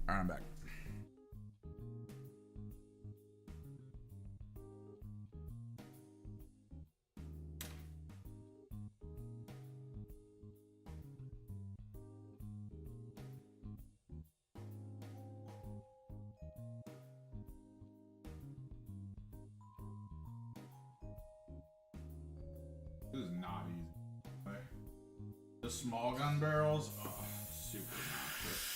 All right, I'm back. This is not easy. small gun barrels, oh, super obnoxious.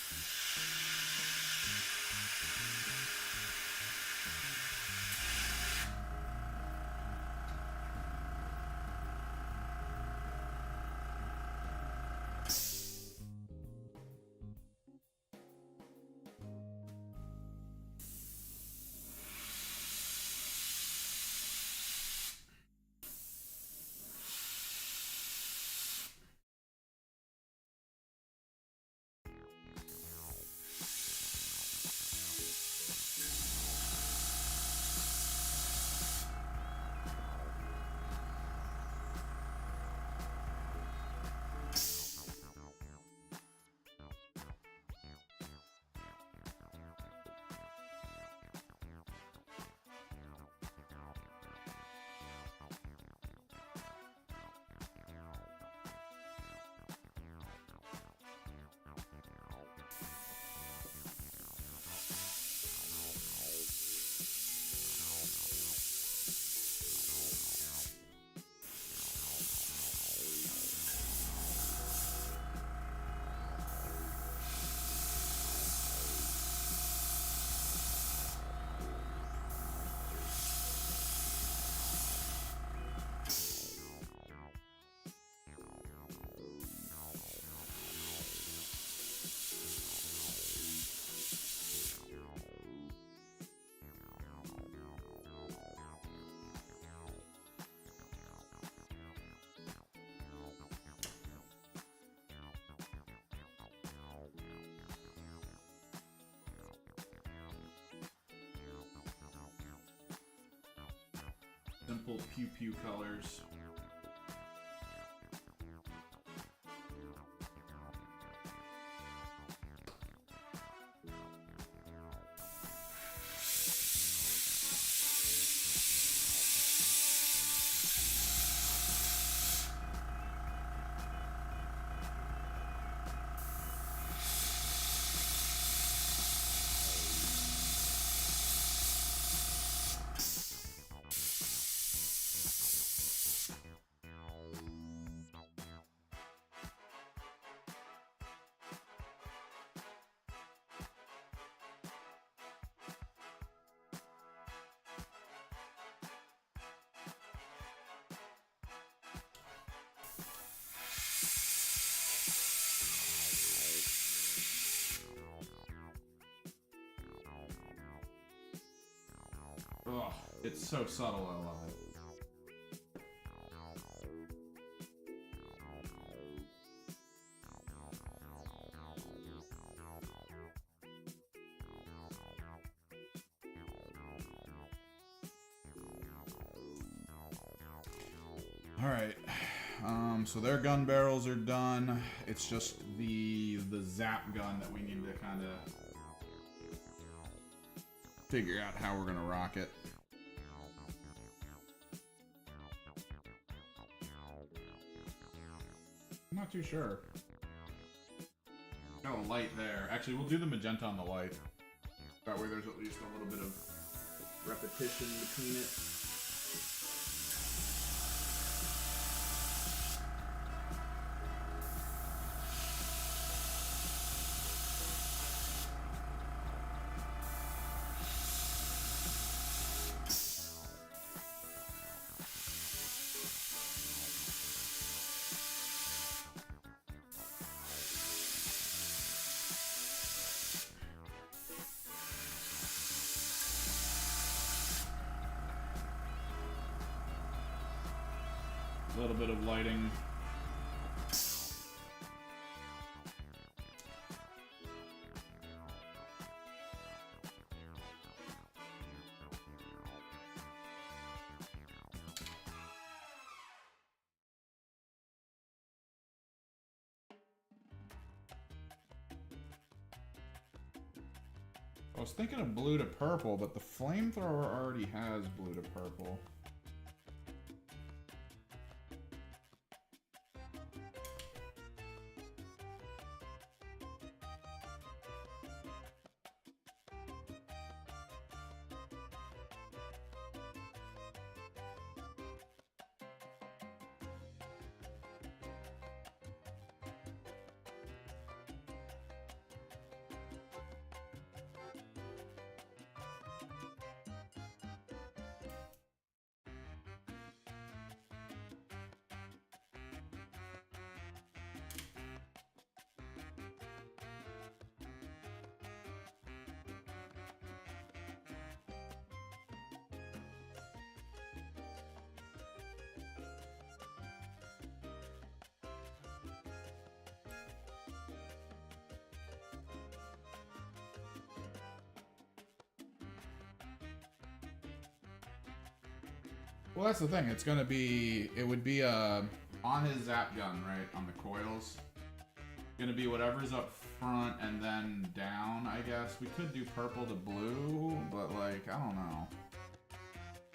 Simple pew pew colors. Ugh, it's so subtle, I love it. Alright, so their gun barrels are done. It's just the zap gun that we need to kind of figure out how we're gonna rock it. I'm not too sure. Got a light there. Actually, we'll do the magenta on the light. That way there's at least a little bit of repetition between it. A little bit of lighting. I was thinking of blue to purple, but the flamethrower already has blue to purple. Well, that's the thing. It's gonna be, it would be on his zap gun, right, on the coils. Gonna be whatever's up front and then down, I guess. We could do purple to blue, but like, I don't know.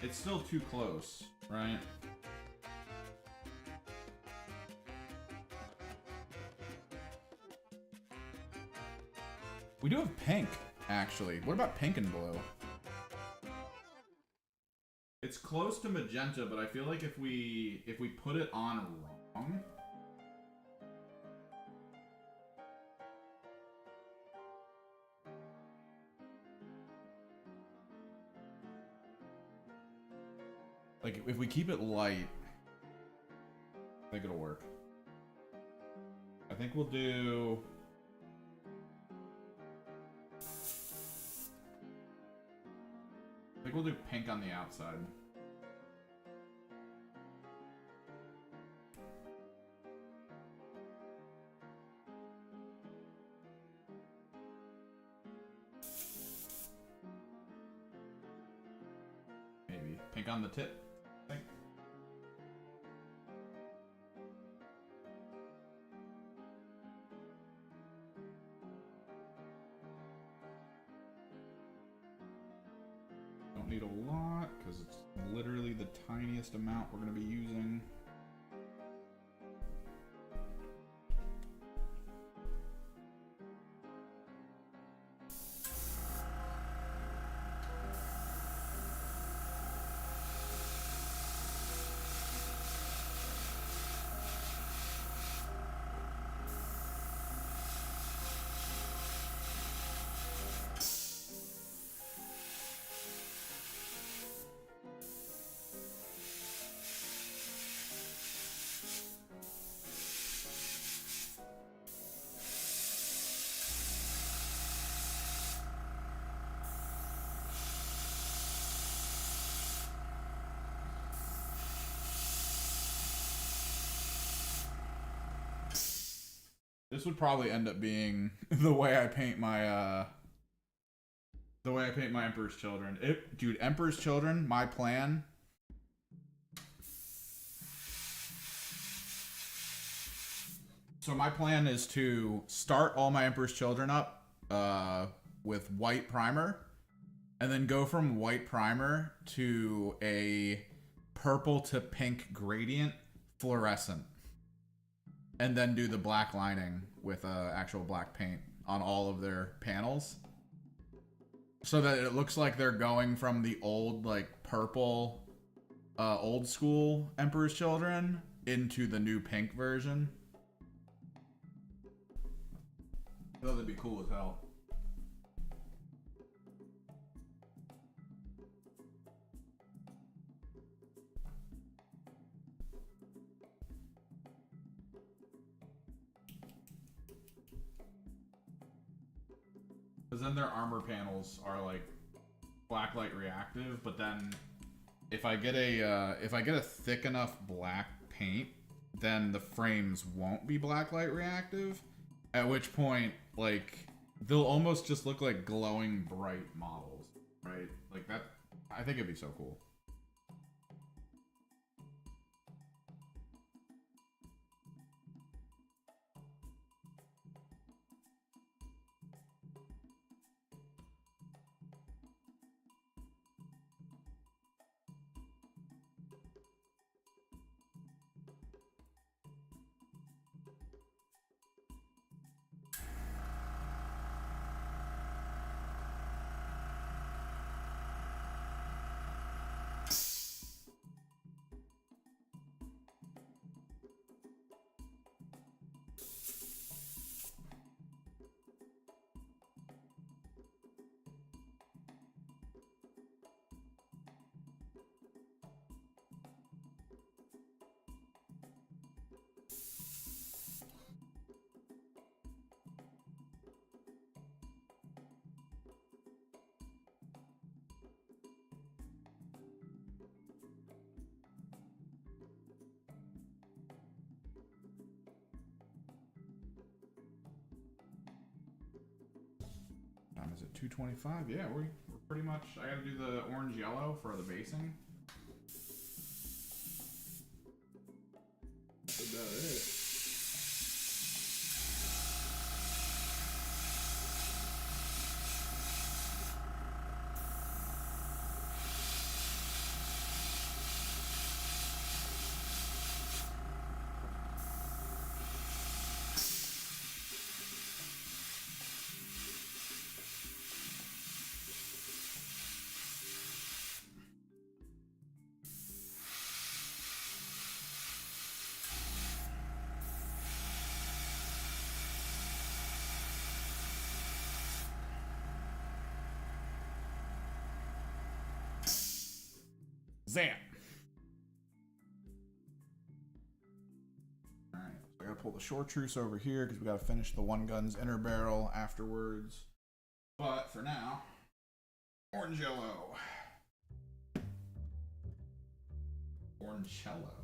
It's still too close, right? We do have pink, actually. What about pink and blue? It's close to magenta, but I feel like if we put it on wrong, like if we keep it light, I think it'll work. I think we'll do. I think we'll do pink on the outside. Maybe pink on the tip, I think. Don't need a lot, because it's literally the tiniest amount we're going to be using. This would probably end up being the way I paint my Emperor's Children. Dude, Emperor's Children, my plan. So my plan is to start all my Emperor's Children up with white primer, and then go from white primer to a purple to pink gradient fluorescent. And then do the black lining with actual black paint on all of their panels. So that it looks like they're going from the old, like, purple, old school Emperor's Children into the new pink version. I thought that'd be cool as hell. Because then their armor panels are like blacklight reactive, but then if I get a thick enough black paint, then the frames won't be blacklight reactive. At which point, like, they'll almost just look like glowing bright models, right? Like that, I think it'd be so cool. Is it 225? Yeah, we're pretty much. I gotta do the orange yellow for the basing. Zam! Alright, so I gotta pull the chartreuse over here because we gotta finish the one gun's inner barrel afterwards. But for now, orange yellow. Orangello.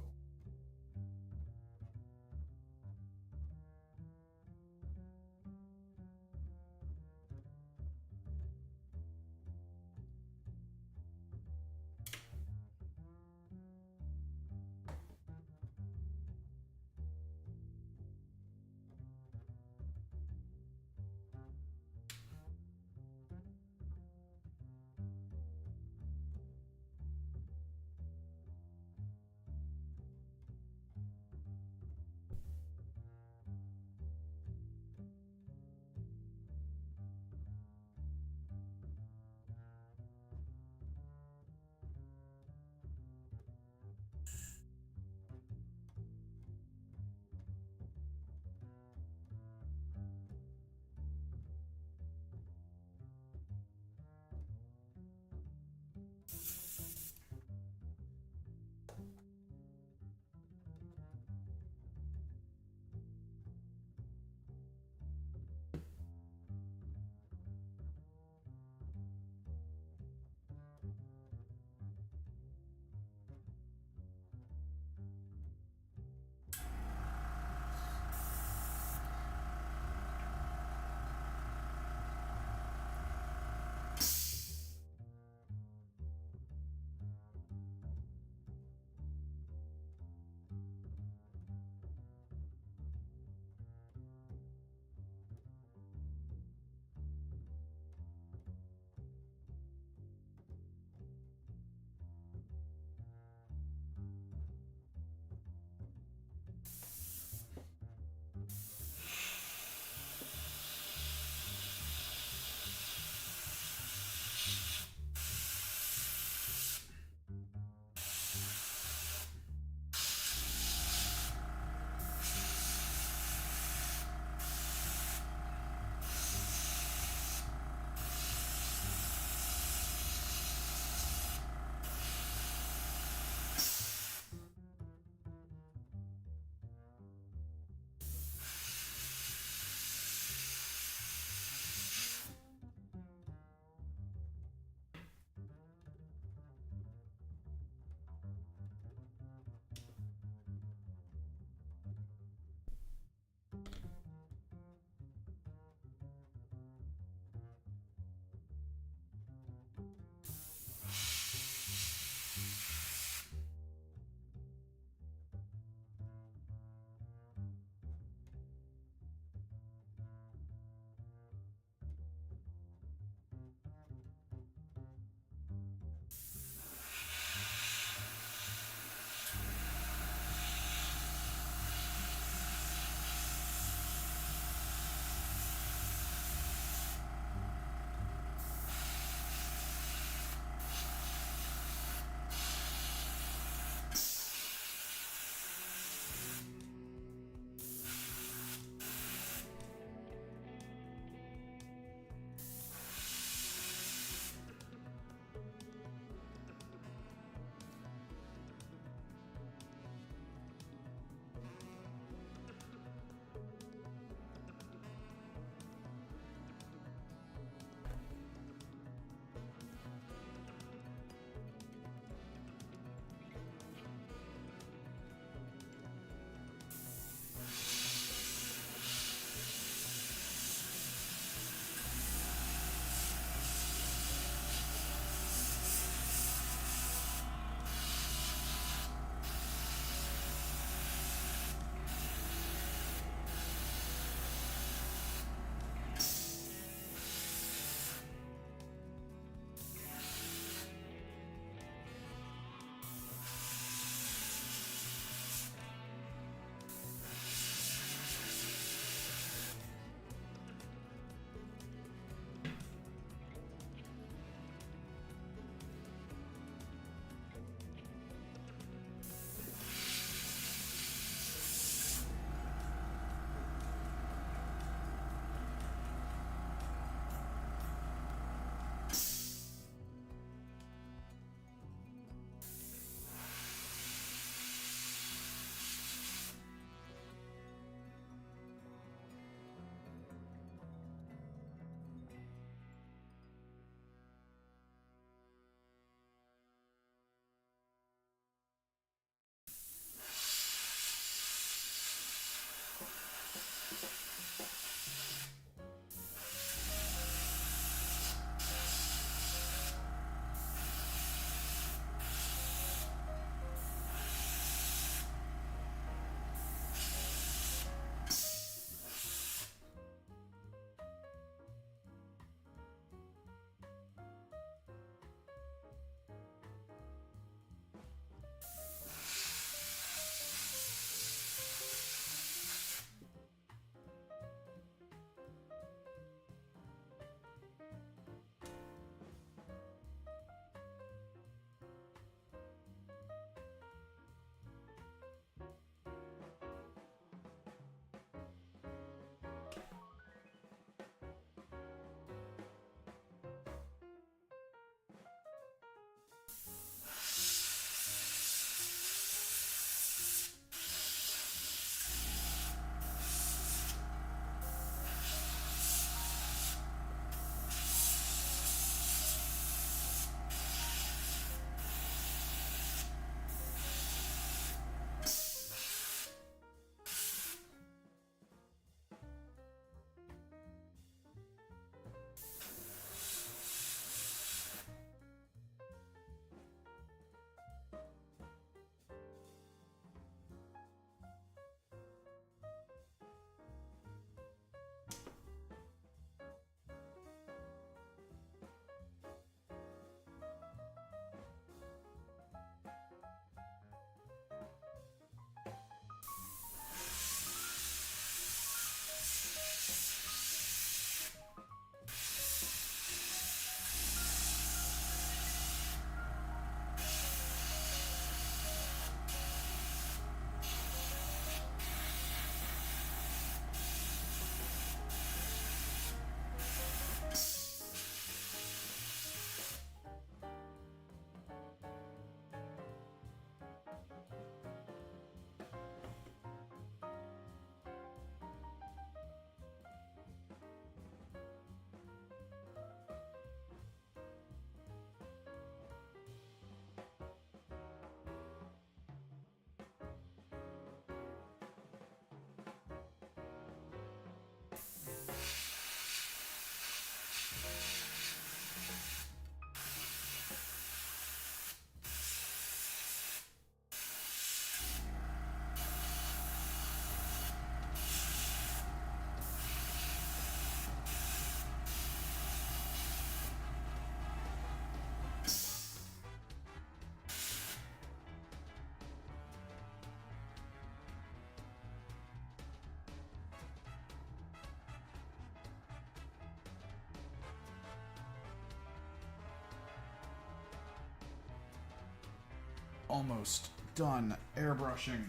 Almost done airbrushing.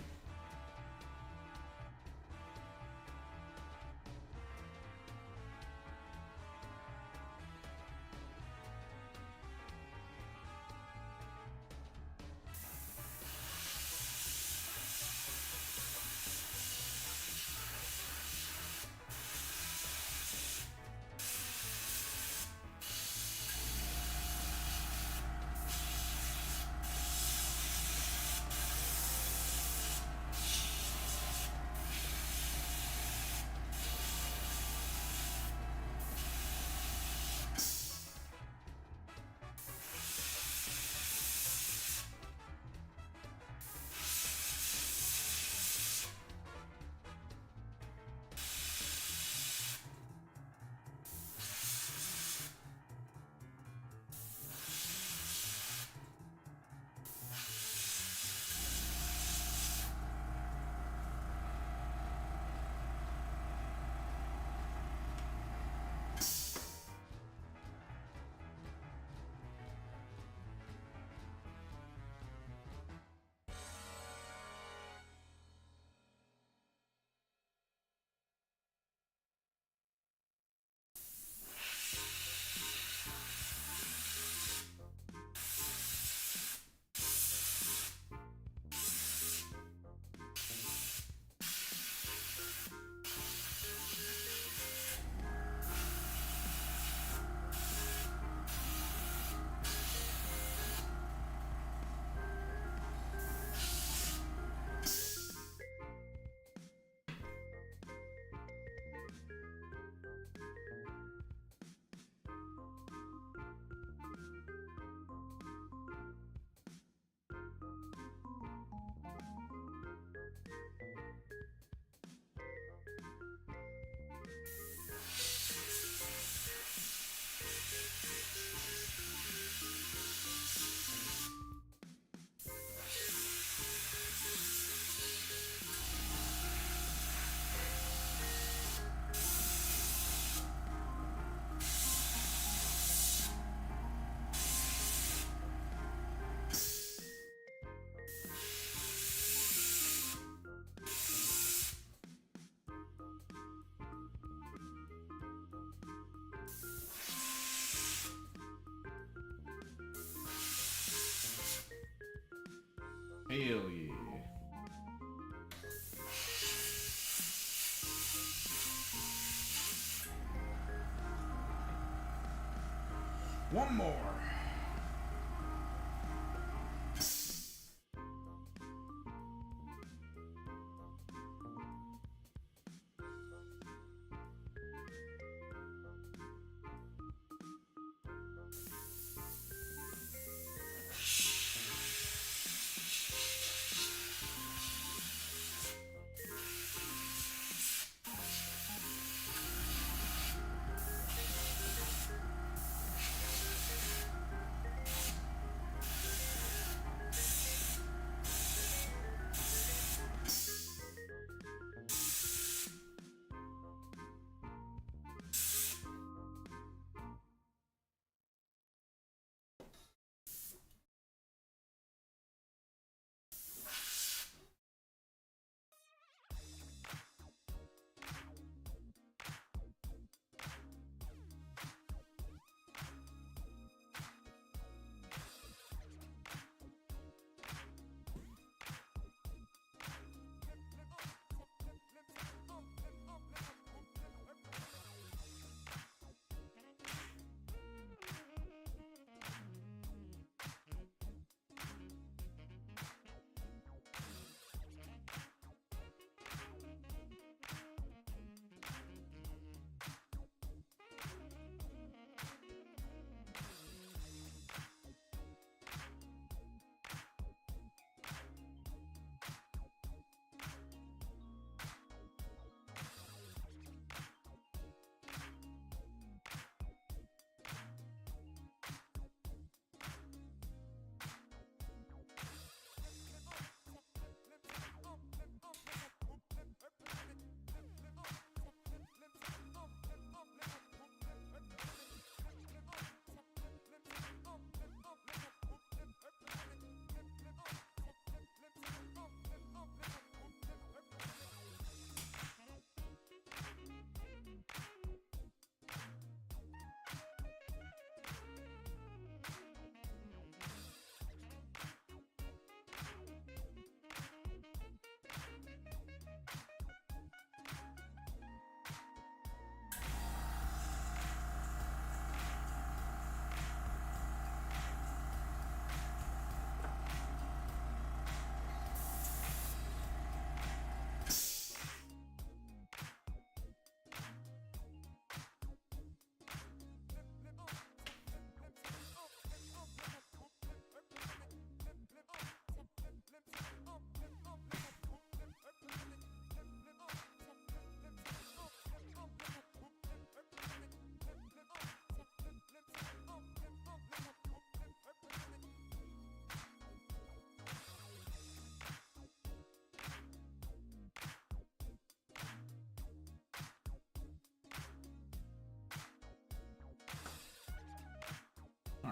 Hell yeah. One more.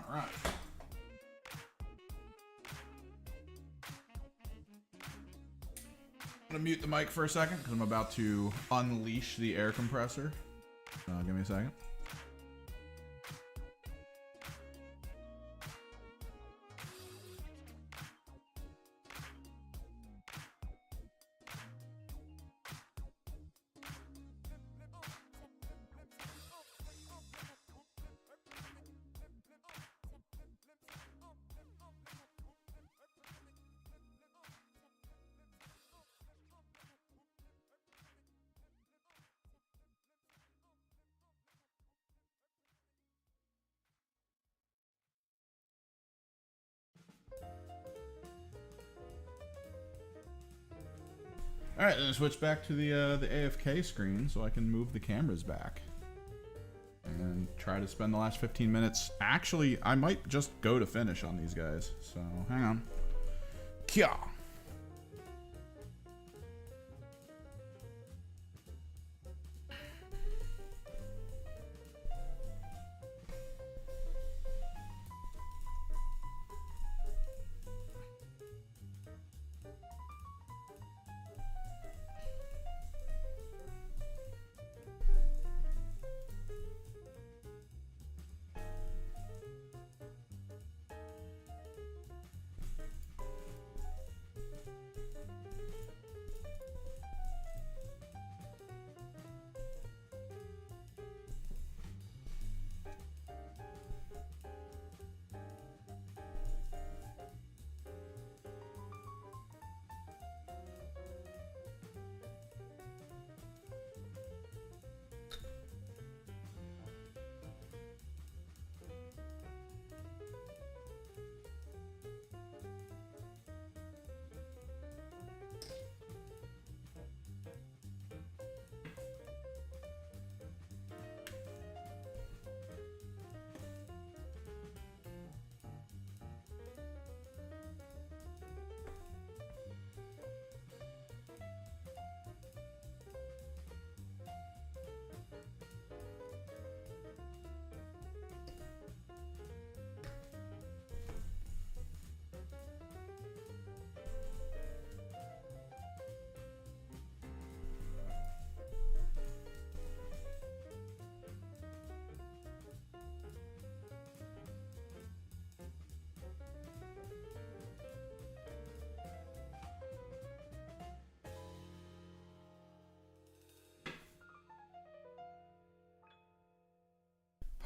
Alright. I'm gonna mute the mic for a second because I'm about to unleash the air compressor. Give me a second. Alright, then switch back to the AFK screen so I can move the cameras back. And try to spend the last 15 minutes. Actually, I might just go to finish on these guys. So, hang on. Kya!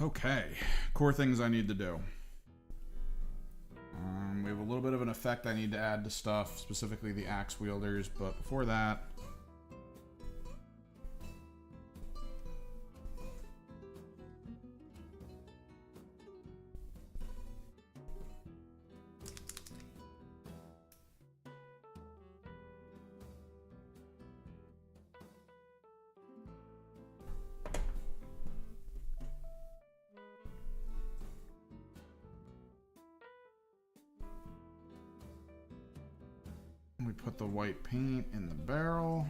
Okay, core things I need to do. We have a little bit of an effect I need to add to stuff, specifically the axe wielders, but before that... we put the white paint in the barrel.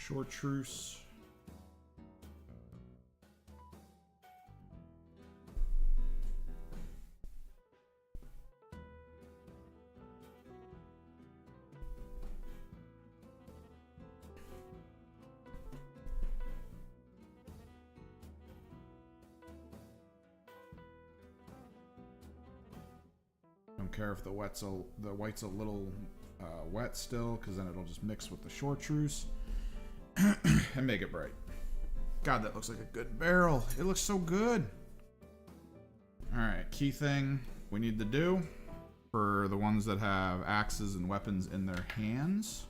Chartreuse. Don't care if the white's a little wet still, because then it'll just mix with the chartreuse and make it bright. God, that looks like a good barrel. It looks so good. All right, key thing we need to do for the ones that have axes and weapons in their hands.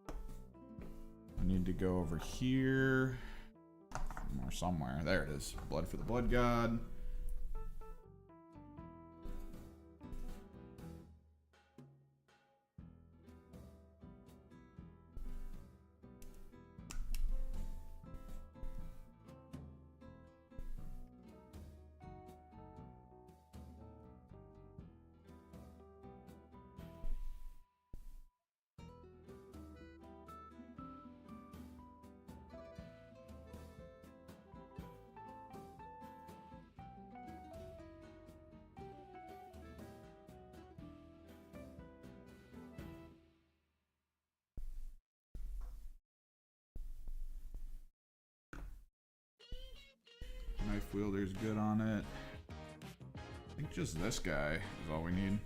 I need to go over here or somewhere. There it is. Blood for the blood god. Knife wielder's good on it. I think just this guy is all we need.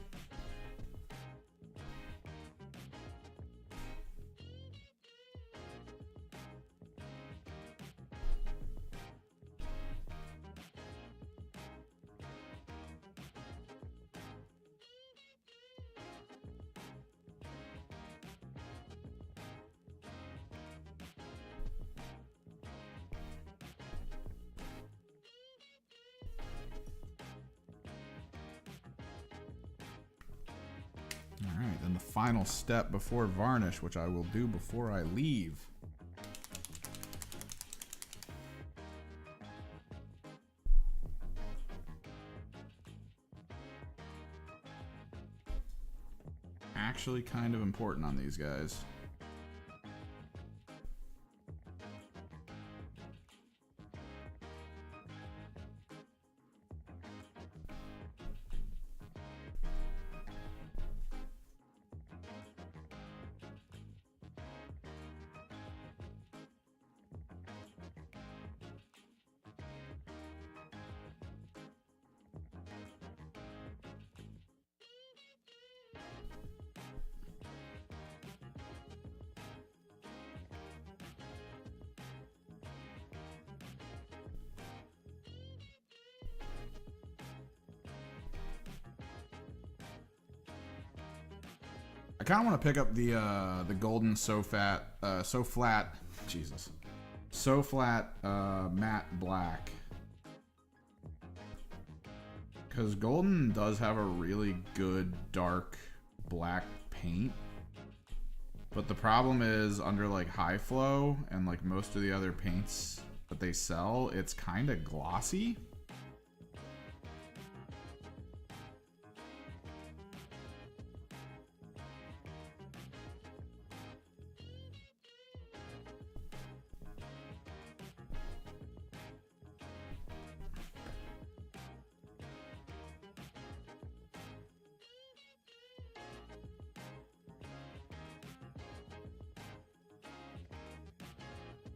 Alright, then the final step before varnish, which I will do before I leave. Actually kind of important on these guys. I kind of want to pick up the golden so flat matte black, because golden does have a really good dark black paint, but the problem is under like high flow and like most of the other paints that they sell, it's kind of glossy.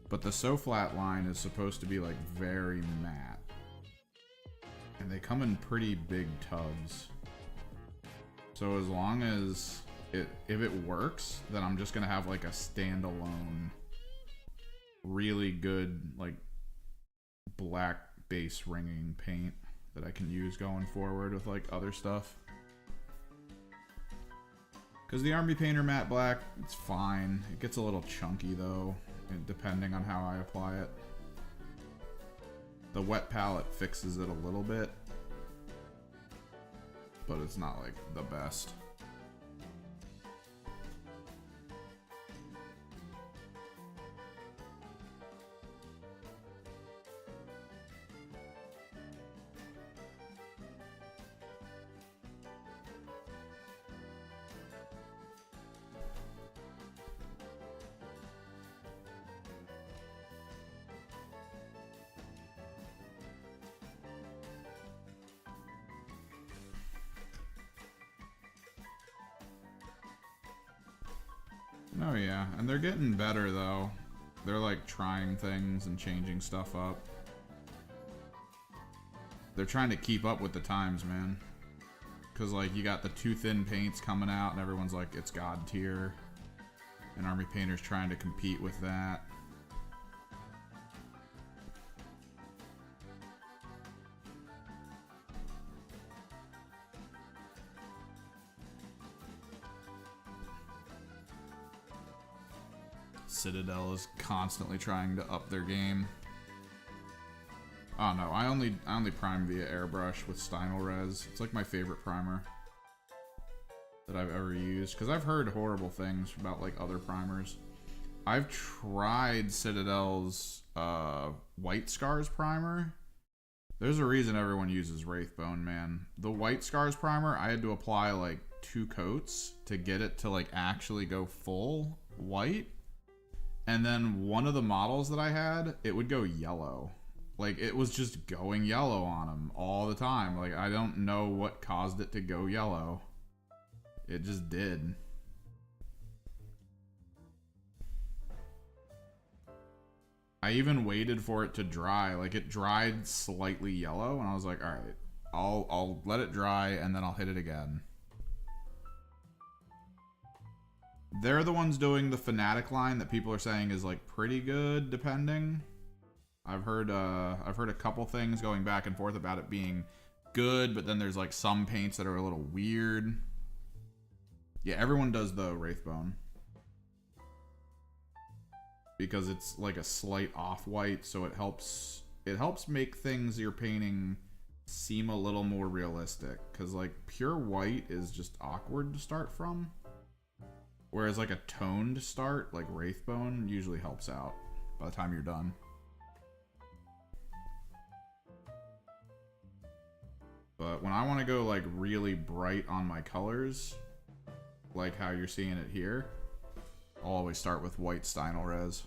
But the So Flat line is supposed to be like very matte. And they come in pretty big tubs. So as long as if it works, then I'm just gonna have like a standalone really good like black base ringing paint that I can use going forward with like other stuff. Because the Army Painter matte black, it's fine. It gets a little chunky though, depending on how I apply it. The wet palette fixes it a little bit, but it's not like the best. Oh yeah, and they're getting better though. They're like trying things and changing stuff up. They're trying to keep up with the times, man. Cause like you got the too thin paints coming out and everyone's like it's god tier. And Army Painter's trying to compete with that. Citadel is constantly trying to up their game. Oh no, I only prime via airbrush with Stynylrez. It's like my favorite primer that I've ever used, because I've heard horrible things about like other primers. I've tried Citadel's White Scars primer. There's a reason everyone uses Wraithbone, man. The White Scars primer, I had to apply like 2 coats to get it to like actually go full white. And then one of the models that I had, it would go yellow. Like, it was just going yellow on them all the time. Like, I don't know what caused it to go yellow. It just did. I even waited for it to dry. Like, it dried slightly yellow, and I was like, alright, I'll let it dry, and then I'll hit it again. They're the ones doing the Fnatic line that people are saying is like pretty good, depending. I've heard a couple things going back and forth about it being good, but then there's like some paints that are a little weird. Yeah, everyone does the Wraithbone because it's like a slight off-white, so it helps make things you're painting seem a little more realistic. Because like pure white is just awkward to start from. Whereas like a toned start, like Wraithbone, usually helps out by the time you're done. But when I want to go like really bright on my colors, like how you're seeing it here, I'll always start with white Stynylrez.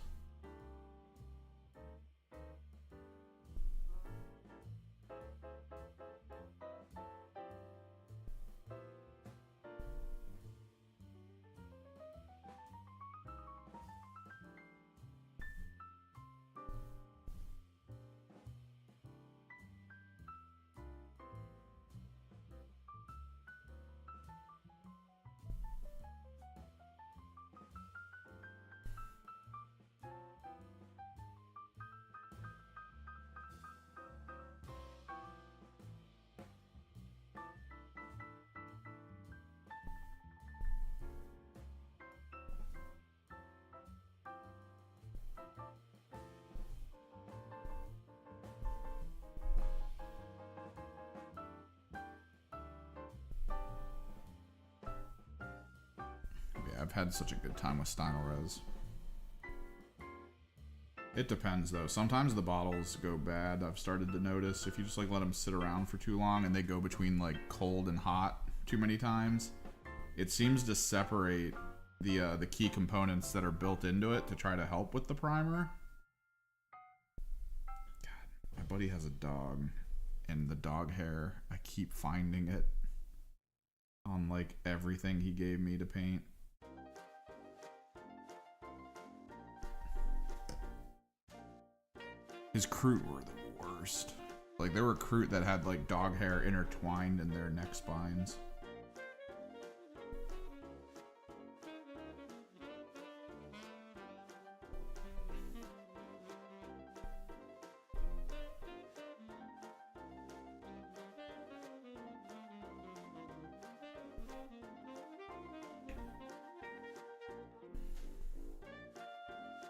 I've had such a good time with Stynylrez. It depends though. Sometimes the bottles go bad. I've started to notice if you just like let them sit around for too long and they go between like cold and hot too many times, it seems to separate the key components that are built into it to try to help with the primer. God, my buddy has a dog, and the dog hair, I keep finding it on like everything he gave me to paint. His Kroot were the worst. Like, there were Kroot that had, like, dog hair intertwined in their neck spines.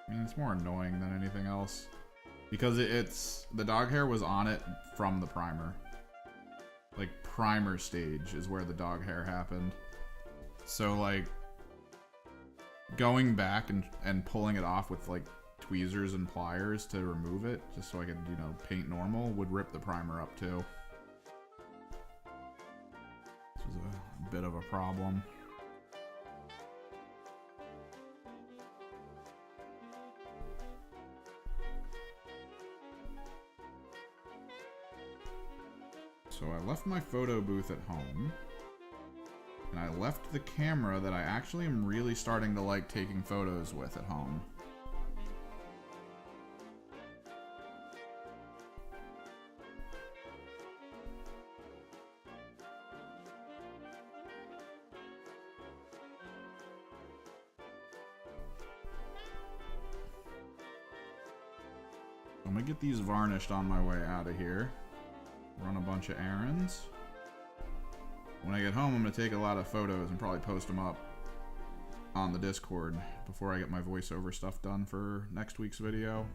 I mean, it's more annoying than anything else. Because it's the dog hair was on it from the primer. Like primer stage is where the dog hair happened. So like going back and pulling it off with like tweezers and pliers to remove it, just so I could, you know, paint normal, would rip the primer up too. This was a bit of a problem. So I left my photo booth at home. And I left the camera that I actually am really starting to like taking photos with at home. I'm gonna get these varnished on my way out of here. Run a bunch of errands. When I get home, I'm gonna take a lot of photos and probably post them up on the Discord before I get my voiceover stuff done for next week's video.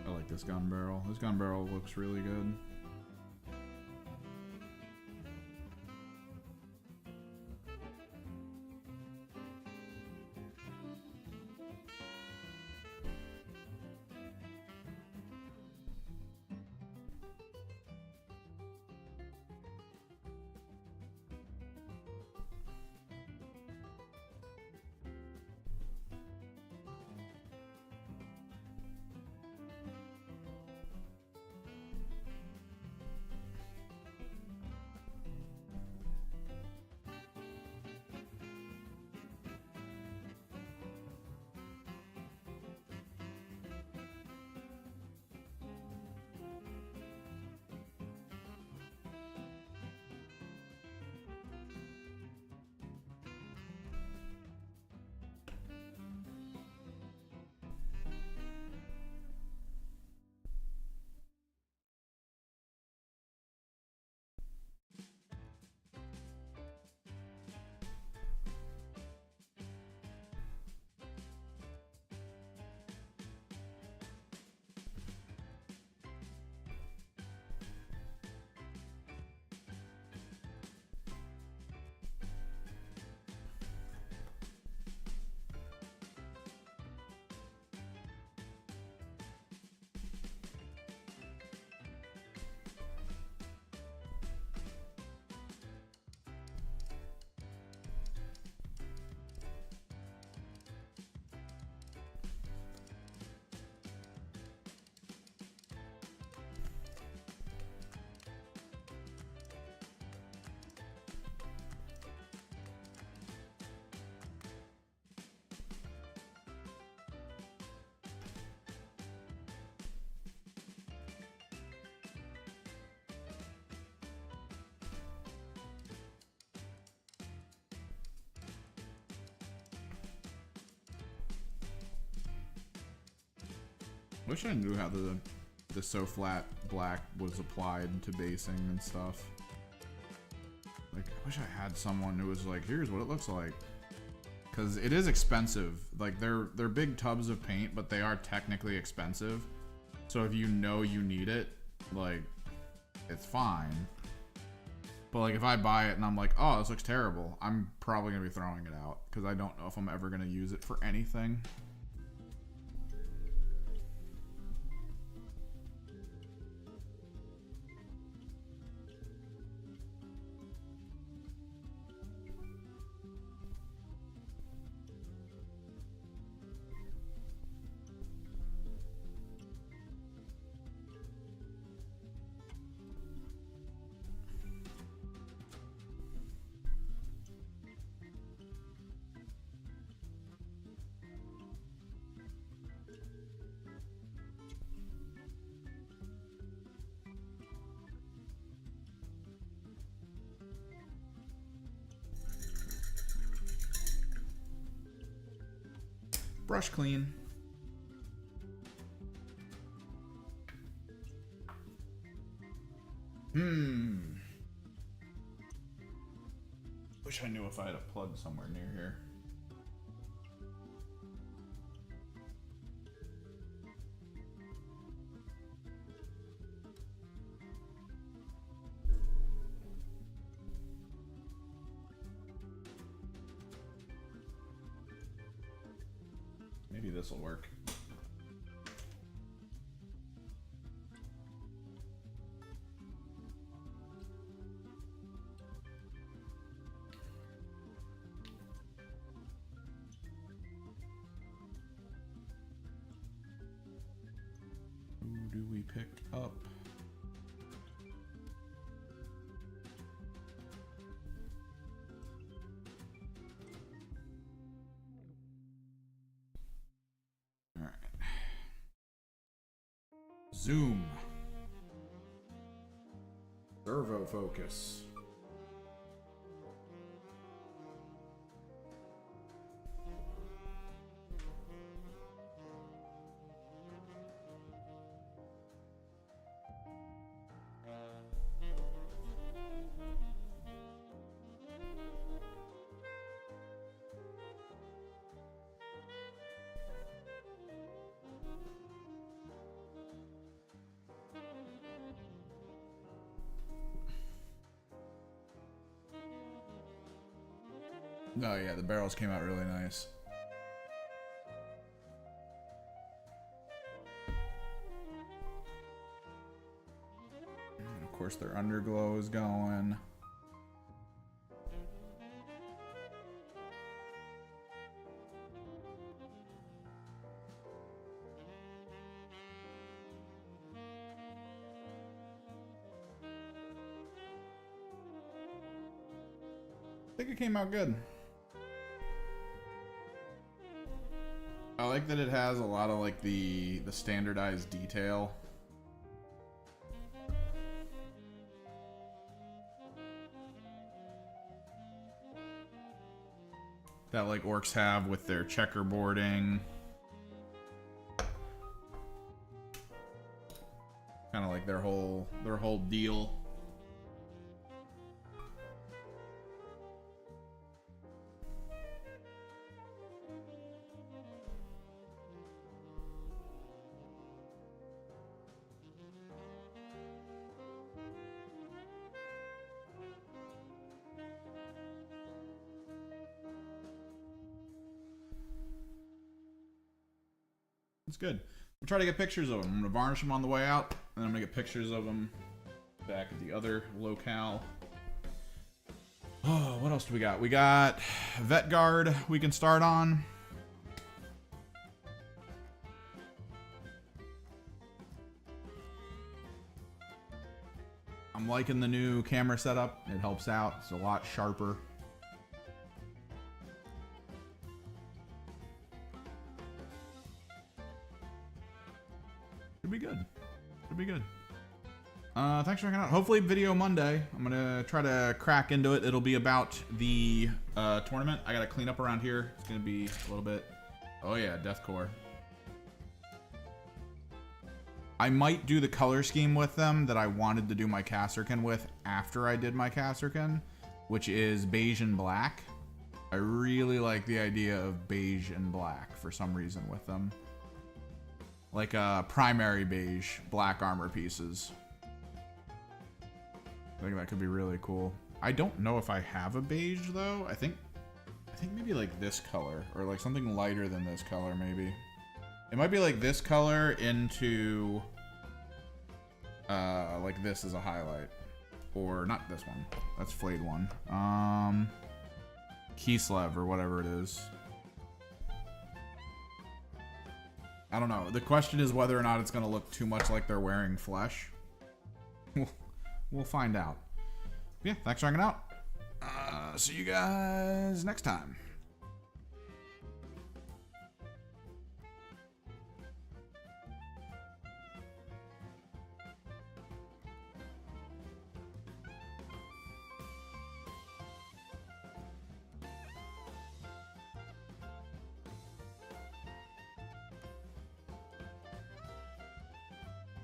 I like this gun barrel. This gun barrel looks really good. Wish I knew how the so flat black was applied to basing and stuff. Like, I wish I had someone who was like, here's what it looks like. Cause it is expensive. Like they're big tubs of paint, but they are technically expensive. So if you know you need it, like, it's fine. But like if I buy it and I'm like, oh, this looks terrible, I'm probably gonna be throwing it out because I don't know if I'm ever gonna use it for anything. Brush clean. Wish I knew if I had a plug somewhere near here. this will work. Who do we pick up? All right. Zoom. Servo focus. Oh yeah, the barrels came out really nice. And of course their underglow is going. I think it came out good. I like that it has a lot of like the standardized detail. That like orcs have with their checkerboarding. Kind of like their whole deal. It's good. We'll try to get pictures of them. I'm going to varnish them on the way out, and I'm going to get pictures of them back at the other locale. Oh, what else do we got? We got Vet Guard we can start on. I'm liking the new camera setup. It helps out. It's a lot sharper. Should be good. Should be good. Thanks for checking out. Hopefully video Monday. I'm gonna try to crack into it. It'll be about the tournament. I gotta clean up around here. It's gonna be a little bit. Oh yeah, Deathcore. I might do the color scheme with them that I wanted to do my Kasrkin with after I did my Kasrkin, which is beige and black. I really like the idea of beige and black for some reason with them. Like primary beige, black armor pieces. I think that could be really cool. I don't know if I have a beige though. I think maybe like this color or like something lighter than this color maybe. It might be like this color into like this as a highlight. Or not this one. That's flayed one. Kislev or whatever it is. I don't know. The question is whether or not it's going to look too much like they're wearing flesh. We'll find out. Yeah, thanks for hanging out. See you guys next time.